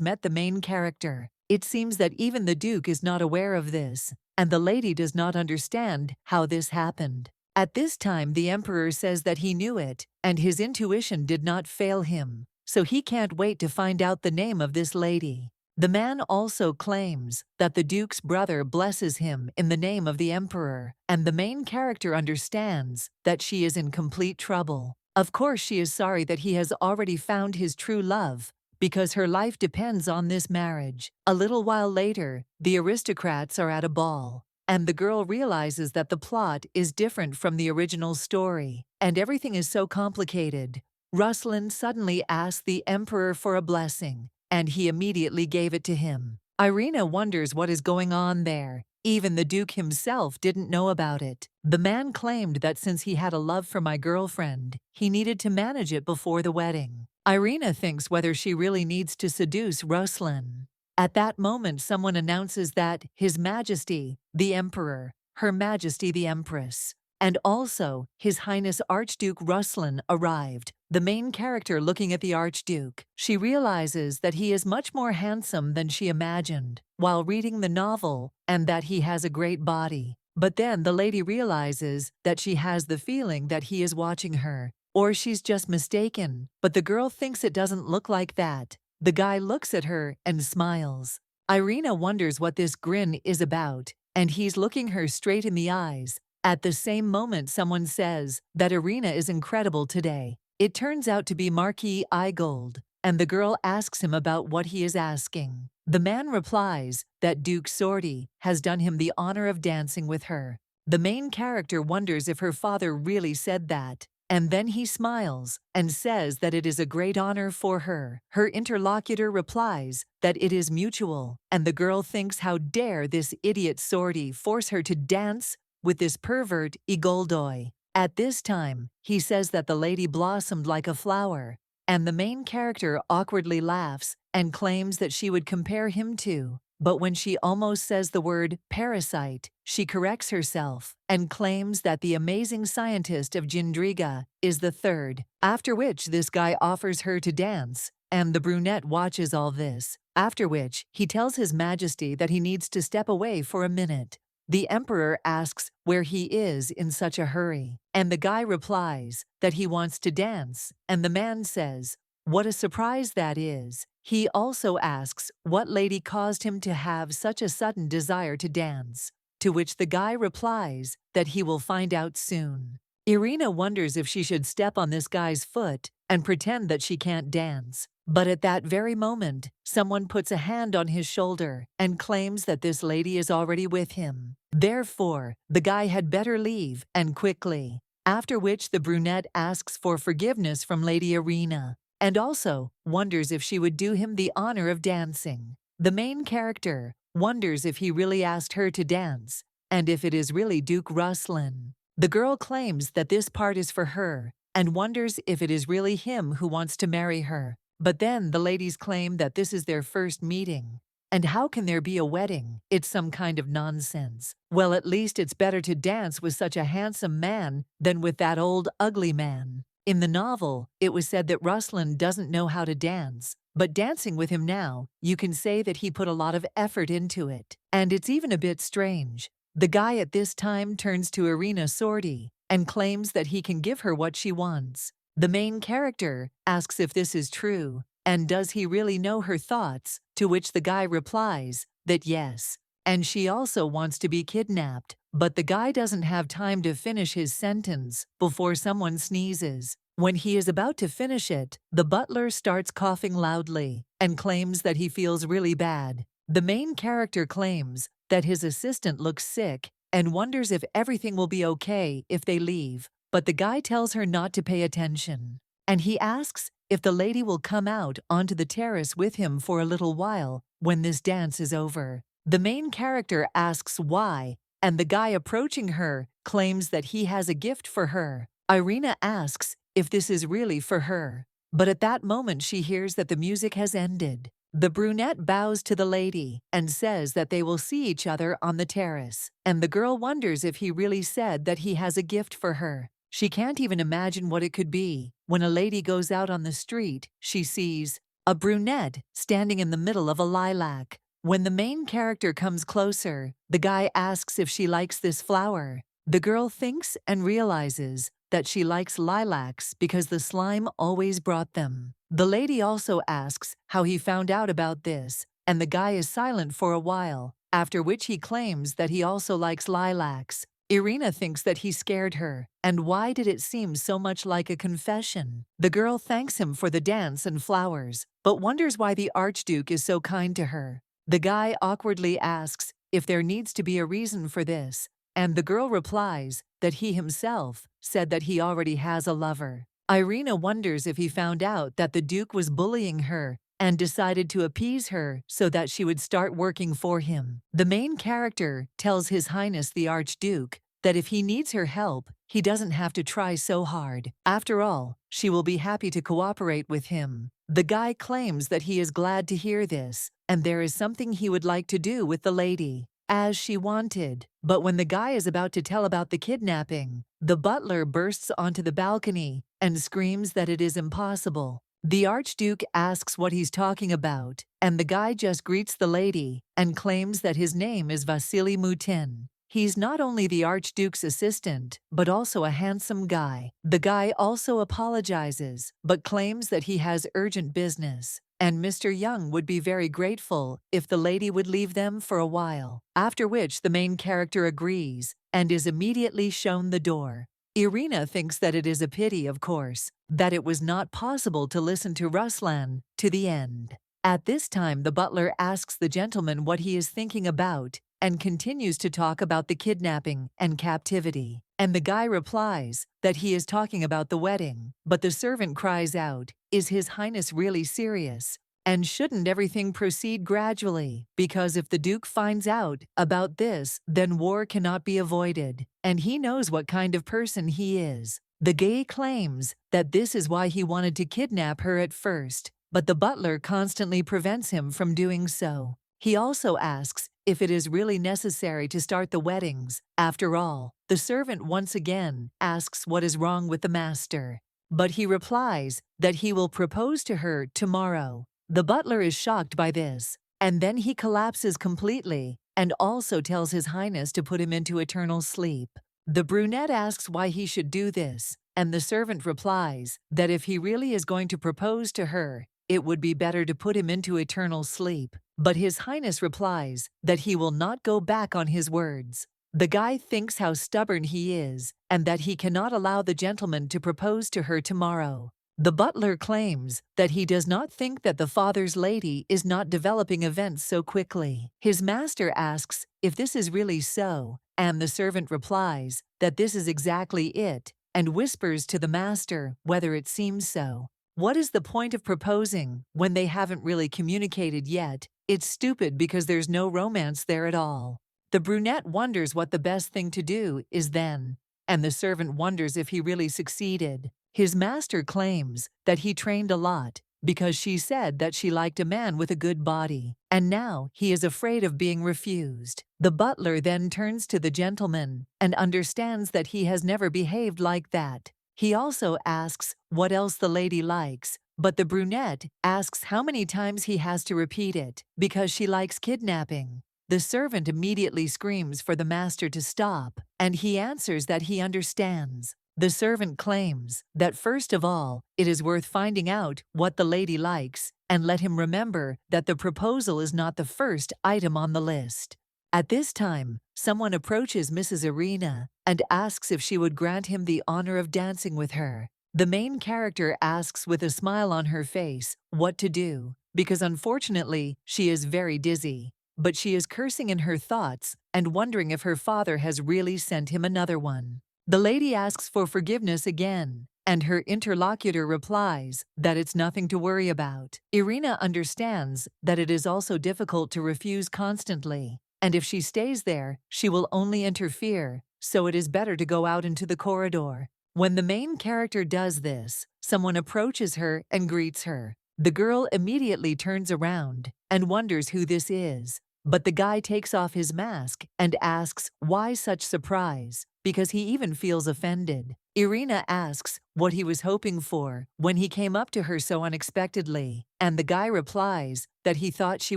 met the main character. It seems that even the duke is not aware of this, and the lady does not understand how this happened. At this time the emperor says that he knew it, and his intuition did not fail him. So he can't wait to find out the name of this lady. The man also claims that the duke's brother blesses him in the name of the emperor, and the main character understands that she is in complete trouble. Of course she is sorry that he has already found his true love, because her life depends on this marriage. A little while later, the aristocrats are at a ball, and the girl realizes that the plot is different from the original story, and everything is so complicated. Ruslan suddenly asked the emperor for a blessing, and he immediately gave it to him. Irina wonders what is going on there. Even the duke himself didn't know about it. The man claimed that since he had a love for my girlfriend, he needed to manage it before the wedding. Irina thinks whether she really needs to seduce Ruslan. At that moment someone announces that His Majesty, the Emperor, Her Majesty the Empress, and also His Highness Archduke Ruslan arrived. The main character looking at the Archduke, she realizes that he is much more handsome than she imagined while reading the novel, and that he has a great body. But then the lady realizes that she has the feeling that he is watching her, or she's just mistaken, but the girl thinks it doesn't look like that. The guy looks at her and smiles. Irina wonders what this grin is about, and he's looking her straight in the eyes. At the same moment someone says that Irina is incredible today. It turns out to be Marquis Igold, and the girl asks him about what he is asking. The man replies that Duke Sorty has done him the honor of dancing with her. The main character wonders if her father really said that, and then he smiles and says that it is a great honor for her. Her interlocutor replies that it is mutual, and the girl thinks how dare this idiot Sorty force her to dance with this pervert Igoldoi. At this time, he says that the lady blossomed like a flower, and the main character awkwardly laughs and claims that she would compare him to. But when she almost says the word parasite, she corrects herself and claims that the amazing scientist of Jindriga is the third, after which this guy offers her to dance, and the brunette watches all this, after which he tells His Majesty that he needs to step away for a minute. The emperor asks where he is in such a hurry, and the guy replies that he wants to dance, and the man says, "What a surprise that is." He also asks what lady caused him to have such a sudden desire to dance, to which the guy replies that he will find out soon. Irina wonders if she should step on this guy's foot and pretend that she can't dance. But at that very moment, someone puts a hand on his shoulder and claims that this lady is already with him. Therefore, the guy had better leave, and quickly. After which the brunette asks for forgiveness from Lady Irina, and also wonders if she would do him the honor of dancing. The main character wonders if he really asked her to dance, and if it is really Duke Ruslan. The girl claims that this part is for her and wonders if it is really him who wants to marry her. But then the ladies claim that this is their first meeting. And how can there be a wedding? It's some kind of nonsense. Well, at least it's better to dance with such a handsome man than with that old ugly man. In the novel, it was said that Ruslan doesn't know how to dance, but dancing with him now, you can say that he put a lot of effort into it. And it's even a bit strange. The guy at this time turns to Irina Sordi and claims that he can give her what she wants. The main character asks if this is true, and does he really know her thoughts, to which the guy replies that yes. And she also wants to be kidnapped, but the guy doesn't have time to finish his sentence before someone sneezes. When he is about to finish it, the butler starts coughing loudly and claims that he feels really bad. The main character claims that his assistant looks sick and wonders if everything will be okay if they leave, but the guy tells her not to pay attention. And he asks if the lady will come out onto the terrace with him for a little while when this dance is over. The main character asks why, and the guy approaching her claims that he has a gift for her. Irina asks if this is really for her, but at that moment she hears that the music has ended. The brunette bows to the lady and says that they will see each other on the terrace, and the girl wonders if he really said that he has a gift for her. She can't even imagine what it could be. When a lady goes out on the street, she sees a brunette standing in the middle of a lilac. When the main character comes closer, the guy asks if she likes this flower. The girl thinks and realizes that she likes lilacs because the slime always brought them. The lady also asks how he found out about this, and the guy is silent for a while, after which he claims that he also likes lilacs. Irina thinks that he scared her, and why did it seem so much like a confession? The girl thanks him for the dance and flowers, but wonders why the archduke is so kind to her. The guy awkwardly asks if there needs to be a reason for this, and the girl replies that he himself said that he already has a lover. Irina wonders if he found out that the duke was bullying her and decided to appease her so that she would start working for him. The main character tells His Highness the Archduke that if he needs her help, he doesn't have to try so hard. After all, she will be happy to cooperate with him. The guy claims that he is glad to hear this, and there is something he would like to do with the lady, as she wanted. But when the guy is about to tell about the kidnapping, the butler bursts onto the balcony and screams that it is impossible. The Archduke asks what he's talking about, and the guy just greets the lady and claims that his name is Vasily Mutin. He's not only the Archduke's assistant, but also a handsome guy. The guy also apologizes, but claims that he has urgent business, and Mr. Young would be very grateful if the lady would leave them for a while, after which the main character agrees and is immediately shown the door. Irina thinks that it is a pity, of course, that it was not possible to listen to Ruslan to the end. At this time, the butler asks the gentleman what he is thinking about and continues to talk about the kidnapping and captivity. And the guy replies that he is talking about the wedding, but the servant cries out, "Is His Highness really serious? And shouldn't everything proceed gradually? Because if the Duke finds out about this, then war cannot be avoided, and he knows what kind of person he is." The guy claims that this is why he wanted to kidnap her at first, but the butler constantly prevents him from doing so. He also asks if it is really necessary to start the weddings. After all, the servant once again asks what is wrong with the master, but he replies that he will propose to her tomorrow. The butler is shocked by this, and then he collapses completely and also tells His Highness to put him into eternal sleep. The brunette asks why he should do this, and the servant replies that if he really is going to propose to her, it would be better to put him into eternal sleep. But His Highness replies that he will not go back on his words. The guy thinks how stubborn he is and that he cannot allow the gentleman to propose to her tomorrow. The butler claims that he does not think that the father's lady is not developing events so quickly. His master asks if this is really so, and the servant replies that this is exactly it, and whispers to the master whether it seems so. What is the point of proposing when they haven't really communicated yet? It's stupid because there's no romance there at all. The brunette wonders what the best thing to do is then. and the servant wonders if he really succeeded. His master claims that he trained a lot because she said that she liked a man with a good body, and now he is afraid of being refused. The butler then turns to the gentleman and understands that he has never behaved like that. He also asks what else the lady likes, but the brunette asks how many times he has to repeat it because she likes kidnapping. The servant immediately screams for the master to stop, and he answers that he understands. The servant claims that first of all, it is worth finding out what the lady likes, and let him remember that the proposal is not the first item on the list. At this time, someone approaches Mrs. Irina and asks if she would grant him the honor of dancing with her. The main character asks with a smile on her face what to do, because unfortunately, she is very dizzy. But she is cursing in her thoughts and wondering if her father has really sent him another one. The lady asks for forgiveness again, and her interlocutor replies that it's nothing to worry about. Irina understands that it is also difficult to refuse constantly, and if she stays there, she will only interfere, so it is better to go out into the corridor. When the main character does this, someone approaches her and greets her. The girl immediately turns around and wonders who this is, but the guy takes off his mask and asks why such surprise, because he even feels offended. Irina asks what he was hoping for when he came up to her so unexpectedly, and the guy replies that he thought she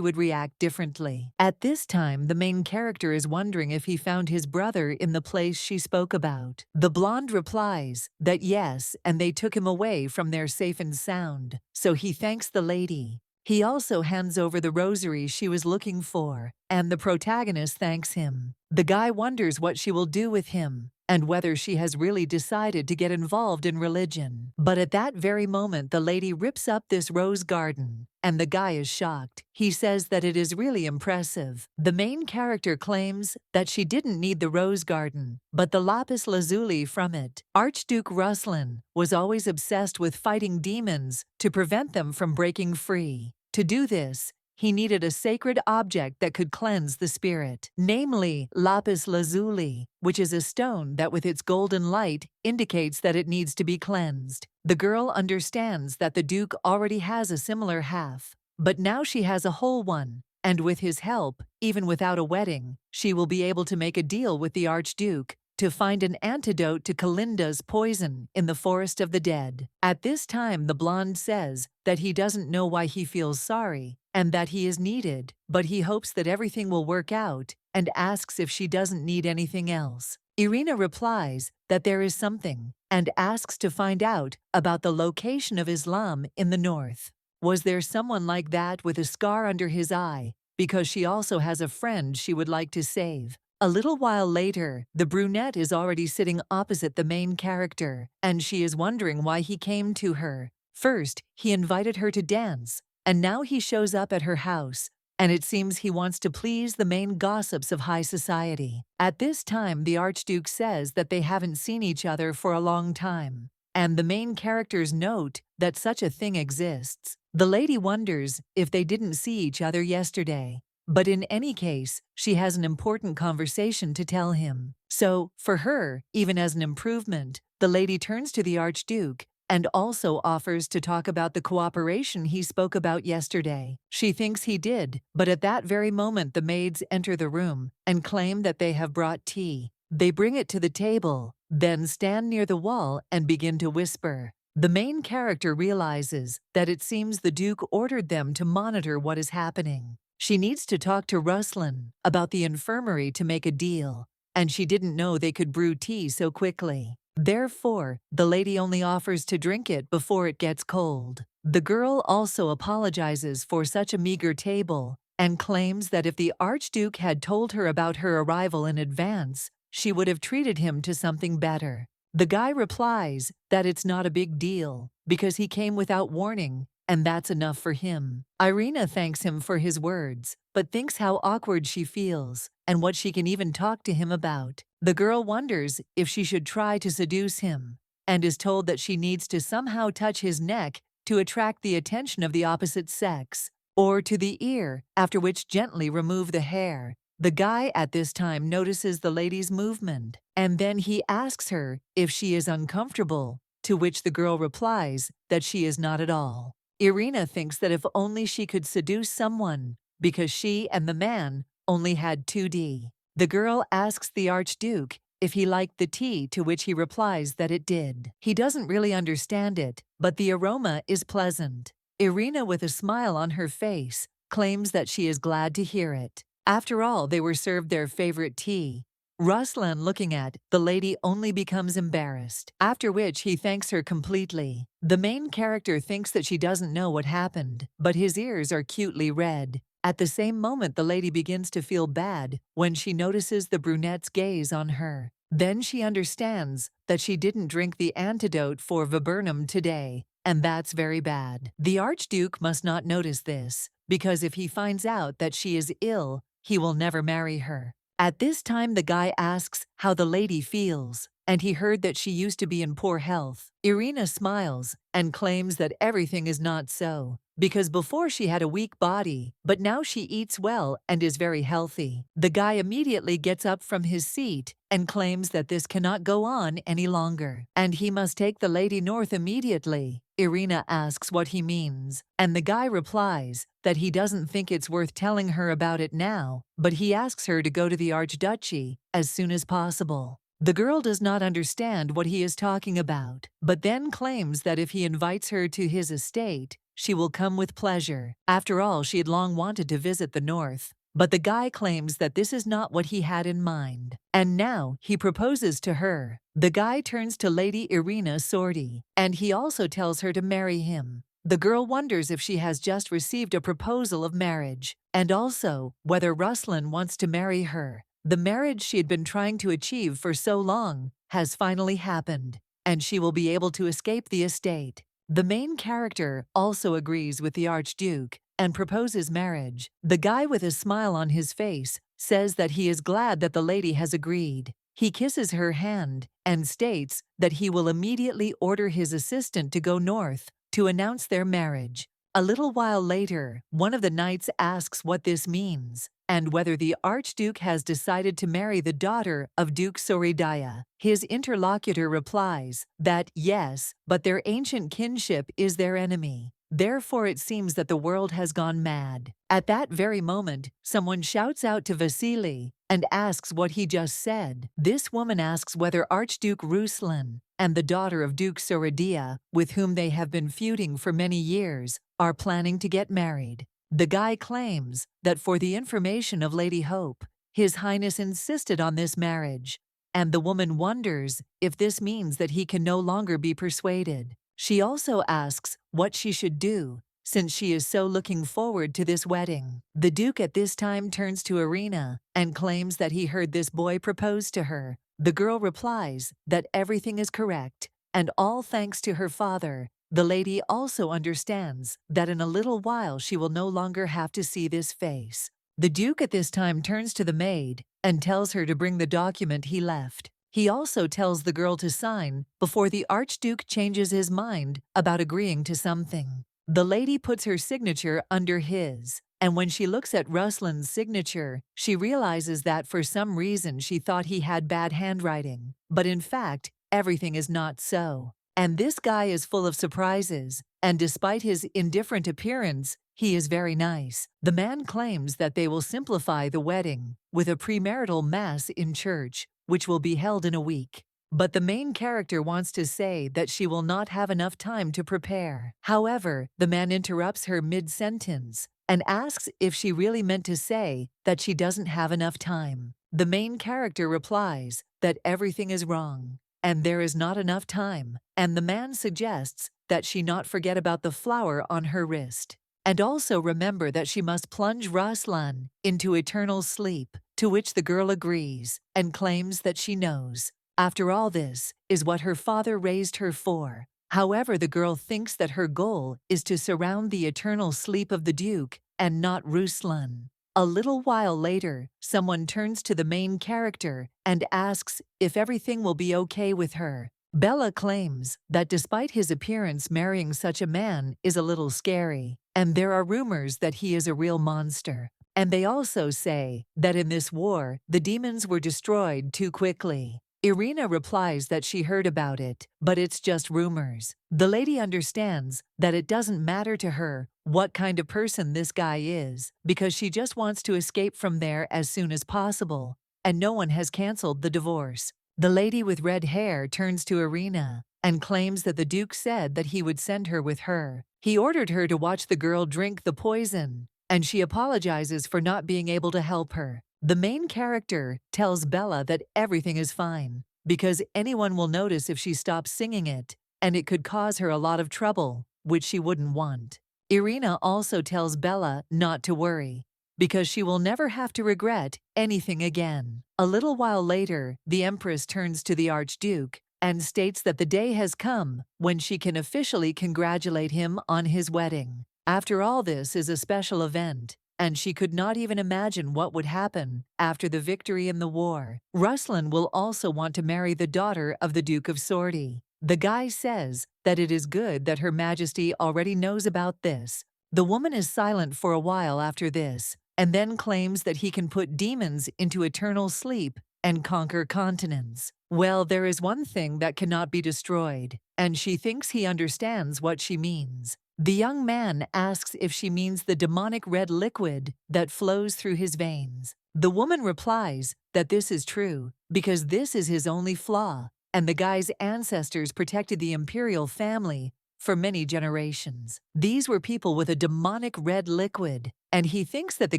would react differently. At this time, the main character is wondering if he found his brother in the place she spoke about. The blonde replies that yes, and they took him away from there safe and sound, so he thanks the lady. He also hands over the rosary she was looking for, and the protagonist thanks him. The guy wonders what she will do with him, and whether she has really decided to get involved in religion. But at that very moment the lady rips up this rose garden, and the guy is shocked. He says that it is really impressive. The main character claims that she didn't need the rose garden, but the lapis lazuli from it. Archduke Ruslan was always obsessed with fighting demons to prevent them from breaking free. To do this, he needed a sacred object that could cleanse the spirit, namely lapis lazuli, which is a stone that with its golden light indicates that it needs to be cleansed. The girl understands that the Duke already has a similar half, but now she has a whole one, and with his help, even without a wedding, she will be able to make a deal with the Archduke to find an antidote to Kalinda's poison in the Forest of the Dead. At this time, the blonde says that he doesn't know why he feels sorry and that he is needed, but he hopes that everything will work out and asks if she doesn't need anything else. Irina replies that there is something and asks to find out about the location of Islam in the north. Was there someone like that with a scar under his eye? Because she also has a friend she would like to save. A little while later, the brunette is already sitting opposite the main character, and she is wondering why he came to her. First, he invited her to dance, and now he shows up at her house, and it seems he wants to please the main gossips of high society. At this time, the Archduke says that they haven't seen each other for a long time, and the main characters note that such a thing exists. The lady wonders if they didn't see each other yesterday. But in any case, she has an important conversation to tell him. So, for her, even as an improvement, the lady turns to the Archduke and also offers to talk about the cooperation he spoke about yesterday. She thinks he did, but at that very moment the maids enter the room and claim that they have brought tea. They bring it to the table, then stand near the wall and begin to whisper. The main character realizes that it seems the Duke ordered them to monitor what is happening. She needs to talk to Ruslan about the infirmary to make a deal, and she didn't know they could brew tea so quickly. Therefore, the lady only offers to drink it before it gets cold. The girl also apologizes for such a meager table and claims that if the Archduke had told her about her arrival in advance, she would have treated him to something better. The guy replies that it's not a big deal because he came without warning, and that's enough for him. Irina thanks him for his words, but thinks how awkward she feels and what she can even talk to him about. The girl wonders if she should try to seduce him, and is told that she needs to somehow touch his neck to attract the attention of the opposite sex, or to the ear, after which gently remove the hair. The guy at this time notices the lady's movement, and then he asks her if she is uncomfortable, to which the girl replies that she is not at all. Irina thinks that if only she could seduce someone, because she and the man only had 2D. The girl asks the Archduke if he liked the tea, to which he replies that it did. He doesn't really understand it, but the aroma is pleasant. Irina, with a smile on her face, claims that she is glad to hear it. After all, they were served their favorite tea. Ruslan, looking at the lady, only becomes embarrassed, after which he thanks her completely. The main character thinks that she doesn't know what happened, but his ears are cutely red. At the same moment, the lady begins to feel bad when she notices the brunette's gaze on her. Then she understands that she didn't drink the antidote for viburnum today, and that's very bad. The Archduke must not notice this, because if he finds out that she is ill, he will never marry her. At this time, the guy asks how the lady feels, and he heard that she used to be in poor health. Irina smiles and claims that everything is not so, because before she had a weak body, but now she eats well and is very healthy. The guy immediately gets up from his seat and claims that this cannot go on any longer, and he must take the lady north immediately. Irina asks what he means, and the guy replies that he doesn't think it's worth telling her about it now, but he asks her to go to the Archduchy as soon as possible. The girl does not understand what he is talking about, but then claims that if he invites her to his estate, she will come with pleasure. After all, she had long wanted to visit the north. But the guy claims that this is not what he had in mind, and now he proposes to her. The guy turns to Lady Irina Sordi, and he also tells her to marry him. The girl wonders if she has just received a proposal of marriage, and also whether Ruslan wants to marry her. The marriage she had been trying to achieve for so long has finally happened, and she will be able to escape the estate. The main character also agrees with the Archduke and proposes marriage. The guy, with a smile on his face, says that he is glad that the lady has agreed. He kisses her hand and states that he will immediately order his assistant to go north to announce their marriage. A little while later, one of the knights asks what this means, and whether the Archduke has decided to marry the daughter of Duke Soridaya. His interlocutor replies that yes, but their ancient kinship is their enemy. Therefore, it seems that the world has gone mad. At that very moment, someone shouts out to Vasily and asks what he just said. This woman asks whether Archduke Ruslan and the daughter of Duke Soridaya, with whom they have been feuding for many years, are planning to get married. The guy claims that for the information of Lady Hope, His Highness insisted on this marriage, and the woman wonders if this means that he can no longer be persuaded. She also asks what she should do, since she is so looking forward to this wedding. The Duke at this time turns to Irina and claims that he heard this boy propose to her. The girl replies that everything is correct, and all thanks to her father. The lady also understands that in a little while she will no longer have to see this face. The Duke at this time turns to the maid and tells her to bring the document he left. He also tells the girl to sign before the Archduke changes his mind about agreeing to something. The lady puts her signature under his, and when she looks at Ruslan's signature, she realizes that for some reason she thought he had bad handwriting. But in fact, everything is not so. And this guy is full of surprises, and despite his indifferent appearance, he is very nice. The man claims that they will simplify the wedding with a premarital mass in church, which will be held in a week. But the main character wants to say that she will not have enough time to prepare. However, the man interrupts her mid-sentence and asks if she really meant to say that she doesn't have enough time. The main character replies that everything is wrong, and there is not enough time, and the man suggests that she not forget about the flower on her wrist, and also remember that she must plunge Ruslan into eternal sleep, to which the girl agrees and claims that she knows. After all, this is what her father raised her for. However, the girl thinks that her goal is to surround the eternal sleep of the Duke and not Ruslan. A little while later, someone turns to the main character and asks if everything will be okay with her. Bella claims that despite his appearance, marrying such a man is a little scary, and there are rumors that he is a real monster. And they also say that in this war, the demons were destroyed too quickly. Irina replies that she heard about it, but it's just rumors. The lady understands that it doesn't matter to her what kind of person this guy is, because she just wants to escape from there as soon as possible, and no one has canceled the divorce. The lady with red hair turns to Irina and claims that the Duke said that he would send her with her. He ordered her to watch the girl drink the poison, and she apologizes for not being able to help her. The main character tells Bella that everything is fine, because anyone will notice if she stops singing it, and it could cause her a lot of trouble, which she wouldn't want. Irina also tells Bella not to worry, because she will never have to regret anything again. A little while later, the Empress turns to the Archduke and states that the day has come when she can officially congratulate him on his wedding. After all, this is a special event, and she could not even imagine what would happen after the victory in the war. Ruslan will also want to marry the daughter of the Duke of Sorty. The guy says that it is good that Her Majesty already knows about this. The woman is silent for a while after this, and then claims that he can put demons into eternal sleep and conquer continents. Well, there is one thing that cannot be destroyed, and she thinks he understands what she means. The young man asks if she means the demonic red liquid that flows through his veins. The woman replies that this is true, because this is his only flaw, and the guy's ancestors protected the imperial family for many generations. These were people with a demonic red liquid, and he thinks that the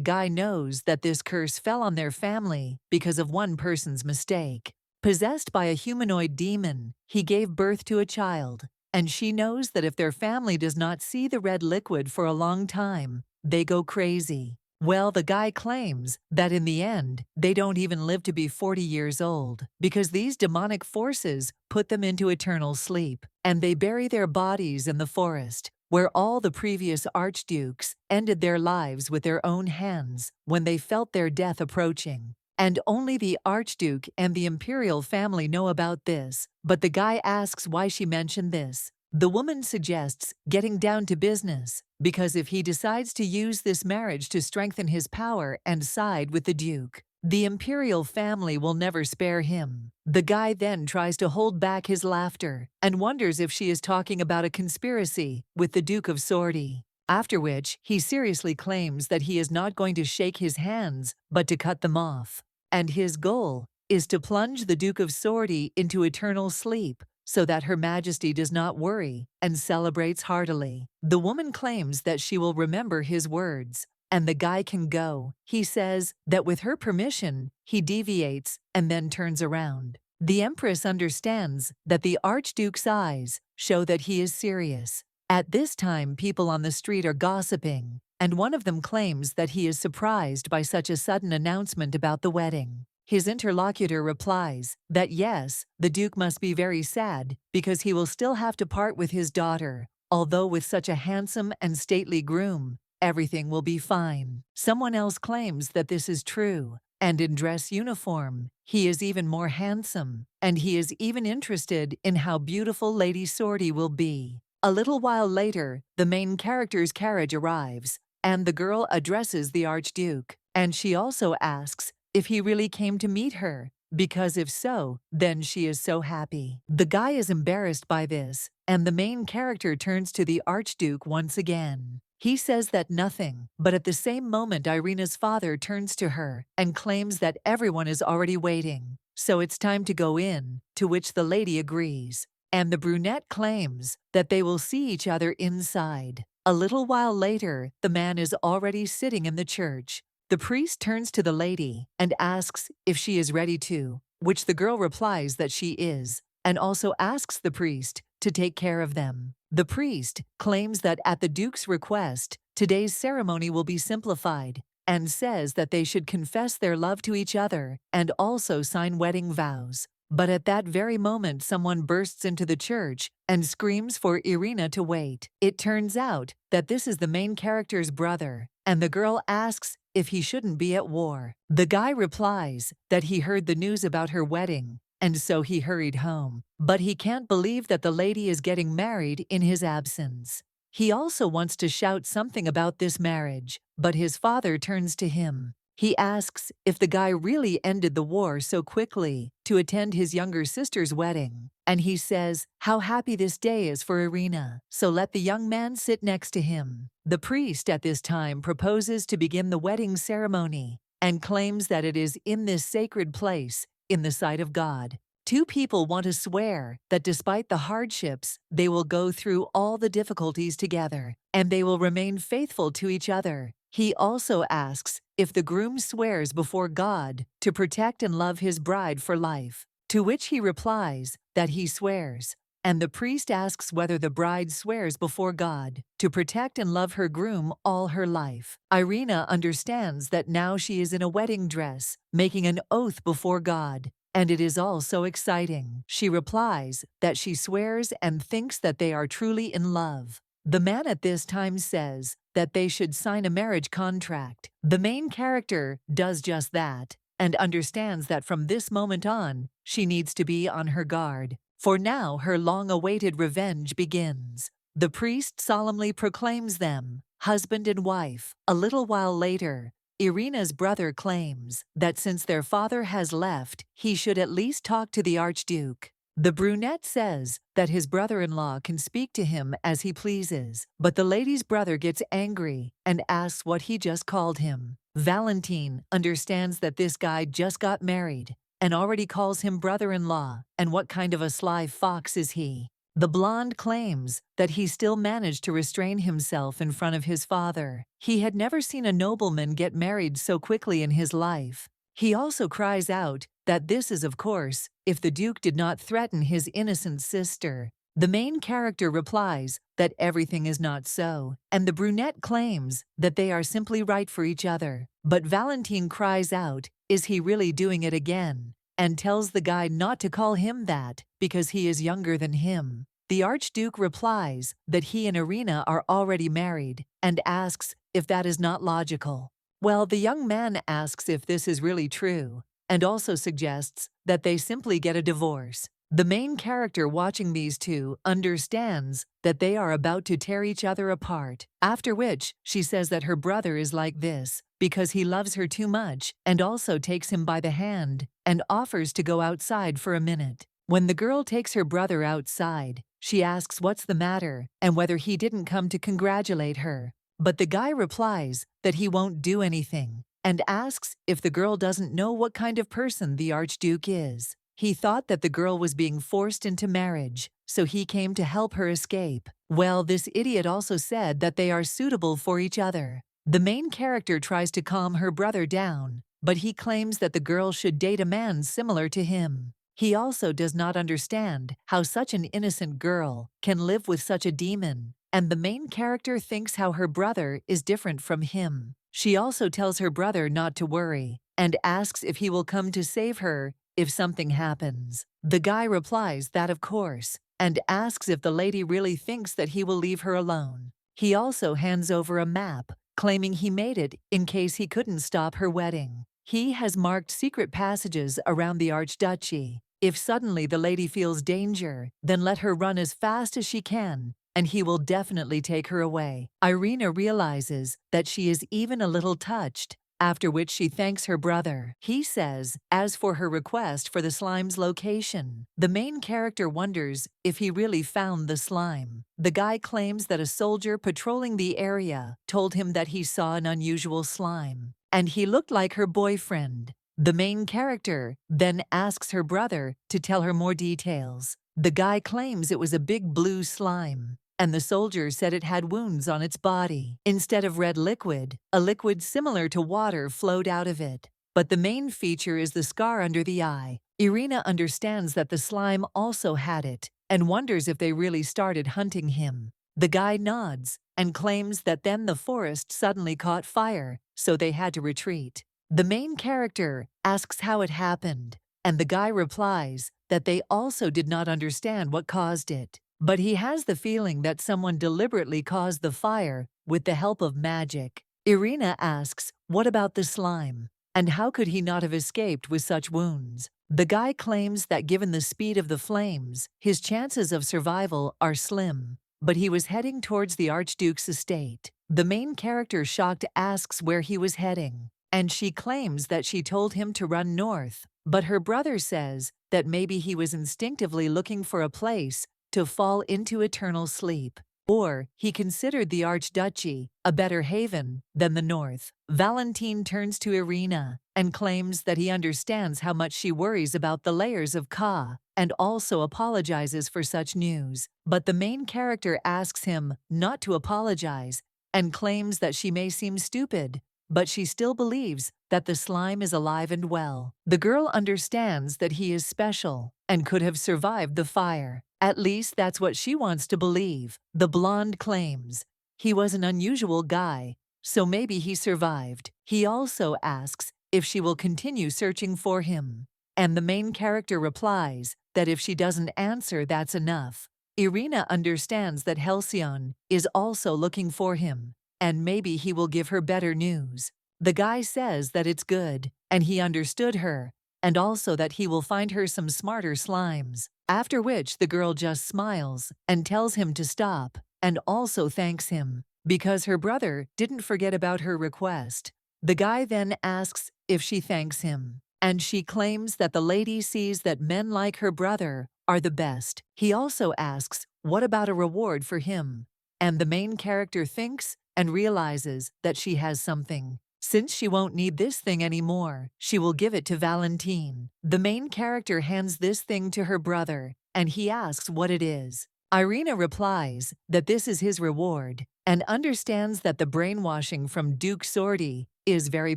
guy knows that this curse fell on their family because of one person's mistake. Possessed by a humanoid demon, he gave birth to a child, and she knows that if their family does not see the red liquid for a long time, they go crazy. Well, the guy claims that in the end, they don't even live to be 40 years old, because these demonic forces put them into eternal sleep, and they bury their bodies in the forest, where all the previous archdukes ended their lives with their own hands when they felt their death approaching. And only the archduke and the imperial family know about this, but the guy asks why she mentioned this. The woman suggests getting down to business, because if he decides to use this marriage to strengthen his power and side with the Duke, the imperial family will never spare him. The guy then tries to hold back his laughter and wonders if she is talking about a conspiracy with the Duke of Sorty. After which, he seriously claims that he is not going to shake his hands, but to cut them off. And his goal is to plunge the Duke of Sorty into eternal sleep, so that Her Majesty does not worry and celebrates heartily. The woman claims that she will remember his words, and the guy can go. He says that with her permission, he deviates and then turns around. The Empress understands that the Archduke's eyes show that he is serious. At this time, people on the street are gossiping, and one of them claims that he is surprised by such a sudden announcement about the wedding. His interlocutor replies that yes, the Duke must be very sad because he will still have to part with his daughter, although with such a handsome and stately groom, everything will be fine. Someone else claims that this is true, and in dress uniform, he is even more handsome, and he is even interested in how beautiful Lady Sorty will be. A little while later, the main character's carriage arrives, and the girl addresses the Archduke, and she also asks if he really came to meet her, because if so, then she is so happy. The guy is embarrassed by this, and the main character turns to the Archduke once again. He says that nothing, but at the same moment Irina's father turns to her and claims that everyone is already waiting, so it's time to go in, to which the lady agrees, and the brunette claims that they will see each other inside. A little while later, the man is already sitting in the church. The priest turns to the lady and asks if she is ready to, which the girl replies that she is, and also asks the priest to take care of them. The priest claims that at the Duke's request, today's ceremony will be simplified, and says that they should confess their love to each other and also sign wedding vows. But at that very moment, someone bursts into the church and screams for Irina to wait. It turns out that this is the main character's brother, and the girl asks if he shouldn't be at war. The guy replies that he heard the news about her wedding, and so he hurried home. But he can't believe that the lady is getting married in his absence. He also wants to shout something about this marriage, but his father turns to him. He asks if the guy really ended the war so quickly to attend his younger sister's wedding, and he says how happy this day is for Irina, so let the young man sit next to him. The priest at this time proposes to begin the wedding ceremony and claims that it is in this sacred place, in the sight of God. Two people want to swear that despite the hardships, they will go through all the difficulties together, and they will remain faithful to each other. He also asks if the groom swears before God to protect and love his bride for life, to which he replies that he swears. And the priest asks whether the bride swears before God to protect and love her groom all her life. Irina understands that now she is in a wedding dress, making an oath before God, and it is all so exciting. She replies that she swears and thinks that they are truly in love. The man at this time says that they should sign a marriage contract. The main character does just that and understands that from this moment on, she needs to be on her guard. For now, her long-awaited revenge begins. The priest solemnly proclaims them husband and wife. A little while later, Irina's brother claims that since their father has left, he should at least talk to the archduke. The brunette says that his brother-in-law can speak to him as he pleases, but the lady's brother gets angry and asks what he just called him. Valentine understands that this guy just got married and already calls him brother-in-law, and what kind of a sly fox is he? The blonde claims that he still managed to restrain himself in front of his father. He had never seen a nobleman get married so quickly in his life. He also cries out that this is, of course, if the Duke did not threaten his innocent sister. The main character replies that everything is not so, and the brunette claims that they are simply right for each other. But Valentine cries out, is he really doing it again? And tells the guy not to call him that because he is younger than him. The Archduke replies that he and Irina are already married and asks if that is not logical. Well, the young man asks if this is really true and also suggests that they simply get a divorce. The main character watching these two understands that they are about to tear each other apart, after which she says that her brother is like this because he loves her too much and also takes him by the hand and offers to go outside for a minute. When the girl takes her brother outside, she asks what's the matter and whether he didn't come to congratulate her. But the guy replies that he won't do anything and asks if the girl doesn't know what kind of person the Archduke is. He thought that the girl was being forced into marriage, so he came to help her escape. Well, this idiot also said that they are suitable for each other. The main character tries to calm her brother down, but he claims that the girl should date a man similar to him. He also does not understand how such an innocent girl can live with such a demon, and the main character thinks how her brother is different from him. She also tells her brother not to worry and asks if he will come to save her if something happens. The guy replies that of course, and asks if the lady really thinks that he will leave her alone. He also hands over a map, claiming he made it in case he couldn't stop her wedding. He has marked secret passages around the archduchy. If suddenly the lady feels danger, then let her run as fast as she can, and he will definitely take her away. Irina realizes that she is even a little touched, after which she thanks her brother. He says, as for her request for the slime's location, the main character wonders if he really found the slime. The guy claims that a soldier patrolling the area told him that he saw an unusual slime, and he looked like her boyfriend. The main character then asks her brother to tell her more details. The guy claims it was a big blue slime, and the soldier said it had wounds on its body. Instead of red liquid, a liquid similar to water flowed out of it. But the main feature is the scar under the eye. Irina understands that the slime also had it, and wonders if they really started hunting him. The guy nods and claims that then the forest suddenly caught fire, so they had to retreat. The main character asks how it happened, and the guy replies that they also did not understand what caused it. But he has the feeling that someone deliberately caused the fire with the help of magic. Irina asks, what about the slime? And how could he not have escaped with such wounds? The guy claims that given the speed of the flames, his chances of survival are slim. but he was heading towards the archduke's estate. The main character, shocked, asks where he was heading, and she claims that she told him to run north. But her brother says that maybe he was instinctively looking for a place to fall into eternal sleep. Or he considered the Archduchy a better haven than the North. Valentine turns to Irina and claims that he understands how much she worries about the layers of Ka, and also apologizes for such news. But the main character asks him not to apologize and claims that she may seem stupid, but she still believes that the slime is alive and well. The girl understands that he is special and could have survived the fire. At least that's what she wants to believe. The blonde claims he was an unusual guy, so maybe he survived. He also asks if she will continue searching for him, and the main character replies that if she doesn't answer, that's enough. Irina understands that Halcyon is also looking for him, and maybe he will give her better news. The guy says that it's good, and he understood her, and also that he will find her some smarter slimes. After which the girl just smiles and tells him to stop, and also thanks him because her brother didn't forget about her request. The guy then asks if she thanks him, and she claims that the lady sees that men like her brother are the best. He also asks what about a reward for him, and the main character thinks and realizes that she has something. Since she won't need this thing anymore, she will give it to Valentine. The main character hands this thing to her brother, and he asks what it is. Irina replies that this is his reward, and understands that the brainwashing from Duke Sordi is very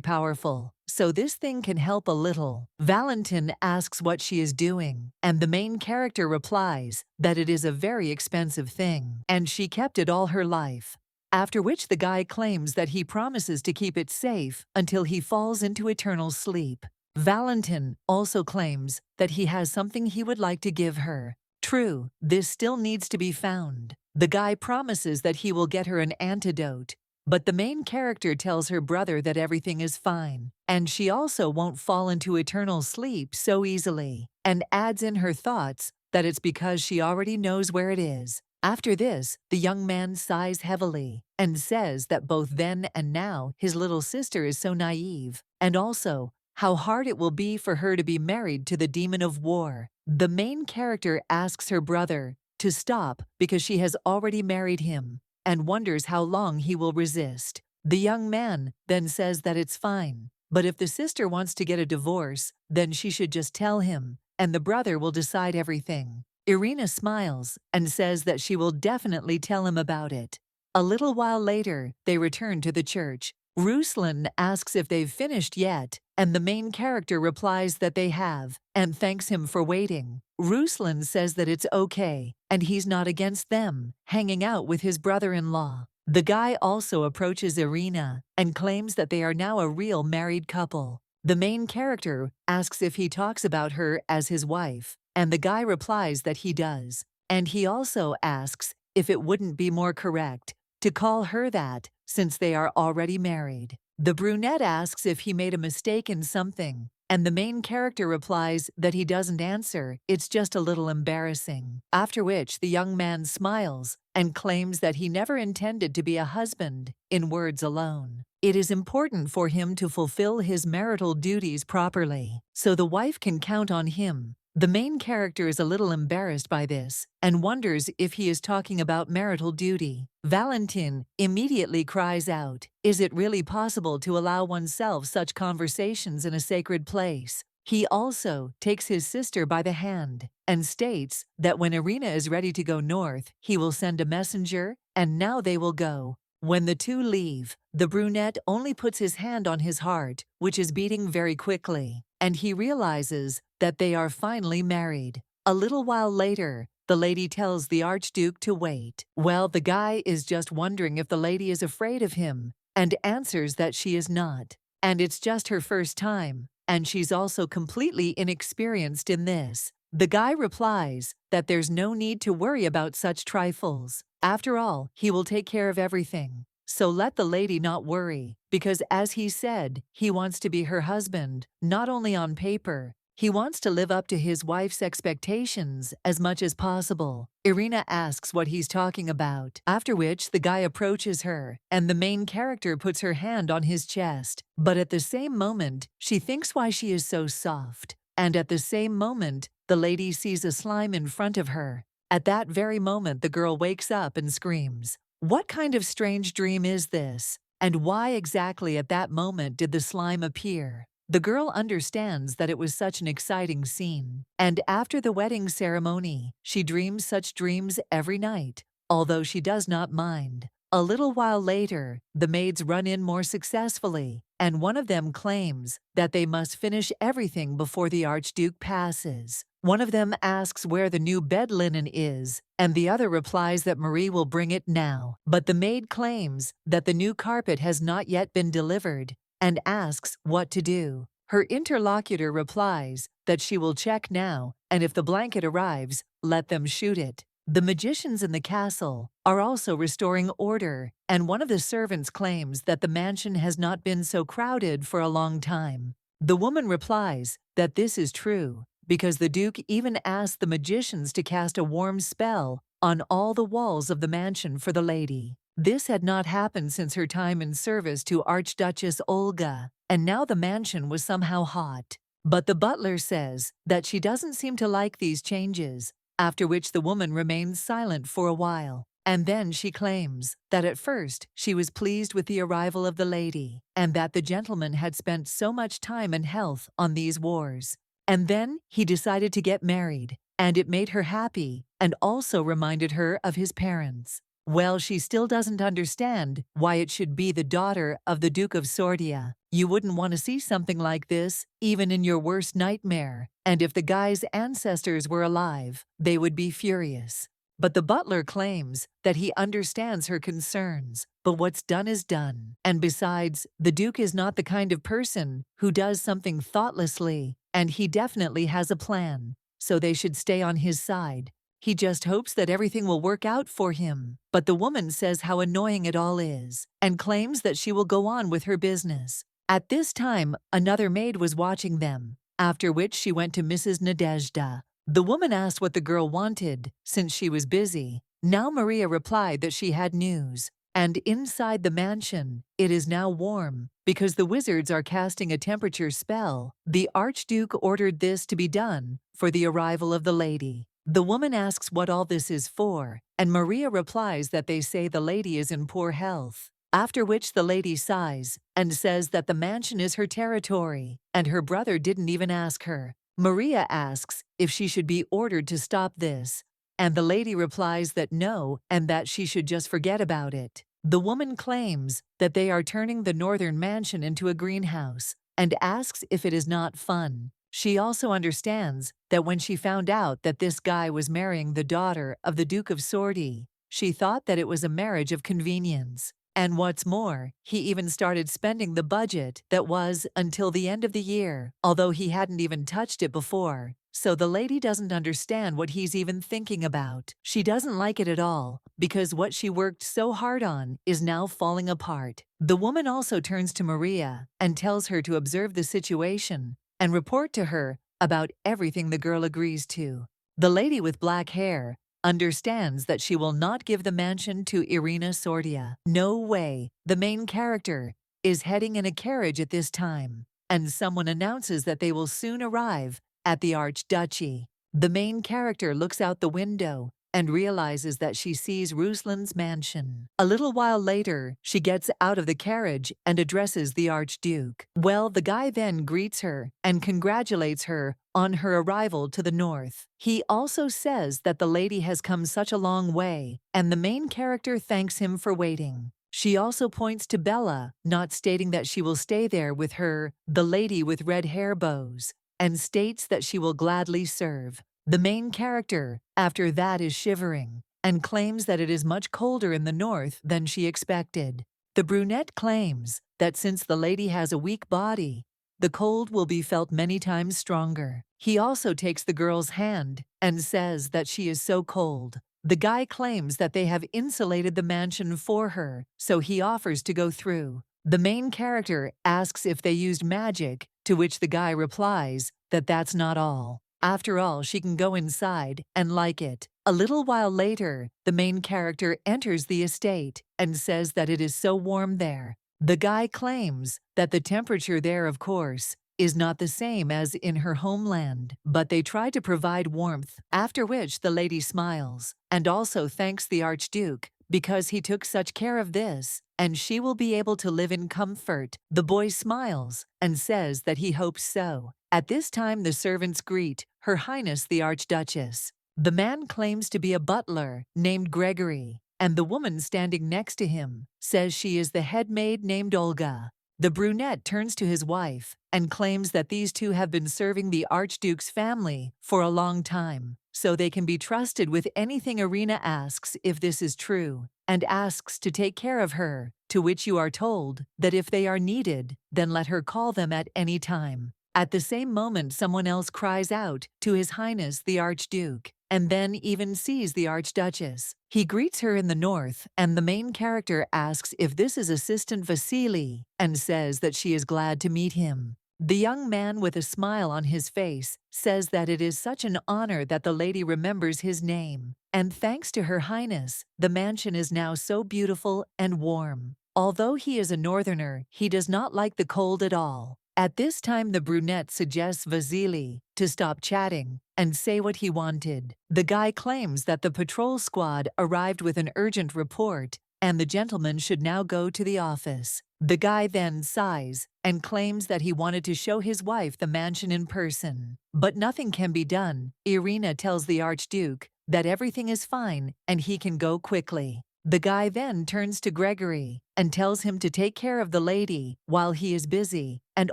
powerful, so this thing can help a little. Valentine asks what she is doing, and the main character replies that it is a very expensive thing, and she kept it all her life. After which the guy claims that he promises to keep it safe until he falls into eternal sleep. Valentine also claims that he has something he would like to give her. True, this still needs to be found. The guy promises that he will get her an antidote, but the main character tells her brother that everything is fine, and she also won't fall into eternal sleep so easily, and adds in her thoughts that it's because she already knows where it is. After this, the young man sighs heavily and says that both then and now his little sister is so naive, and also how hard it will be for her to be married to the demon of war. The main character asks her brother to stop because she has already married him and wonders how long he will resist. The young man then says that it's fine, but if the sister wants to get a divorce, then she should just tell him, and the brother will decide everything. Irina smiles and says that she will definitely tell him about it. A little while later, they return to the church. Ruslan asks if they've finished yet, and the main character replies that they have, and thanks him for waiting. Ruslan says that it's okay, and he's not against them hanging out with his brother-in-law. The guy also approaches Irina and claims that they are now a real married couple. The main character asks if he talks about her as his wife, and the guy replies that he does. And he also asks if it wouldn't be more correct to call her that, since they are already married. The brunette asks if he made a mistake in something, and the main character replies that he doesn't answer, it's just a little embarrassing. After which the young man smiles and claims that he never intended to be a husband in words alone. It is important for him to fulfill his marital duties properly, so the wife can count on him. The main character is a little embarrassed by this and wonders if he is talking about marital duty. Valentine immediately cries out, "Is it really possible to allow oneself such conversations in a sacred place?" He also takes his sister by the hand and states that when Irina is ready to go north, he will send a messenger, and now they will go. When the two leave, the brunette only puts his hand on his heart, which is beating very quickly, and he realizes that they are finally married. A little while later, the lady tells the archduke to wait. Well, the guy is just wondering if the lady is afraid of him, and answers that she is not, and it's just her first time, and she's also completely inexperienced in this. The guy replies that there's no need to worry about such trifles. After all, he will take care of everything. So let the lady not worry, because as he said, he wants to be her husband, not only on paper. He wants to live up to his wife's expectations as much as possible. Irina asks what he's talking about, after which the guy approaches her, and the main character puts her hand on his chest. But at the same moment, she thinks why she is so soft. And at the same moment, the lady sees a slime in front of her. At that very moment, the girl wakes up and screams, "What kind of strange dream is this? And why exactly at that moment did the slime appear?" The girl understands that it was such an exciting scene, and after the wedding ceremony, she dreams such dreams every night, although she does not mind. A little while later, the maids run in more successfully, and one of them claims that they must finish everything before the archduke passes. One of them asks where the new bed linen is, and the other replies that Marie will bring it now. But the maid claims that the new carpet has not yet been delivered, and asks what to do. Her interlocutor replies that she will check now, and if the blanket arrives, let them shoot it. The magicians in the castle are also restoring order, and one of the servants claims that the mansion has not been so crowded for a long time. The woman replies that this is true, because the duke even asked the magicians to cast a warm spell on all the walls of the mansion for the lady. This had not happened since her time in service to Archduchess Olga, and now the mansion was somehow hot. But the butler says that she doesn't seem to like these changes, after which the woman remains silent for a while. And then she claims that at first she was pleased with the arrival of the lady, and that the gentleman had spent so much time and health on these wars. And then he decided to get married, and it made her happy, and also reminded her of his parents. Well, she still doesn't understand why it should be the daughter of the Duke of Sordia. You wouldn't want to see something like this, even in your worst nightmare. And if the guy's ancestors were alive, they would be furious. But the butler claims that he understands her concerns, but what's done is done. And besides, the Duke is not the kind of person who does something thoughtlessly, and he definitely has a plan, so they should stay on his side. He just hopes that everything will work out for him. But the woman says how annoying it all is, and claims that she will go on with her business. At this time, another maid was watching them, after which she went to Mrs. Nadezhda. The woman asked what the girl wanted, since she was busy. Now Maria replied that she had news, and inside the mansion, it is now warm, because the wizards are casting a temperature spell. The archduke ordered this to be done for the arrival of the lady. The woman asks what all this is for, and Maria replies that they say the lady is in poor health. After which the lady sighs and says that the mansion is her territory, and her brother didn't even ask her. Maria asks if she should be ordered to stop this, and the lady replies that no, and that she should just forget about it. The woman claims that they are turning the northern mansion into a greenhouse, and asks if it is not fun. She also understands that when she found out that this guy was marrying the daughter of the Duke of Sordi, she thought that it was a marriage of convenience. And what's more, he even started spending the budget that was until the end of the year, although he hadn't even touched it before. So the lady doesn't understand what he's even thinking about. She doesn't like it at all, because what she worked so hard on is now falling apart. The woman also turns to Maria and tells her to observe the situation and report to her about everything the girl agrees to. The lady with black hair understands that she will not give the mansion to Irina Sordia. No way. The main character is heading in a carriage at this time, and someone announces that they will soon arrive at the Archduchy. The main character looks out the window and realizes that she sees Ruslan's mansion. A little while later, she gets out of the carriage and addresses the Archduke. Well, the guy then greets her and congratulates her on her arrival to the north. He also says that the lady has come such a long way, and the main character thanks him for waiting. She also points to Bella, not stating that she will stay there with her, the lady with red hair bows, and states that she will gladly serve. The main character, after that, is shivering and claims that it is much colder in the north than she expected. The brunette claims that since the lady has a weak body, the cold will be felt many times stronger. He also takes the girl's hand and says that she is so cold. The guy claims that they have insulated the mansion for her, so he offers to go through. The main character asks if they used magic, to which the guy replies that that's not all. After all, she can go inside and like it. A little while later, the main character enters the estate and says that it is so warm there. The guy claims that the temperature there, of course, is not the same as in her homeland, but they try to provide warmth, after which the lady smiles and also thanks the archduke because he took such care of this, and she will be able to live in comfort. The boy smiles and says that he hopes so. At this time, the servants greet Her Highness the Archduchess. The man claims to be a butler named Gregory, and the woman standing next to him says she is the head maid named Olga. The brunette turns to his wife and claims that these two have been serving the Archduke's family for a long time, so they can be trusted with anything. Irina asks if this is true and asks to take care of her, to which you are told that if they are needed, then let her call them at any time. At the same moment, someone else cries out to His Highness the Archduke, and then even sees the Archduchess. He greets her in the north, and the main character asks if this is Assistant Vasily, and says that she is glad to meet him. The young man with a smile on his face says that it is such an honor that the lady remembers his name, and thanks to Her Highness, the mansion is now so beautiful and warm. Although he is a northerner, he does not like the cold at all. At this time, the brunette suggests Vasily to stop chatting and say what he wanted. The guy claims that the patrol squad arrived with an urgent report and the gentleman should now go to the office. The guy then sighs and claims that he wanted to show his wife the mansion in person. But nothing can be done. Irina tells the Archduke that everything is fine and he can go quickly. The guy then turns to Gregory and tells him to take care of the lady while he is busy and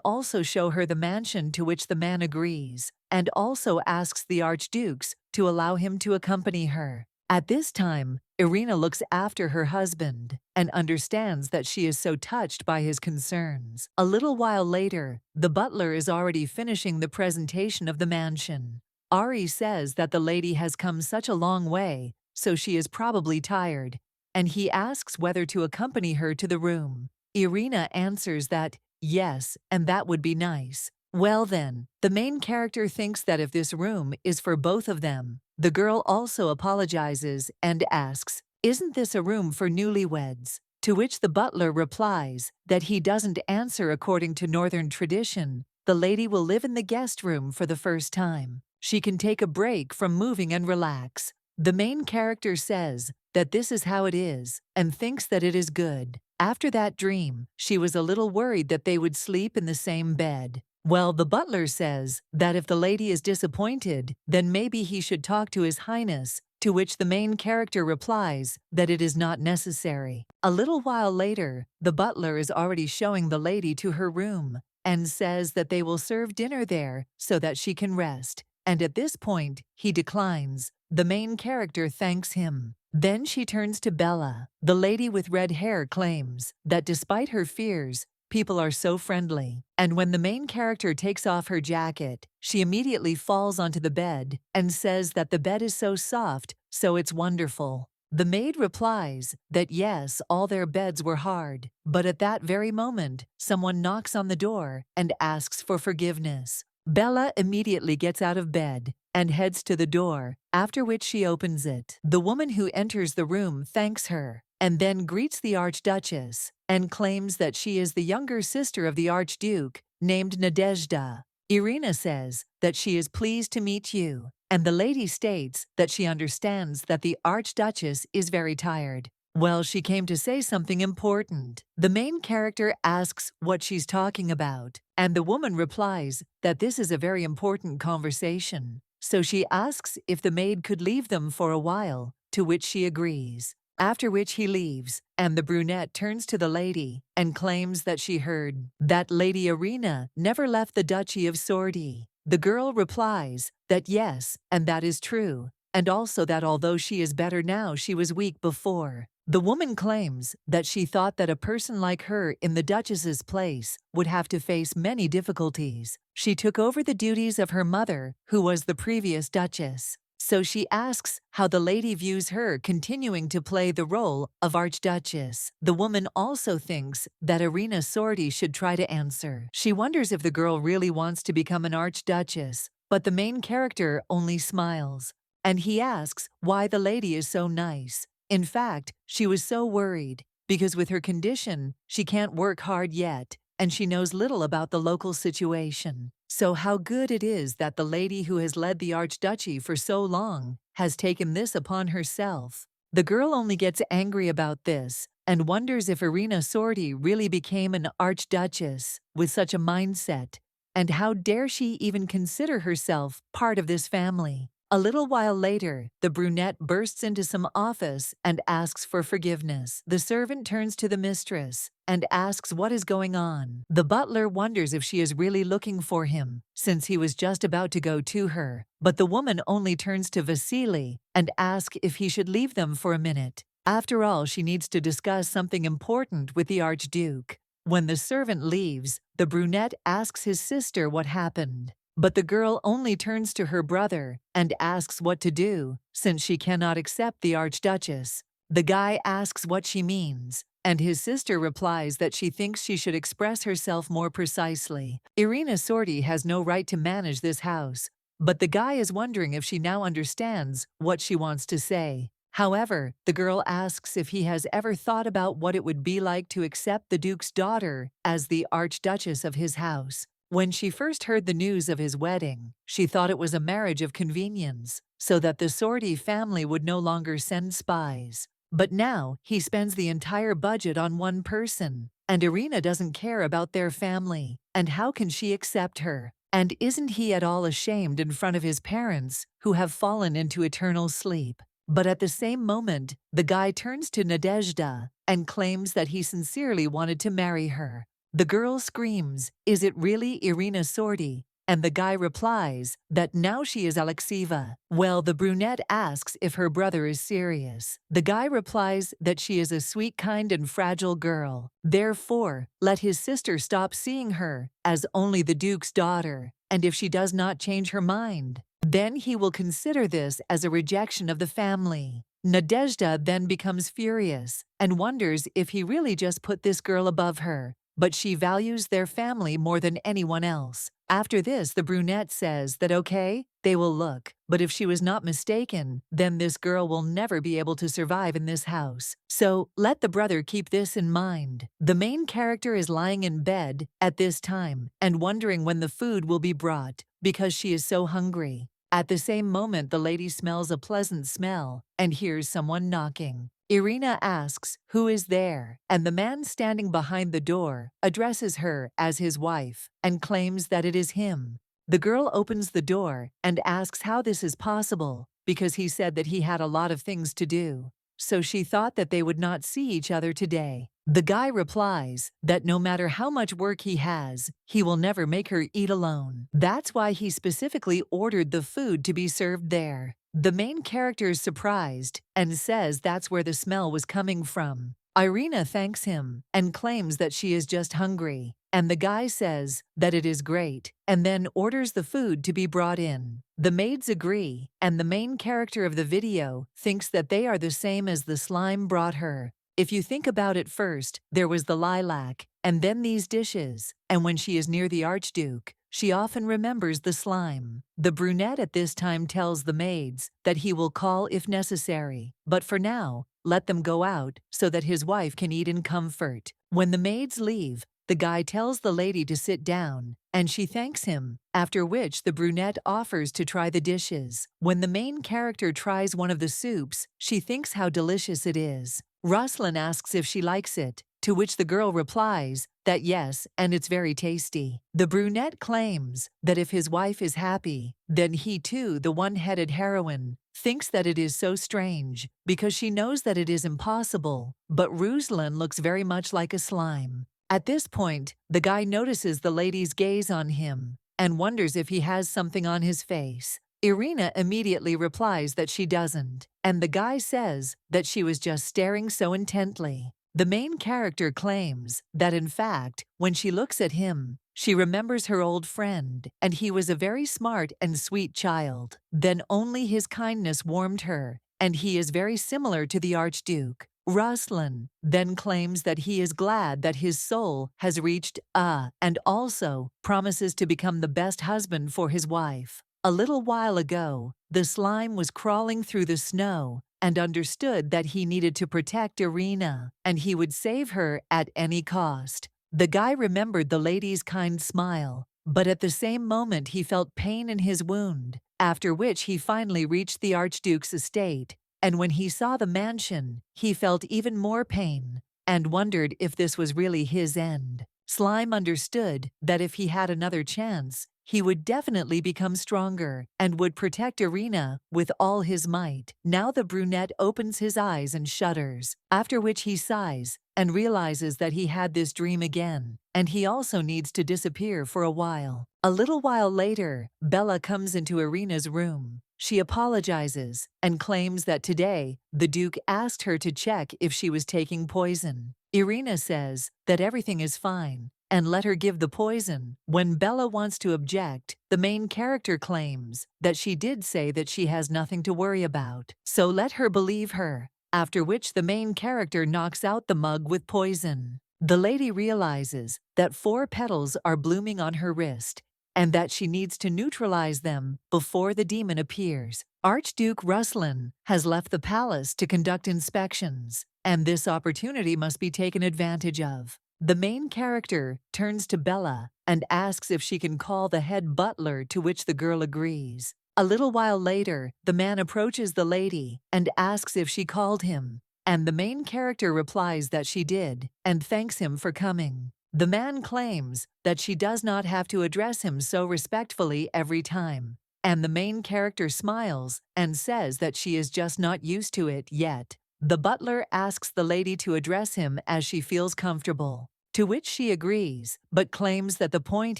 also show her the mansion, to which the man agrees and also asks the archdukes to allow him to accompany her. At this time, Irina looks after her husband and understands that she is so touched by his concerns. A little while later, the butler is already finishing the presentation of the mansion. Ari says that the lady has come such a long way, so she is probably tired, and he asks whether to accompany her to the room. Irina answers that yes, and that would be nice. Well then, the main character thinks that if this room is for both of them, the girl also apologizes and asks, "Isn't this a room for newlyweds?" To which the butler replies that he doesn't answer. According to northern tradition, the lady will live in the guest room for the first time. She can take a break from moving and relax. The main character says that this is how it is and thinks that it is good. After that dream, she was a little worried that they would sleep in the same bed. Well, the butler says that if the lady is disappointed, then maybe he should talk to His Highness, to which the main character replies that it is not necessary. A little while later, the butler is already showing the lady to her room and says that they will serve dinner there so that she can rest. And at this point, he declines. The main character thanks him. Then she turns to Bella. The lady with red hair claims that despite her fears, people are so friendly. And when the main character takes off her jacket, she immediately falls onto the bed and says that the bed is so soft, so it's wonderful. The maid replies that yes, all their beds were hard. But at that very moment, someone knocks on the door and asks for forgiveness. Bella immediately gets out of bed and heads to the door, after which she opens it. The woman who enters the room thanks her and then greets the Archduchess and claims that she is the younger sister of the Archduke, named Nadezhda. Irina says that she is pleased to meet you, and the lady states that she understands that the Archduchess is very tired. Well, she came to say something important. The main character asks what she's talking about, and the woman replies that this is a very important conversation. So she asks if the maid could leave them for a while, to which she agrees. After which he leaves, and the brunette turns to the lady and claims that she heard that Lady Irina never left the Duchy of Sordi. The girl replies that yes, and that is true, and also that although she is better now, she was weak before. The woman claims that she thought that a person like her in the Duchess's place would have to face many difficulties. She took over the duties of her mother, who was the previous Duchess. So she asks how the lady views her continuing to play the role of Archduchess. The woman also thinks that Irina Sorti should try to answer. She wonders if the girl really wants to become an Archduchess, but the main character only smiles. And he asks why the lady is so nice. In fact, she was so worried, because with her condition, she can't work hard yet, and she knows little about the local situation. So how good it is that the lady who has led the Archduchy for so long has taken this upon herself. The girl only gets angry about this and wonders if Irina Sorti really became an Archduchess with such a mindset, and how dare she even consider herself part of this family. A little while later, the brunette bursts into some office and asks for forgiveness. The servant turns to the mistress and asks what is going on. The butler wonders if she is really looking for him, since he was just about to go to her. But the woman only turns to Vasily and asks if he should leave them for a minute. After all, she needs to discuss something important with the Archduke. When the servant leaves, the brunette asks his sister what happened. But the girl only turns to her brother and asks what to do, since she cannot accept the Archduchess. The guy asks what she means, and his sister replies that she thinks she should express herself more precisely. Irina Sorti has no right to manage this house, but the guy is wondering if she now understands what she wants to say. However, the girl asks if he has ever thought about what it would be like to accept the Duke's daughter as the Archduchess of his house. When she first heard the news of his wedding, she thought it was a marriage of convenience, so that the Sorti family would no longer send spies. But now, he spends the entire budget on one person, and Irina doesn't care about their family, and how can she accept her? And isn't he at all ashamed in front of his parents, who have fallen into eternal sleep? But at the same moment, the guy turns to Nadezhda and claims that he sincerely wanted to marry her. The girl screams, "Is it really Irina Sorti?" And the guy replies that now she is Alexieva. Well, the brunette asks if her brother is serious. The guy replies that she is a sweet, kind, and fragile girl. Therefore, let his sister stop seeing her as only the Duke's daughter, and if she does not change her mind, then he will consider this as a rejection of the family. Nadezhda then becomes furious and wonders if he really just put this girl above her, but she values their family more than anyone else. After this, the brunette says that okay, they will look, but if she was not mistaken, then this girl will never be able to survive in this house. So, let the brother keep this in mind. The main character is lying in bed at this time and wondering when the food will be brought, because she is so hungry. At the same moment, the lady smells a pleasant smell and hears someone knocking. Irina asks who is there, and the man standing behind the door addresses her as his wife and claims that it is him. The girl opens the door and asks how this is possible, because he said that he had a lot of things to do. So she thought that they would not see each other today. The guy replies that no matter how much work he has, he will never make her eat alone. That's why he specifically ordered the food to be served there. The main character is surprised and says that's where the smell was coming from. Irina thanks him and claims that she is just hungry, and the guy says that it is great, and then orders the food to be brought in. The maids agree, and the main character of the video thinks that they are the same as the slime brought her. If you think about it, first, there was the lilac, and then these dishes, and when she is near the Archduke, she often remembers the slime. The brunette at this time tells the maids that he will call if necessary, but for now, let them go out so that his wife can eat in comfort. When the maids leave, the guy tells the lady to sit down, and she thanks him, after which the brunette offers to try the dishes. When the main character tries one of the soups, she thinks how delicious it is. Ruslan asks if she likes it, to which the girl replies that yes, and it's very tasty. The brunette claims that if his wife is happy, then he too, the one-headed heroine, thinks that it is so strange, because she knows that it is impossible, but Ruslan looks very much like a slime. At this point, the guy notices the lady's gaze on him and wonders if he has something on his face. Irina immediately replies that she doesn't, and the guy says that she was just staring so intently. The main character claims that in fact, when she looks at him, She remembers her old friend, and he was a very smart and sweet child. Then only his kindness warmed her, and he is very similar to the Archduke. Ruslan then claims that he is glad that his soul has reached and also promises to become the best husband for his wife. A little while ago, the slime was crawling through the snow and understood that he needed to protect Irina, and he would save her at any cost. The guy remembered the lady's kind smile, but at the same moment he felt pain in his wound, after which he finally reached the Archduke's estate, and when he saw the mansion, he felt even more pain and wondered if this was really his end. Slime understood that if he had another chance, he would definitely become stronger and would protect Irina with all his might. Now the brunette opens his eyes and shudders, after which he sighs and realizes that he had this dream again, and he also needs to disappear for a while. A little while later, Bella comes into Irina's room. She apologizes and claims that today the Duke asked her to check if she was taking poison. Irina says that everything is fine and let her give the poison. When Bella wants to object, the main character claims that she did say that she has nothing to worry about, so let her believe her, after which the main character knocks out the mug with poison. The lady realizes that 4 petals are blooming on her wrist and that she needs to neutralize them before the demon appears. Archduke Ruslan has left the palace to conduct inspections, and this opportunity must be taken advantage of. The main character turns to Bella and asks if she can call the head butler, to which the girl agrees. A little while later, the man approaches the lady and asks if she called him, and the main character replies that she did and thanks him for coming. The man claims that she does not have to address him so respectfully every time, and the main character smiles and says that she is just not used to it yet. The butler asks the lady to address him as she feels comfortable, to which she agrees, but claims that the point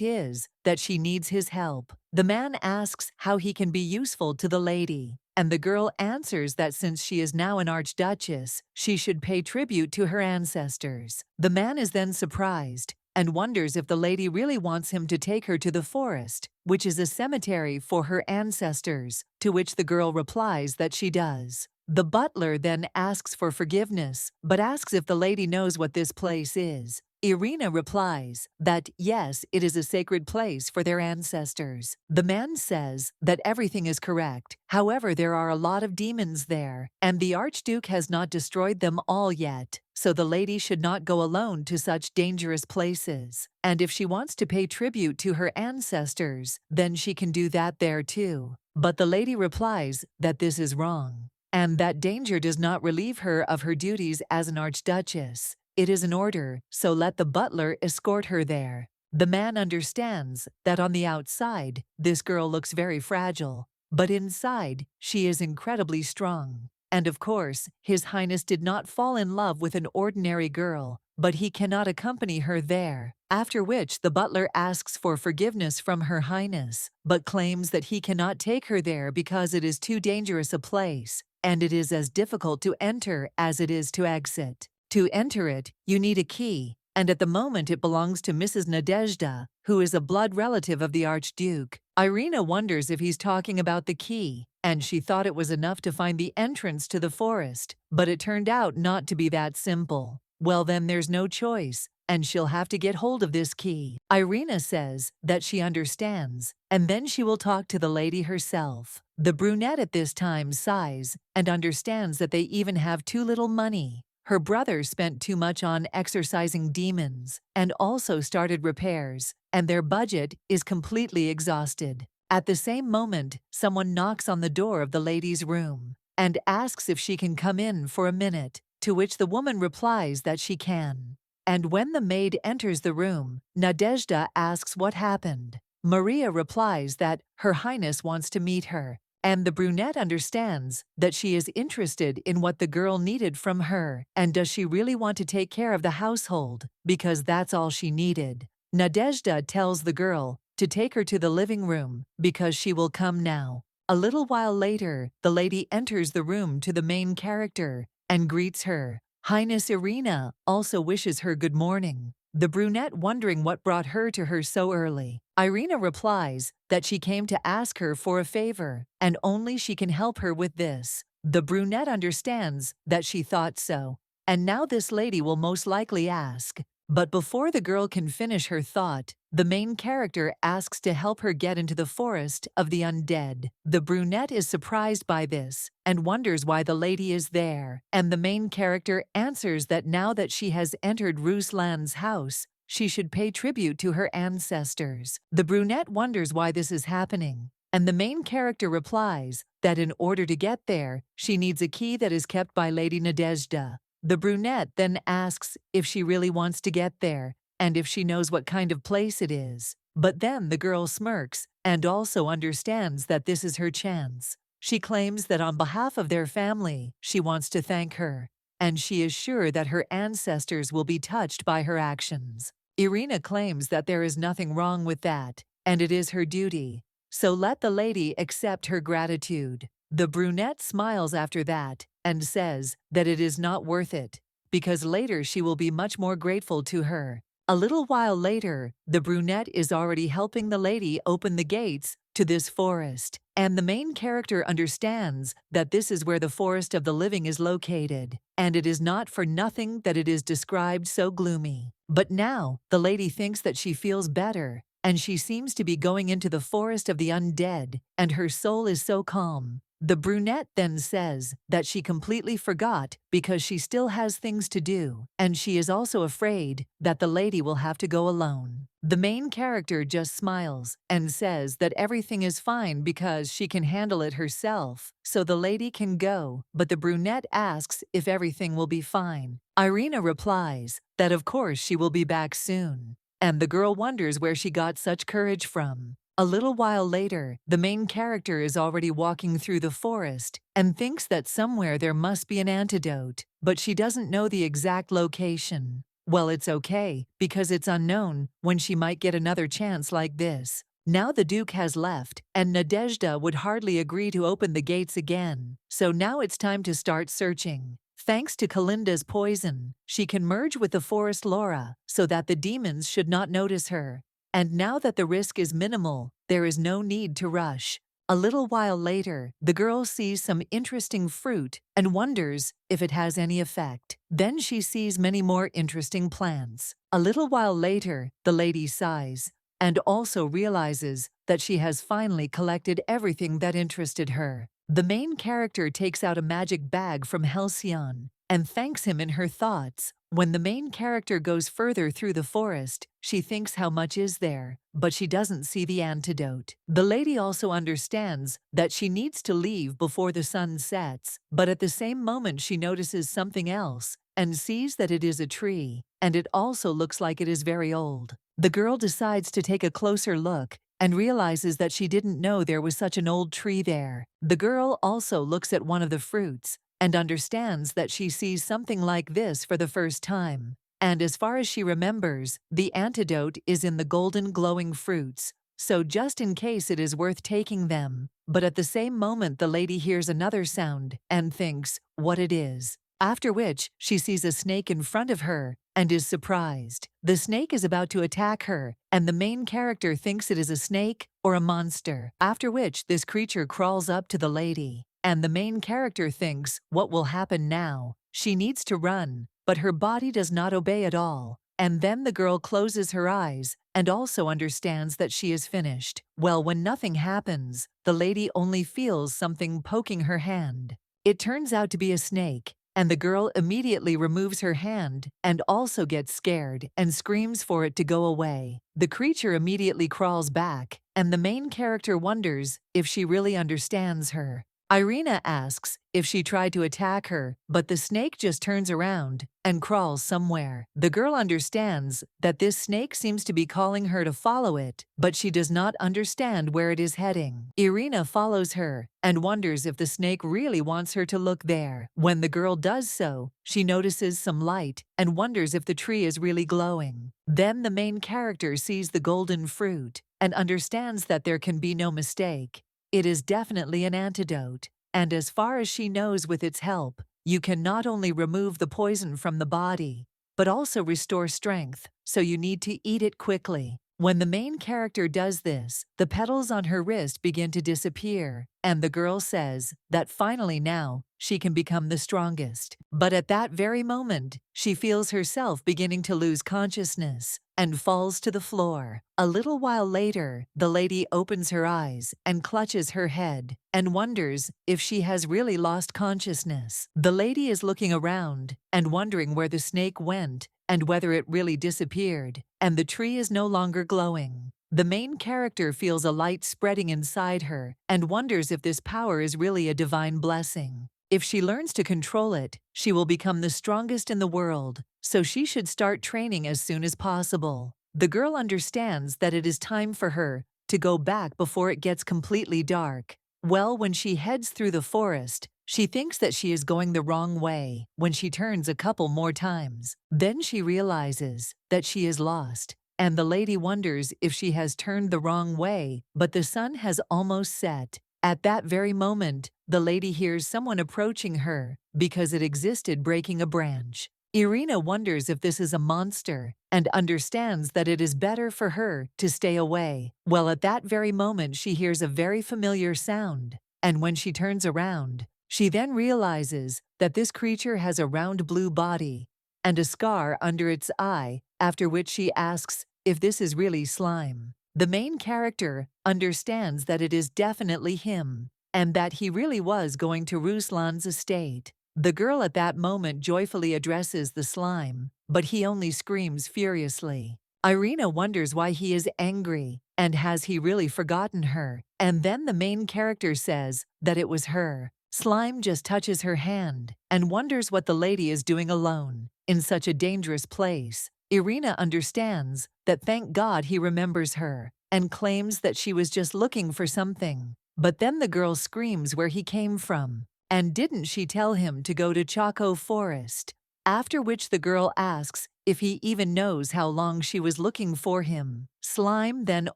is that she needs his help. The man asks how he can be useful to the lady, and the girl answers that since she is now an archduchess, she should pay tribute to her ancestors. The man is then surprised and wonders if the lady really wants him to take her to the forest, which is a cemetery for her ancestors, to which the girl replies that she does. The butler then asks for forgiveness, but asks if the lady knows what this place is. Irina replies that yes, it is a sacred place for their ancestors. The man says that everything is correct. However, there are a lot of demons there, and the Archduke has not destroyed them all yet, so the lady should not go alone to such dangerous places. And if she wants to pay tribute to her ancestors, then she can do that there too. But the lady replies that this is wrong, and that danger does not relieve her of her duties as an archduchess. It is an order, so let the butler escort her there. The man understands that on the outside, this girl looks very fragile, but inside, she is incredibly strong. And of course, His Highness did not fall in love with an ordinary girl, but he cannot accompany her there. After which, the butler asks for forgiveness from Her Highness, but claims that he cannot take her there because it is too dangerous a place, and it is as difficult to enter as it is to exit. To enter it, you need a key, and at the moment it belongs to Mrs. Nadezhda, who is a blood relative of the Archduke. Irina wonders if he's talking about the key, and she thought it was enough to find the entrance to the forest, but it turned out not to be that simple. Well, then there's no choice, and she'll have to get hold of this key. Irina says that she understands, and then she will talk to the lady herself. The brunette at this time sighs and understands that they even have too little money. Her brother spent too much on exorcising demons and also started repairs, and their budget is completely exhausted. At the same moment, someone knocks on the door of the lady's room and asks if she can come in for a minute, to which the woman replies that she can. And when the maid enters the room, Nadezhda asks what happened. Maria replies that Her Highness wants to meet her, and the brunette understands that she is interested in what the girl needed from her, and does she really want to take care of the household, because that's all she needed. Nadezhda tells the girl to take her to the living room, because she will come now. A little while later, the lady enters the room to the main character and greets her. Highness Irina also wishes her good morning. the brunette wondering what brought her to her so early. Irina replies that she came to ask her for a favor, and only she can help her with this. The brunette understands that she thought so, and now this lady will most likely ask. But before the girl can finish her thought, the main character asks to help her get into the forest of the undead. The brunette is surprised by this and wonders why the lady is there, and the main character answers that now that she has entered Ruslan's house, she should pay tribute to her ancestors. The brunette wonders why this is happening, and the main character replies that in order to get there, she needs a key that is kept by Lady Nadezhda. The brunette then asks if she really wants to get there, and if she knows what kind of place it is. But then the girl smirks and also understands that this is her chance. She claims that on behalf of their family, she wants to thank her, and she is sure that her ancestors will be touched by her actions. Irina claims that there is nothing wrong with that, and it is her duty. So let the lady accept her gratitude. The brunette smiles after that and says that it is not worth it, because later she will be much more grateful to her. A little while later, the brunette is already helping the lady open the gates to this forest, and the main character understands that this is where the forest of the living is located, and it is not for nothing that it is described so gloomy. But now, the lady thinks that she feels better, and she seems to be going into the forest of the undead, and her soul is so calm. The brunette then says that she completely forgot because she still has things to do, and she is also afraid that the lady will have to go alone. The main character just smiles and says that everything is fine because she can handle it herself, so the lady can go, but the brunette asks if everything will be fine. Irina replies that of course she will be back soon, and the girl wonders where she got such courage from. A little while later, the main character is already walking through the forest and thinks that somewhere there must be an antidote, but she doesn't know the exact location. Well, it's okay, because it's unknown when she might get another chance like this. Now the Duke has left, and Nadezhda would hardly agree to open the gates again, so now it's time to start searching. Thanks to Kalinda's poison, she can merge with the forest Laura so that the demons should not notice her. And now that the risk is minimal, there is no need to rush. A little while later, the girl sees some interesting fruit and wonders if it has any effect. Then she sees many more interesting plants. A little while later, the lady sighs and also realizes that she has finally collected everything that interested her. The main character takes out a magic bag from Halcyon and thanks him in her thoughts. When the main character goes further through the forest, she thinks how much is there, but she doesn't see the antidote. The lady also understands that she needs to leave before the sun sets, but at the same moment she notices something else and sees that it is a tree, and it also looks like it is very old. The girl decides to take a closer look and realizes that she didn't know there was such an old tree there. The girl also looks at one of the fruits and understands that she sees something like this for the first time. And as far as she remembers, the antidote is in the golden glowing fruits, so just in case it is worth taking them. But at the same moment the lady hears another sound and thinks what it is. After which, she sees a snake in front of her and is surprised. The snake is about to attack her, and the main character thinks it is a snake or a monster. After which, this creature crawls up to the lady, and the main character thinks, what will happen now? She needs to run, but her body does not obey at all. And then the girl closes her eyes and also understands that she is finished. Well, when nothing happens, the lady only feels something poking her hand. It turns out to be a snake, and the girl immediately removes her hand and also gets scared and screams for it to go away. The creature immediately crawls back, and the main character wonders if she really understands her. Irina asks if she tried to attack her, but the snake just turns around and crawls somewhere. The girl understands that this snake seems to be calling her to follow it, but she does not understand where it is heading. Irina follows her and wonders if the snake really wants her to look there. When the girl does so, she notices some light and wonders if the tree is really glowing. Then the main character sees the golden fruit and understands that there can be no mistake. It is definitely an antidote, and as far as she knows, with its help, you can not only remove the poison from the body, but also restore strength, so you need to eat it quickly. When the main character does this, the petals on her wrist begin to disappear, and the girl says that finally now she can become the strongest. But at that very moment, she feels herself beginning to lose consciousness and falls to the floor. A little while later, the lady opens her eyes and clutches her head and wonders if she has really lost consciousness. The lady is looking around and wondering where the snake went and whether it really disappeared, and the tree is no longer glowing. The main character feels a light spreading inside her and wonders if this power is really a divine blessing. If she learns to control it, she will become the strongest in the world, so she should start training as soon as possible. The girl understands that it is time for her to go back before it gets completely dark. Well, when she heads through the forest, she thinks that she is going the wrong way when she turns a couple more times. Then she realizes that she is lost, and the lady wonders if she has turned the wrong way, but the sun has almost set. At that very moment, the lady hears someone approaching her because it existed breaking a branch. Irina wonders if this is a monster and understands that it is better for her to stay away. Well, at that very moment, she hears a very familiar sound, and when she turns around, she then realizes that this creature has a round blue body and a scar under its eye, after which she asks if this is really slime. The main character understands that it is definitely him, and that he really was going to Ruslan's estate. The girl at that moment joyfully addresses the slime, but he only screams furiously. Irina wonders why he is angry, and has he really forgotten her? And then the main character says that it was her. Slime just touches her hand, and wonders what the lady is doing alone, in such a dangerous place. Irina understands that thank God he remembers her, and claims that she was just looking for something. But then the girl screams where he came from, and didn't she tell him to go to Chaco Forest? After which the girl asks if he even knows how long she was looking for him. Slime then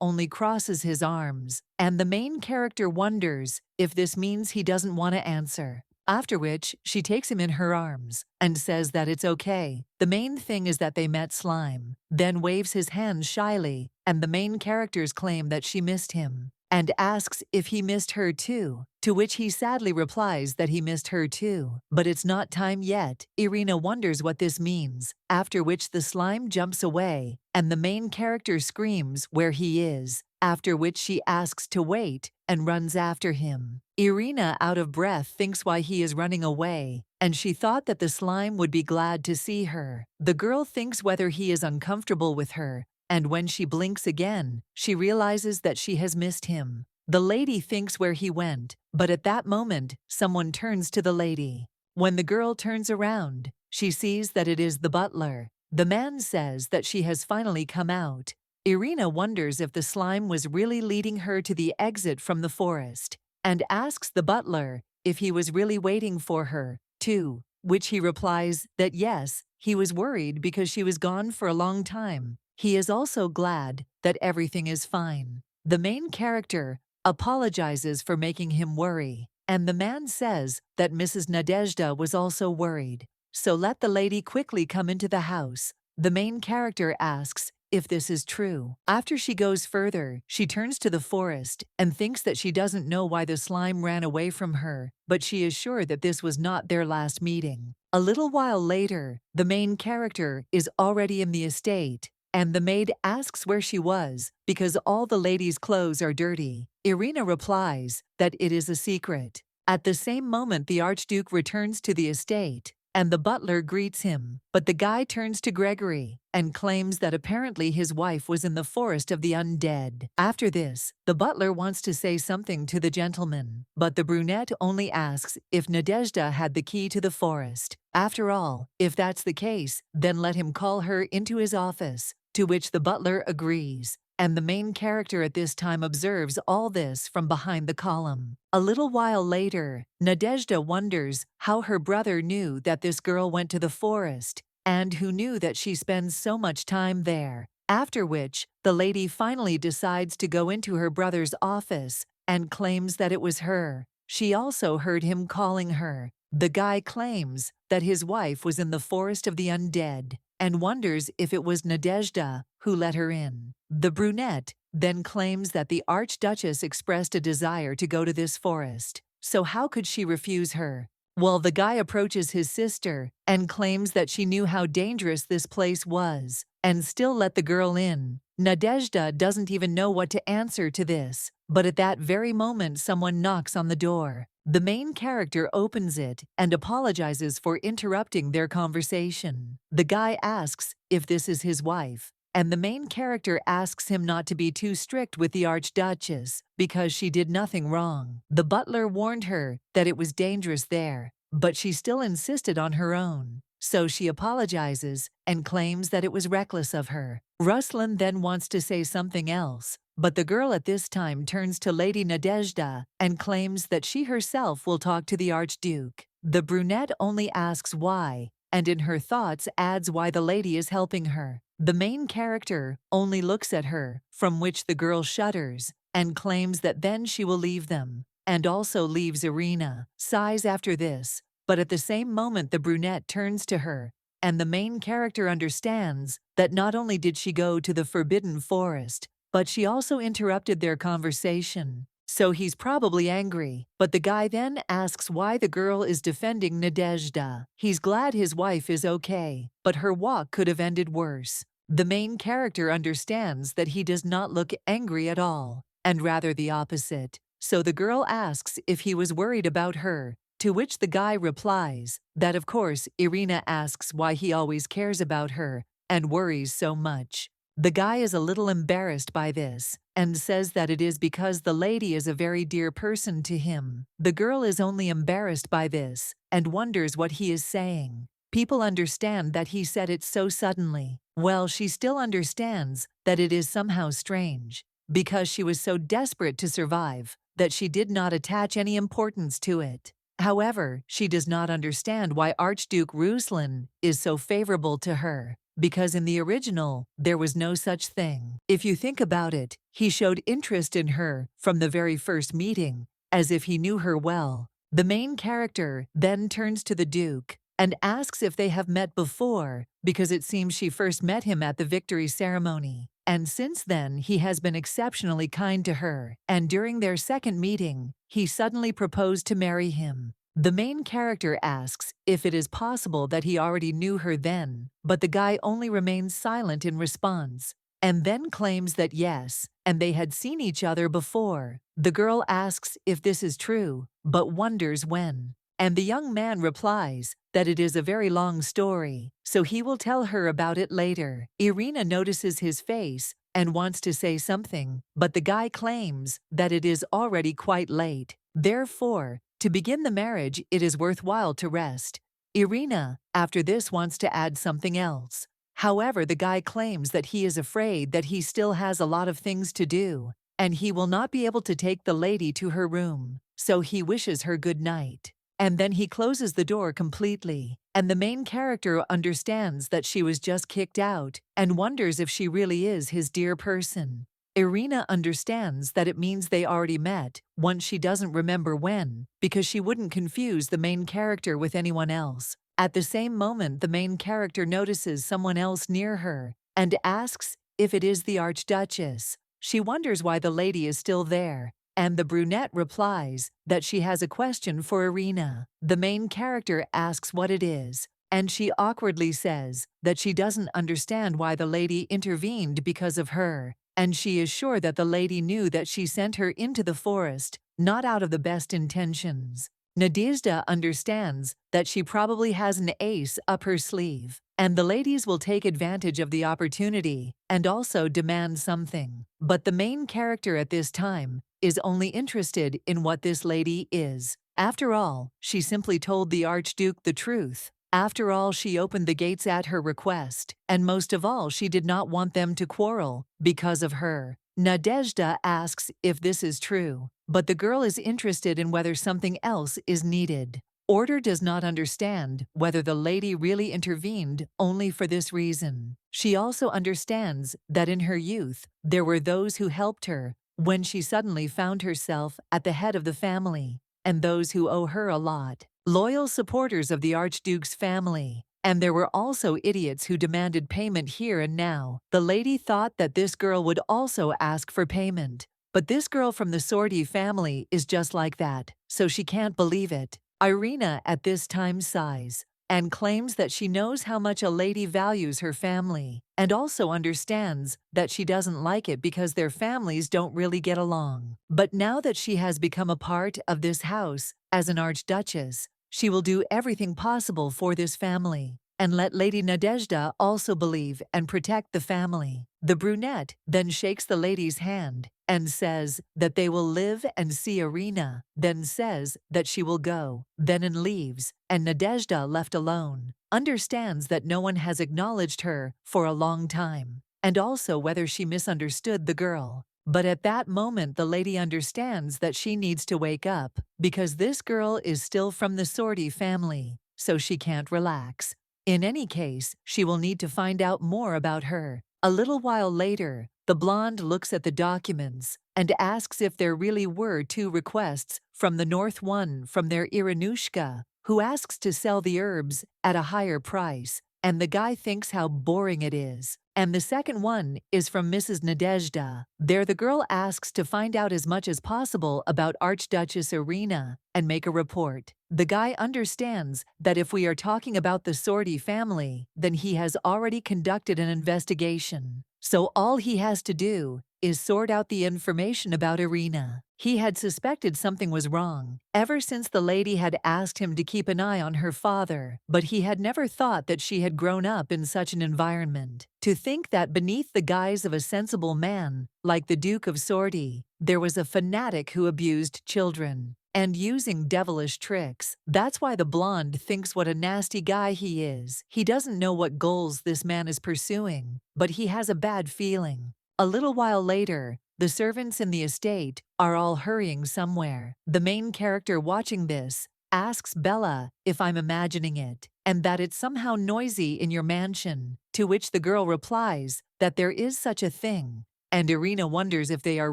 only crosses his arms, and the main character wonders if this means he doesn't want to answer. After which, she takes him in her arms and says that it's okay. The main thing is that they met Slime, then waves his hand shyly, and the main characters claim that she missed him, and asks if he missed her too, to which he sadly replies that he missed her too. But it's not time yet. Irina wonders what this means, after which the slime jumps away, and the main character screams where he is, after which she asks to wait and runs after him. Irina, out of breath, thinks why he is running away, and she thought that the slime would be glad to see her. The girl thinks whether he is uncomfortable with her, and when she blinks again, she realizes that she has missed him. The lady thinks where he went, but at that moment, someone turns to the lady. When the girl turns around, she sees that it is the butler. The man says that she has finally come out. Irina wonders if the slime was really leading her to the exit from the forest, and asks the butler if he was really waiting for her, too, which he replies that yes, he was worried because she was gone for a long time. He is also glad that everything is fine. The main character apologizes for making him worry, and the man says that Mrs. Nadezhda was also worried. So let the lady quickly come into the house. The main character asks if this is true. After she goes further, she turns to the forest and thinks that she doesn't know why the slime ran away from her, but she is sure that this was not their last meeting. A little while later, the main character is already in the estate, and the maid asks where she was because all the lady's clothes are dirty. Irina replies that it is a secret. At the same moment, the archduke returns to the estate, and the butler greets him, but the guy turns to Gregory and claims that apparently his wife was in the forest of the undead. After this, the butler wants to say something to the gentleman, but the brunette only asks if Nadezhda had the key to the forest. After all, if that's the case, then let him call her into his office, to which the butler agrees, and the main character at this time observes all this from behind the column. A little while later, Nadezhda wonders how her brother knew that this girl went to the forest, and who knew that she spends so much time there. After which, the lady finally decides to go into her brother's office and claims that it was her. She also heard him calling her. The guy claims that his wife was in the forest of the undead, and wonders if it was Nadezhda who let her in. The brunette then claims that the Archduchess expressed a desire to go to this forest, so how could she refuse her? Well, the guy approaches his sister and claims that she knew how dangerous this place was and still let the girl in. Nadezhda doesn't even know what to answer to this, but at that very moment someone knocks on the door. The main character opens it and apologizes for interrupting their conversation. The guy asks if this is his wife, and the main character asks him not to be too strict with the Archduchess because she did nothing wrong. The butler warned her that it was dangerous there, but she still insisted on her own. So she apologizes and claims that it was reckless of her. Ruslan then wants to say something else, but the girl at this time turns to Lady Nadezhda and claims that she herself will talk to the Archduke. The brunette only asks why, and in her thoughts adds why the lady is helping her. The main character only looks at her, from which the girl shudders and claims that then she will leave them, and also leaves Irina. Sighs after this, but at the same moment the brunette turns to her, and the main character understands that not only did she go to the forbidden forest, but she also interrupted their conversation. So he's probably angry, but the guy then asks why the girl is defending Nadezhda. He's glad his wife is okay, but her walk could have ended worse. The main character understands that he does not look angry at all, and rather the opposite. So the girl asks if he was worried about her, to which the guy replies that of course Irina asks why he always cares about her and worries so much. The guy is a little embarrassed by this and says that it is because the lady is a very dear person to him. The girl is only embarrassed by this and wonders what he is saying. People understand that he said it so suddenly. Well, she still understands that it is somehow strange, because she was so desperate to survive that she did not attach any importance to it. However, she does not understand why Archduke Ruslan is so favorable to her, because in the original, there was no such thing. If you think about it, he showed interest in her from the very first meeting, as if he knew her well. The main character then turns to the Duke and asks if they have met before, because it seems she first met him at the victory ceremony. And since then, he has been exceptionally kind to her, and during their second meeting, he suddenly proposed to marry him. The main character asks if it is possible that he already knew her then, but the guy only remains silent in response, and then claims that yes, and they had seen each other before. The girl asks if this is true, but wonders when. And the young man replies that it is a very long story, so he will tell her about it later. Irina notices his face and wants to say something, but the guy claims that it is already quite late. Therefore, to begin the marriage, it is worthwhile to rest. Irina, after this, wants to add something else. However, the guy claims that he is afraid that he still has a lot of things to do, and he will not be able to take the lady to her room, so he wishes her good night. And then he closes the door completely, and the main character understands that she was just kicked out and wonders if she really is his dear person. Irina understands that it means they already met, once she doesn't remember when, because she wouldn't confuse the main character with anyone else. At the same moment, the main character notices someone else near her and asks if it is the Archduchess. She wonders why the lady is still there, and the brunette replies that she has a question for Irina. The main character asks what it is, and she awkwardly says that she doesn't understand why the lady intervened because of her, and she is sure that the lady knew that she sent her into the forest, not out of the best intentions. Nadezhda understands that she probably has an ace up her sleeve, and the ladies will take advantage of the opportunity and also demand something. But the main character at this time is only interested in what this lady is. After all, she simply told the Archduke the truth. After all, she opened the gates at her request, and most of all, she did not want them to quarrel because of her. Nadezhda asks if this is true, but the girl is interested in whether something else is needed. Order does not understand whether the lady really intervened only for this reason. She also understands that in her youth, there were those who helped her when she suddenly found herself at the head of the family, and those who owe her a lot. Loyal supporters of the Archduke's family, And there were also idiots who demanded payment here and now. The lady thought that this girl would also ask for payment. But this girl from the Sortie family is just like that, so she can't believe it. Irina at this time sighs and claims that she knows how much a lady values her family, and also understands that she doesn't like it because their families don't really get along. But now that she has become a part of this house as an archduchess, she will do everything possible for this family, and let Lady Nadezhda also believe and protect the family. The brunette then shakes the lady's hand and says that they will live and see Irina, then says that she will go, then and leaves, and Nadezhda, left alone, understands that no one has acknowledged her for a long time, and also whether she misunderstood the girl. But at that moment the lady understands that she needs to wake up, because this girl is still from the Sortie family, so she can't relax. In any case, she will need to find out more about her. A little while later, the blonde looks at the documents and asks if there really were 2 requests from the north, one from their Iranushka, who asks to sell the herbs at a higher price, and the guy thinks how boring it is. And the second one is from Mrs. Nadezhda. There the girl asks to find out as much as possible about Archduchess Irina and make a report. The guy understands that if we are talking about the Sortie family, then he has already conducted an investigation. So all he has to do is sort out the information about Irina. He had suspected something was wrong ever since the lady had asked him to keep an eye on her father, but he had never thought that she had grown up in such an environment. To think that beneath the guise of a sensible man, like the Duke of Sortie, there was a fanatic who abused children and using devilish tricks. That's why the blonde thinks what a nasty guy he is. He doesn't know what goals this man is pursuing, but he has a bad feeling. A little while later, the servants in the estate are all hurrying somewhere. The main character watching this asks Bella if I'm imagining it, and that it's somehow noisy in your mansion, to which the girl replies that there is such a thing, and Irina wonders if they are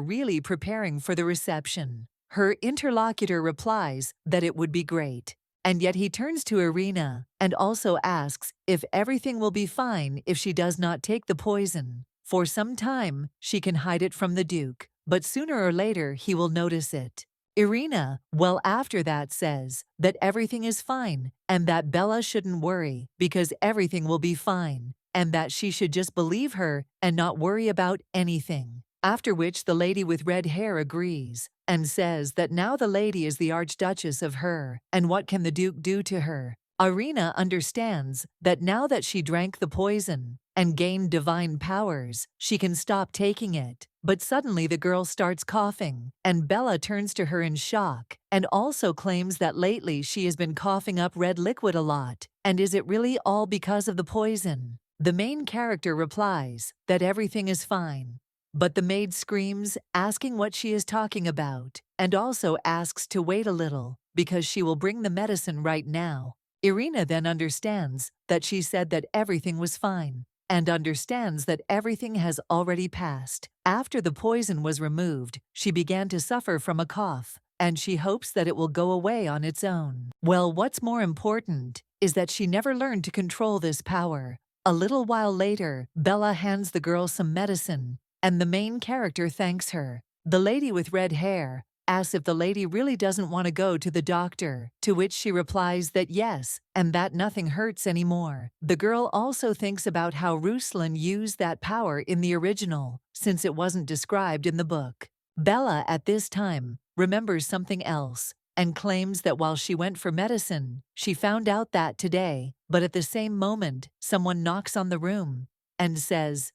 really preparing for the reception. Her interlocutor replies that it would be great, and yet he turns to Irina and also asks if everything will be fine if she does not take the poison. For some time, she can hide it from the Duke, but sooner or later he will notice it. Irina, well after that, says that everything is fine and that Bella shouldn't worry because everything will be fine, and that she should just believe her and not worry about anything. After which the lady with red hair agrees and says that now the lady is the Archduchess of her, and what can the Duke do to her? Irina understands that now that she drank the poison and gained divine powers, she can stop taking it. But suddenly the girl starts coughing, and Bella turns to her in shock and also claims that lately she has been coughing up red liquid a lot, and is it really all because of the poison? The main character replies that everything is fine. But the maid screams, asking what she is talking about, and also asks to wait a little, because she will bring the medicine right now. Irina then understands that she said that everything was fine, and understands that everything has already passed. After the poison was removed, she began to suffer from a cough, and she hopes that it will go away on its own. Well, what's more important is that she never learned to control this power. A little while later, Bella hands the girl some medicine, and the main character thanks her. The lady with red hair asks if the lady really doesn't want to go to the doctor, to which she replies that yes, and that nothing hurts anymore. The girl also thinks about how Ruslan used that power in the original, since it wasn't described in the book. Bella at this time remembers something else, and claims that while she went for medicine, she found out that today, but at the same moment, someone knocks on the room and says,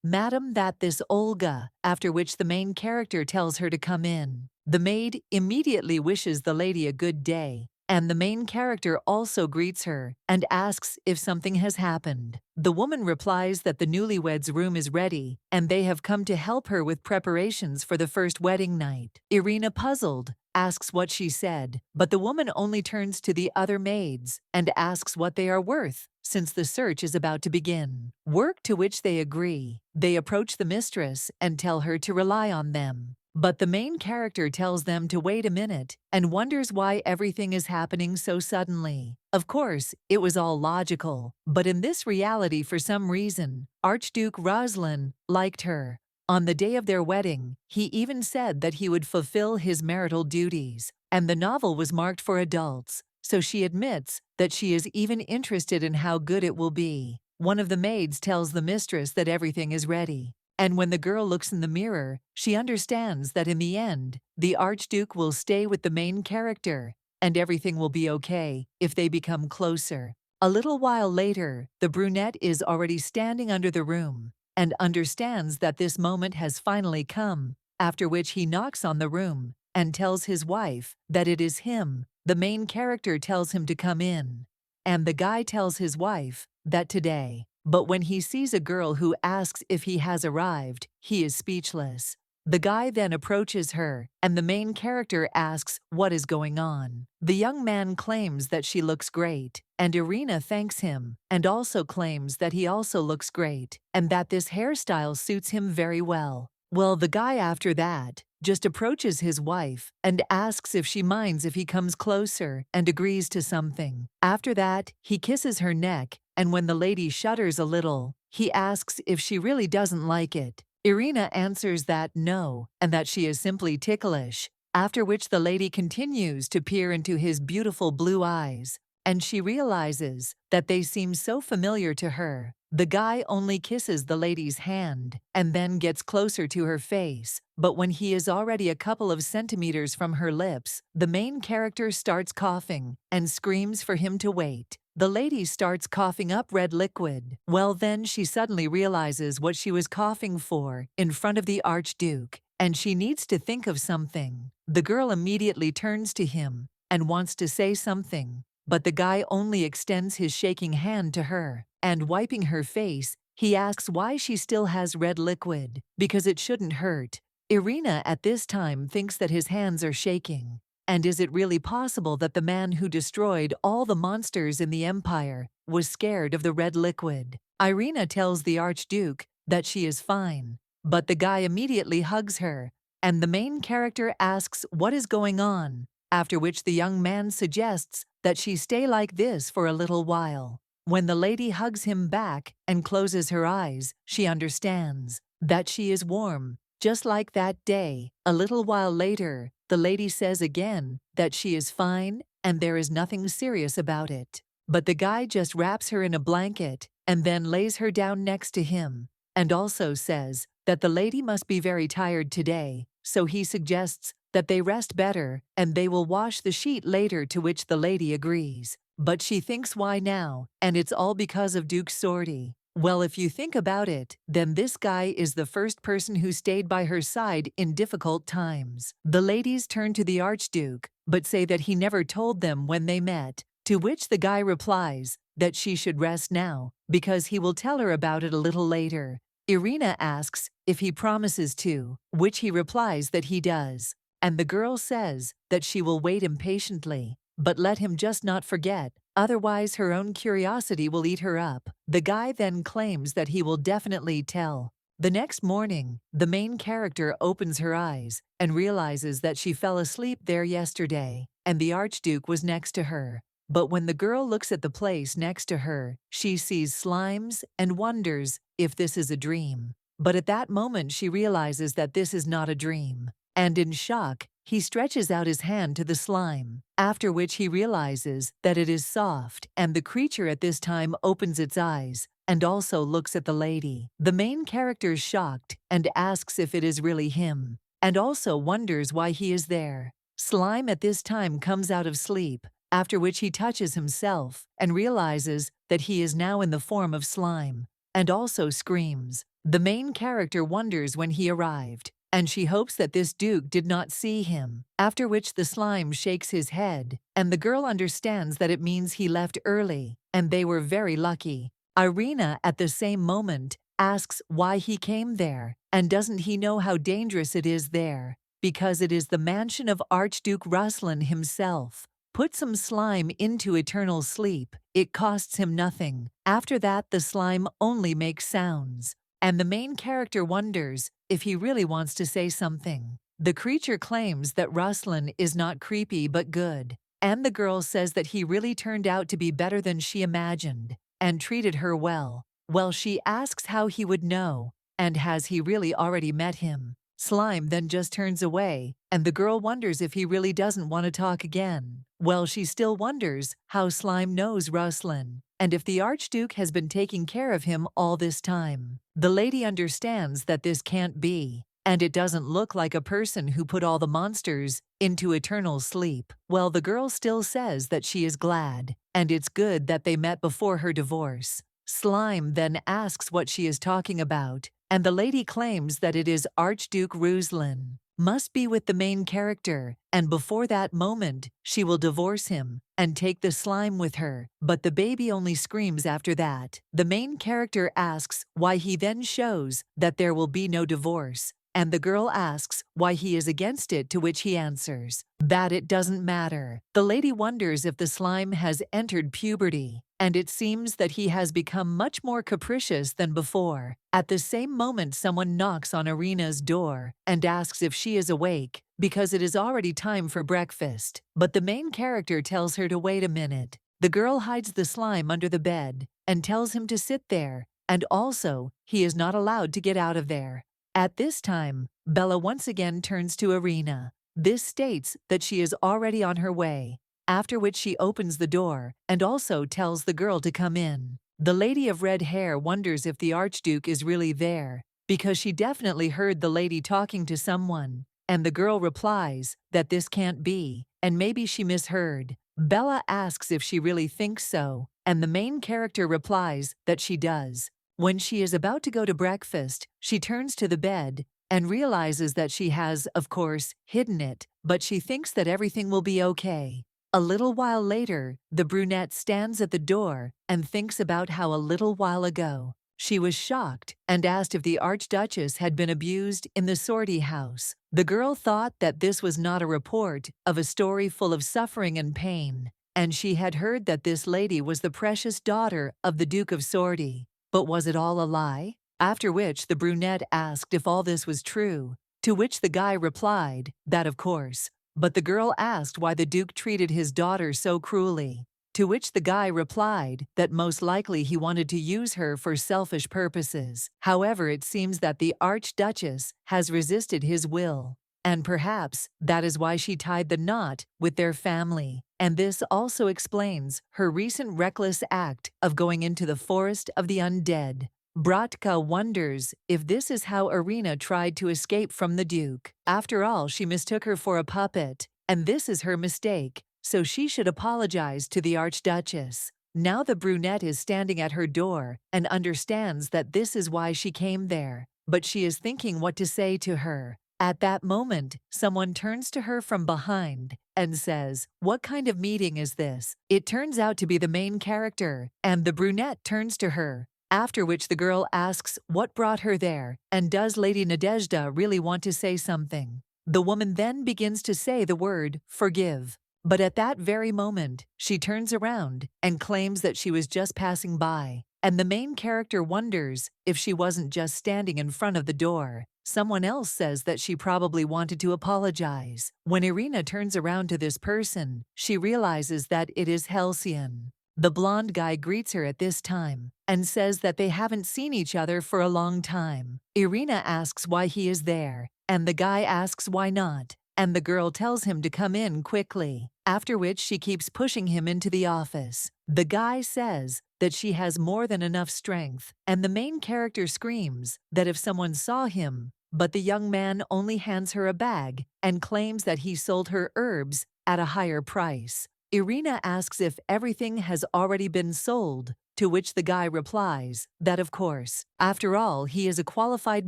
"Madam, that this Olga," after which the main character tells her to come in. The maid immediately wishes the lady a good day, and the main character also greets her and asks if something has happened. The woman replies that the newlyweds' room is ready, and they have come to help her with preparations for the first wedding night. Irina, puzzled, asks what she said, but the woman only turns to the other maids and asks what they are worth, since the search is about to begin. Work, to which they agree. They approach the mistress and tell her to rely on them. But the main character tells them to wait a minute and wonders why everything is happening so suddenly. Of course, it was all logical, but in this reality for some reason, Archduke Ruslan liked her. On the day of their wedding, he even said that he would fulfill his marital duties, and the novel was marked for adults, so she admits that she is even interested in how good it will be. One of the maids tells the mistress that everything is ready. And when the girl looks in the mirror, she understands that in the end, the Archduke will stay with the main character, and everything will be okay if they become closer. A little while later, the brunette is already standing under the room and understands that this moment has finally come, after which he knocks on the room and tells his wife that it is him. The main character tells him to come in, and the guy tells his wife that today. But when he sees a girl who asks if he has arrived, he is speechless. The guy then approaches her, and the main character asks what is going on. The young man claims that she looks great, and Irina thanks him, and also claims that he also looks great, and that this hairstyle suits him very well. Well, the guy after that just approaches his wife and asks if she minds if he comes closer and agrees to something. After that, he kisses her neck, and when the lady shudders a little, he asks if she really doesn't like it. Irina answers that no, and that she is simply ticklish, after which the lady continues to peer into his beautiful blue eyes, and she realizes that they seem so familiar to her. The guy only kisses the lady's hand and then gets closer to her face, but when he is already a couple of centimeters from her lips, the main character starts coughing and screams for him to wait. The lady starts coughing up red liquid. Well, then she suddenly realizes what she was coughing for in front of the Archduke, and she needs to think of something. The girl immediately turns to him and wants to say something, but the guy only extends his shaking hand to her, and wiping her face, he asks why she still has red liquid, because it shouldn't hurt. Irina at this time thinks that his hands are shaking. And is it really possible that the man who destroyed all the monsters in the empire was scared of the red liquid? Irina tells the Archduke that she is fine, but the guy immediately hugs her, and the main character asks what is going on, after which the young man suggests that she stay like this for a little while. When the lady hugs him back and closes her eyes, she understands that she is warm, just like that day. A little while later, the lady says again that she is fine and there is nothing serious about it. But the guy just wraps her in a blanket and then lays her down next to him, and also says that the lady must be very tired today, so he suggests that they rest better and they will wash the sheet later, to which the lady agrees. But she thinks why now, and it's all because of Duke Sorty. Well, if you think about it, then this guy is the first person who stayed by her side in difficult times. The ladies turn to the Archduke, but say that he never told them when they met, to which the guy replies that she should rest now, because he will tell her about it a little later. Irina asks if he promises to, which he replies that he does, and the girl says that she will wait impatiently, but let him just not forget, otherwise her own curiosity will eat her up. The guy then claims that he will definitely tell. The next morning, the main character opens her eyes and realizes that she fell asleep there yesterday, and the Archduke was next to her. But when the girl looks at the place next to her, she sees slimes and wonders if this is a dream. But at that moment she realizes that this is not a dream, and in shock, he stretches out his hand to the slime, after which he realizes that it is soft, and the creature at this time opens its eyes and also looks at the lady. The main character is shocked and asks if it is really him, and also wonders why he is there. Slime at this time comes out of sleep, after which he touches himself and realizes that he is now in the form of slime, and also screams. The main character wonders when he arrived, and she hopes that this duke did not see him, after which the slime shakes his head, and the girl understands that it means he left early, and they were very lucky. Irina at the same moment asks why he came there, and doesn't he know how dangerous it is there, because it is the mansion of Archduke Ruslan himself. Put some slime into eternal sleep, it costs him nothing. After that the slime only makes sounds, and the main character wonders if he really wants to say something. The creature claims that Ruslan is not creepy but good, and the girl says that he really turned out to be better than she imagined and treated her well. Well, she asks how he would know, and has he really already met him. Slime then just turns away, and the girl wonders if he really doesn't want to talk again. Well, she still wonders how Slime knows Ruslan, and if the Archduke has been taking care of him all this time. The lady understands that this can't be, and it doesn't look like a person who put all the monsters into eternal sleep. Well, the girl still says that she is glad, and it's good that they met before her divorce. Slime then asks what she is talking about, and the lady claims that it is Archduke Ruslan. Must be with the main character, and before that moment, she will divorce him and take the slime with her, but the baby only screams after that. The main character asks why he then shows that there will be no divorce, and the girl asks why he is against it, to which he answers that it doesn't matter. The lady wonders if the slime has entered puberty, and it seems that he has become much more capricious than before. At the same moment, someone knocks on Irina's door and asks if she is awake, because it is already time for breakfast. But the main character tells her to wait a minute. The girl hides the slime under the bed and tells him to sit there, and also, he is not allowed to get out of there. At this time, Bella once again turns to Irina. This states that she is already on her way, after which she opens the door and also tells the girl to come in. The lady of red hair wonders if the Archduke is really there, because she definitely heard the lady talking to someone, and the girl replies that this can't be, and maybe she misheard. Bella asks if she really thinks so, and the main character replies that she does. When she is about to go to breakfast, she turns to the bed and realizes that she has, of course, hidden it, but she thinks that everything will be okay. A little while later, the brunette stands at the door and thinks about how a little while ago she was shocked and asked if the Archduchess had been abused in the sortie house. The girl thought that this was not a report of a story full of suffering and pain, and she had heard that this lady was the precious daughter of the Duke of Sortie. But was it all a lie? After which the brunette asked if all this was true, to which the guy replied that of course. But the girl asked why the Duke treated his daughter so cruelly, to which the guy replied that most likely he wanted to use her for selfish purposes. However, it seems that the Archduchess has resisted his will, and perhaps that is why she tied the knot with their family. And this also explains her recent reckless act of going into the forest of the undead. Bratka wonders if this is how Irina tried to escape from the Duke. After all, she mistook her for a puppet, and this is her mistake, so she should apologize to the Archduchess. Now the brunette is standing at her door and understands that this is why she came there, but she is thinking what to say to her. At that moment, someone turns to her from behind and says, "What kind of meeting is this?" It turns out to be the main character, and the brunette turns to her, after which the girl asks what brought her there, and does Lady Nadezhda really want to say something. The woman then begins to say the word forgive, but at that very moment, she turns around and claims that she was just passing by, and the main character wonders if she wasn't just standing in front of the door. Someone else says that she probably wanted to apologize. When Irina turns around to this person, she realizes that it is Halcyon. The blonde guy greets her at this time and says that they haven't seen each other for a long time. Irina asks why he is there, and the guy asks why not, and the girl tells him to come in quickly, after which she keeps pushing him into the office. The guy says that she has more than enough strength, and the main character screams that if someone saw him, but the young man only hands her a bag and claims that he sold her herbs at a higher price. Irina asks if everything has already been sold, to which the guy replies that of course. After all, he is a qualified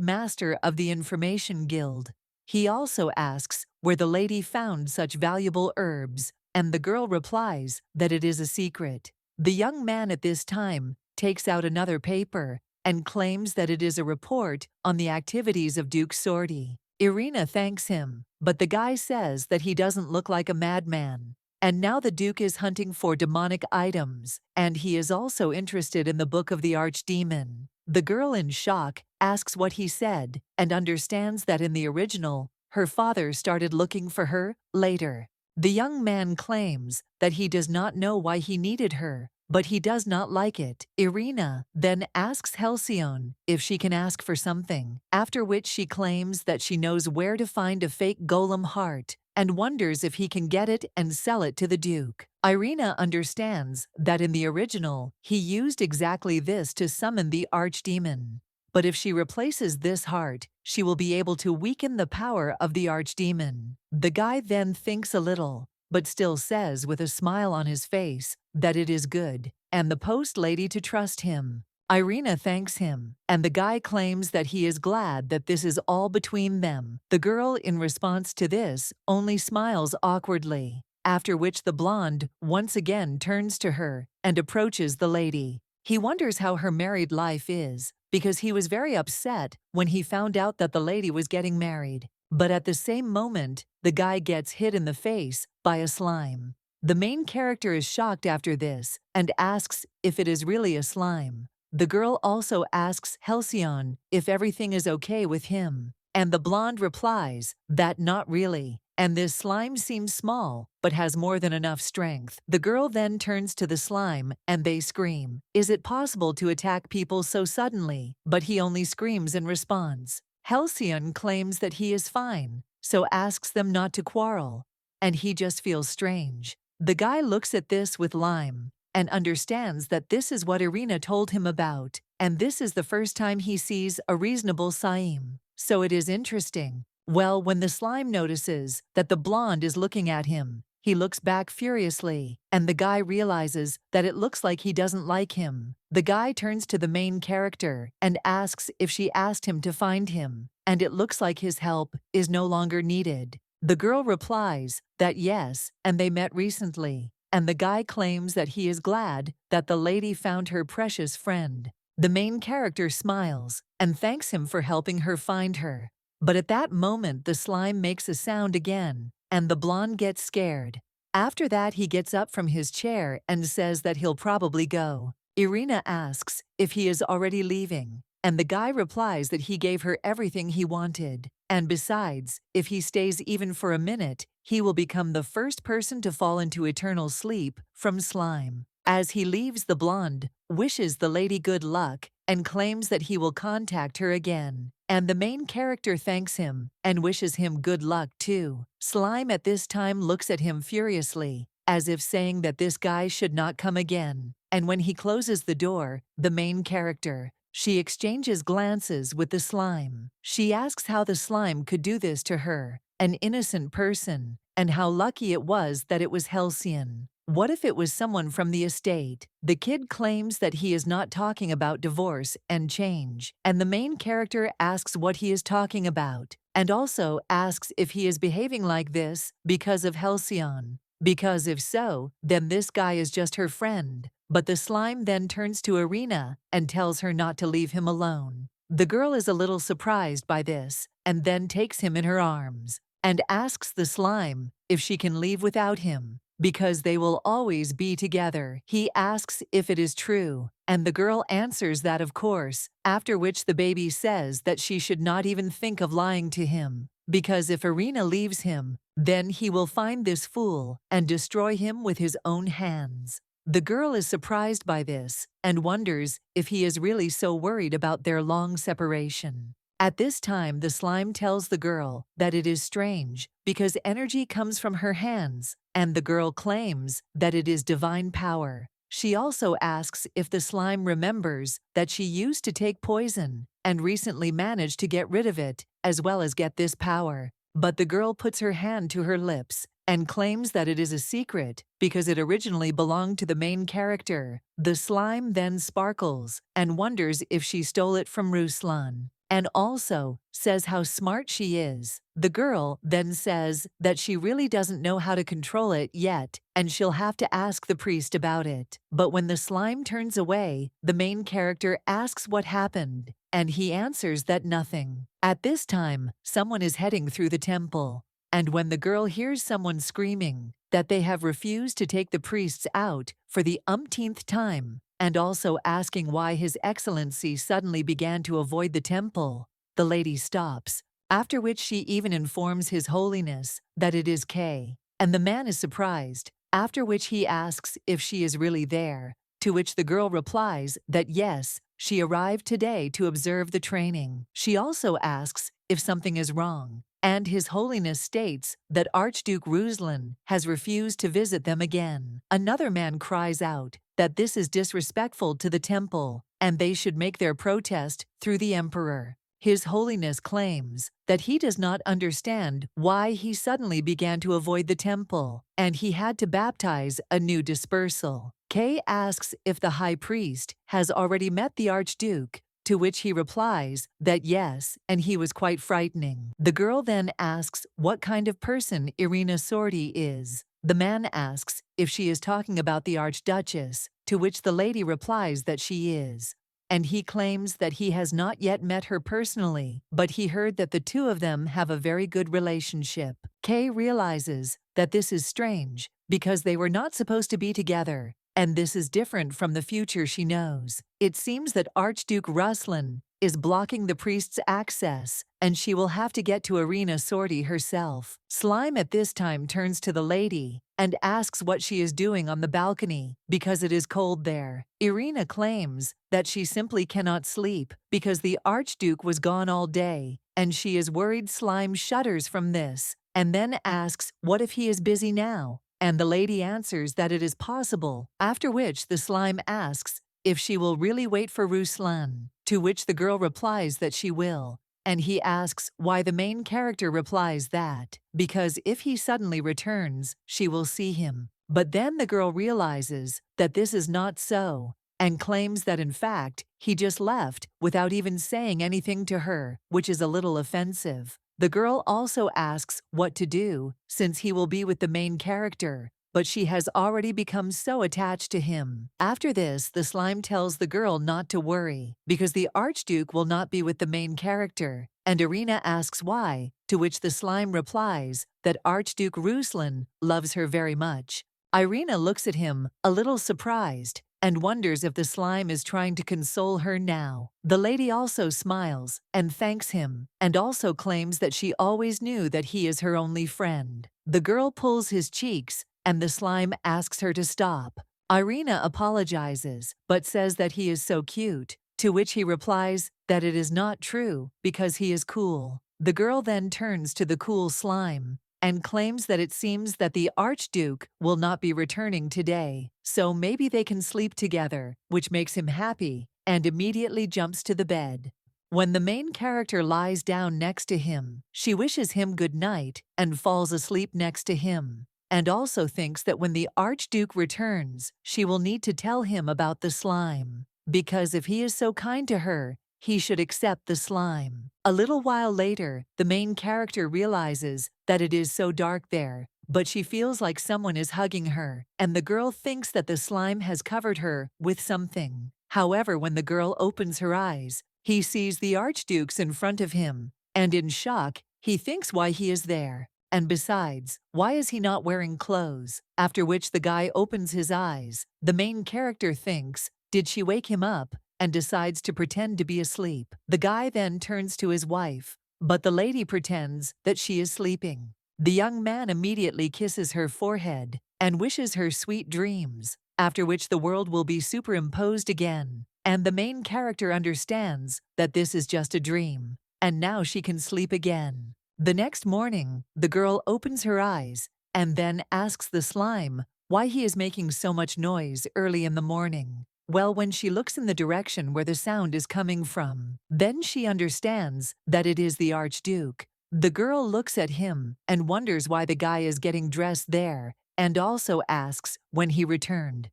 master of the Information Guild. He also asks where the lady found such valuable herbs, and the girl replies that it is a secret. The young man at this time takes out another paper and claims that it is a report on the activities of Duke Sortie. Irina thanks him, but the guy says that he doesn't look like a madman. And now the Duke is hunting for demonic items, and he is also interested in the Book of the Archdemon. The girl in shock asks what he said, and understands that in the original, her father started looking for her later. The young man claims that he does not know why he needed her, but he does not like it. Irina then asks Halcyon if she can ask for something, after which she claims that she knows where to find a fake golem heart and wonders if he can get it and sell it to the Duke. Irina understands that in the original, he used exactly this to summon the archdemon. But if she replaces this heart, she will be able to weaken the power of the archdemon. The guy then thinks a little, but still says with a smile on his face that it is good, and the post lady to trust him. Irina thanks him, and the guy claims that he is glad that this is all between them. The girl, in response to this, only smiles awkwardly, after which the blonde once again turns to her and approaches the lady. He wonders how her married life is, because he was very upset when he found out that the lady was getting married. But at the same moment, the guy gets hit in the face by a slime. The main character is shocked after this and asks if it is really a slime. The girl also asks Halcyon if everything is okay with him, and the blonde replies that not really, and this slime seems small but has more than enough strength. The girl then turns to the slime and they scream. Is it possible to attack people so suddenly? But he only screams in response. Halcyon claims that he is fine, so asks them not to quarrel, and he just feels strange. The guy looks at this with lime and understands that this is what Irina told him about, and this is the first time he sees a reasonable Saim. So it is interesting. Well, when the slime notices that the blonde is looking at him, he looks back furiously, and the guy realizes that it looks like he doesn't like him. The guy turns to the main character and asks if she asked him to find him, and it looks like his help is no longer needed. The girl replies that yes, and they met recently, and the guy claims that he is glad that the lady found her precious friend. The main character smiles and thanks him for helping her find her. But at that moment, the slime makes a sound again, and the blonde gets scared. After that, he gets up from his chair and says that he'll probably go. Irina asks if he is already leaving, and the guy replies that he gave her everything he wanted. And besides, if he stays even for a minute, he will become the first person to fall into eternal sleep from slime. As he leaves, the blonde wishes the lady good luck and claims that he will contact her again. And the main character thanks him and wishes him good luck too. Slime at this time looks at him furiously, as if saying that this guy should not come again. And when he closes the door, the main character, she exchanges glances with the slime. She asks how the slime could do this to her, an innocent person, and how lucky it was that it was Halcyon. What if it was someone from the estate? The kid claims that he is not talking about divorce and change, and the main character asks what he is talking about, and also asks if he is behaving like this because of Halcyon. Because if so, then this guy is just her friend. But the slime then turns to Irina and tells her not to leave him alone. The girl is a little surprised by this, and then takes him in her arms, and asks the slime if she can leave without him, because they will always be together. He asks if it is true, and the girl answers that of course, after which the baby says that she should not even think of lying to him, because if Irina leaves him, then he will find this fool and destroy him with his own hands. The girl is surprised by this and wonders if he is really so worried about their long separation. At this time, the slime tells the girl that it is strange because energy comes from her hands, and the girl claims that it is divine power. She also asks if the slime remembers that she used to take poison and recently managed to get rid of it, as well as get this power. But the girl puts her hand to her lips and claims that it is a secret because it originally belonged to the main character. The slime then sparkles and wonders if she stole it from Ruslan, and also says how smart she is. The girl then says that she really doesn't know how to control it yet, and she'll have to ask the priest about it. But when the slime turns away, the main character asks what happened, and he answers that nothing. At this time, someone is heading through the temple, and when the girl hears someone screaming that they have refused to take the priests out for the umpteenth time, and also asking why His Excellency suddenly began to avoid the temple, the lady stops. after which she even informs His Holiness that it is K. And the man is surprised, after which he asks if she is really there, to which the girl replies that yes, she arrived today to observe the training. She also asks if something is wrong, and His Holiness states that Archduke Ruslan has refused to visit them again. Another man cries out that this is disrespectful to the temple, and they should make their protest through the emperor. His Holiness claims that he does not understand why he suddenly began to avoid the temple, and he had to baptize a new dispersal. Kay asks if the high priest has already met the Archduke, to which he replies that yes, and he was quite frightening. The girl then asks what kind of person Irina Sordi is. The man asks if she is talking about the Archduchess, to which the lady replies that she is. And he claims that he has not yet met her personally, but he heard that the two of them have a very good relationship. Kay realizes that this is strange, because they were not supposed to be together, and this is different from the future she knows. It seems that Archduke Ruslan is blocking the priest's access, and she will have to get to Irina Sordi herself. Slime at this time turns to the lady and asks what she is doing on the balcony because it is cold there. Irina claims that she simply cannot sleep because the Archduke was gone all day, and she is worried. Slime shudders from this and then asks what if he is busy now, and the lady answers that it is possible, after which the slime asks if she will really wait for Ruslan, to which the girl replies that she will, and he asks why. The main character replies that because if he suddenly returns, she will see him. But then the girl realizes that this is not so, and claims that in fact he just left without even saying anything to her, which is a little offensive. The girl also asks what to do since he will be with the main character, but she has already become so attached to him. After this, the slime tells the girl not to worry, because the Archduke will not be with the main character, and Irina asks why, to which the slime replies that Archduke Ruslan loves her very much. Irina looks at him, a little surprised, and wonders if the slime is trying to console her now. The lady also smiles and thanks him, and also claims that she always knew that he is her only friend. The girl pulls his cheeks, and the slime asks her to stop. Irina apologizes, but says that he is so cute, to which he replies that it is not true because he is cool. The girl then turns to the cool slime and claims that it seems that the Archduke will not be returning today, so maybe they can sleep together, which makes him happy, and immediately jumps to the bed. When the main character lies down next to him, she wishes him good night and falls asleep next to him, and also thinks that when the Archduke returns, she will need to tell him about the slime, because if he is so kind to her, he should accept the slime. A little while later, the main character realizes that it is so dark there, but she feels like someone is hugging her, and the girl thinks that the slime has covered her with something. However, when the girl opens her eyes, he sees the Archduke's in front of him, and in shock, he thinks why he is there. And besides, why is he not wearing clothes? After which the guy opens his eyes. The main character thinks, did she wake him up? And decides to pretend to be asleep. The guy then turns to his wife, but the lady pretends that she is sleeping. The young man immediately kisses her forehead and wishes her sweet dreams, after which the world will be superimposed again, and the main character understands that this is just a dream, and now she can sleep again. The next morning, the girl opens her eyes and then asks the slime why he is making so much noise early in the morning. Well, when she looks in the direction where the sound is coming from, then she understands that it is the Archduke. The girl looks at him and wonders why the guy is getting dressed there, and also asks when he returned.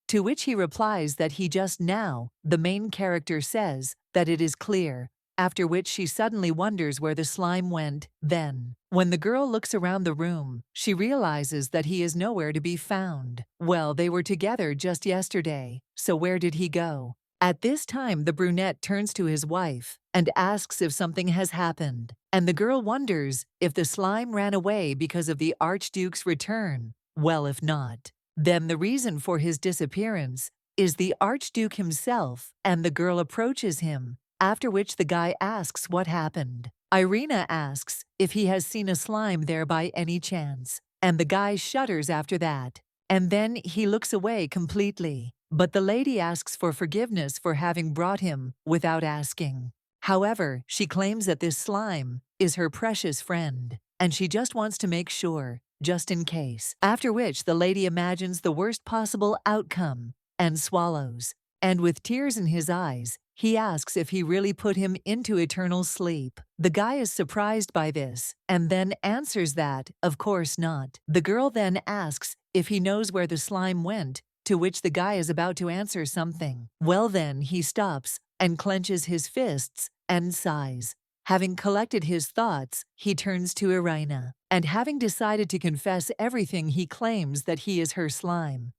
To which he replies that he just now. The main character says that it is clear, after which she suddenly wonders where the slime went. Then, when the girl looks around the room, she realizes that he is nowhere to be found. Well, they were together just yesterday, so where did he go? At this time, the brunette turns to his wife and asks if something has happened, and the girl wonders if the slime ran away because of the Archduke's return. Well, if not, then the reason for his disappearance is the Archduke himself, and the girl approaches him, after which the guy asks what happened. Irina asks if he has seen a slime there by any chance, and the guy shudders after that. And then he looks away completely. But the lady asks for forgiveness for having brought him without asking. However, she claims that this slime is her precious friend, and she just wants to make sure, just in case. After which the lady imagines the worst possible outcome and swallows. And with tears in his eyes, he asks if he really put him into eternal sleep. The guy is surprised by this, and then answers that, of course not. The girl then asks if he knows where the slime went, to which the guy is about to answer something. Well then, he stops and clenches his fists and sighs. Having collected his thoughts, he turns to Irina, and having decided to confess everything, he claims that he is her slime.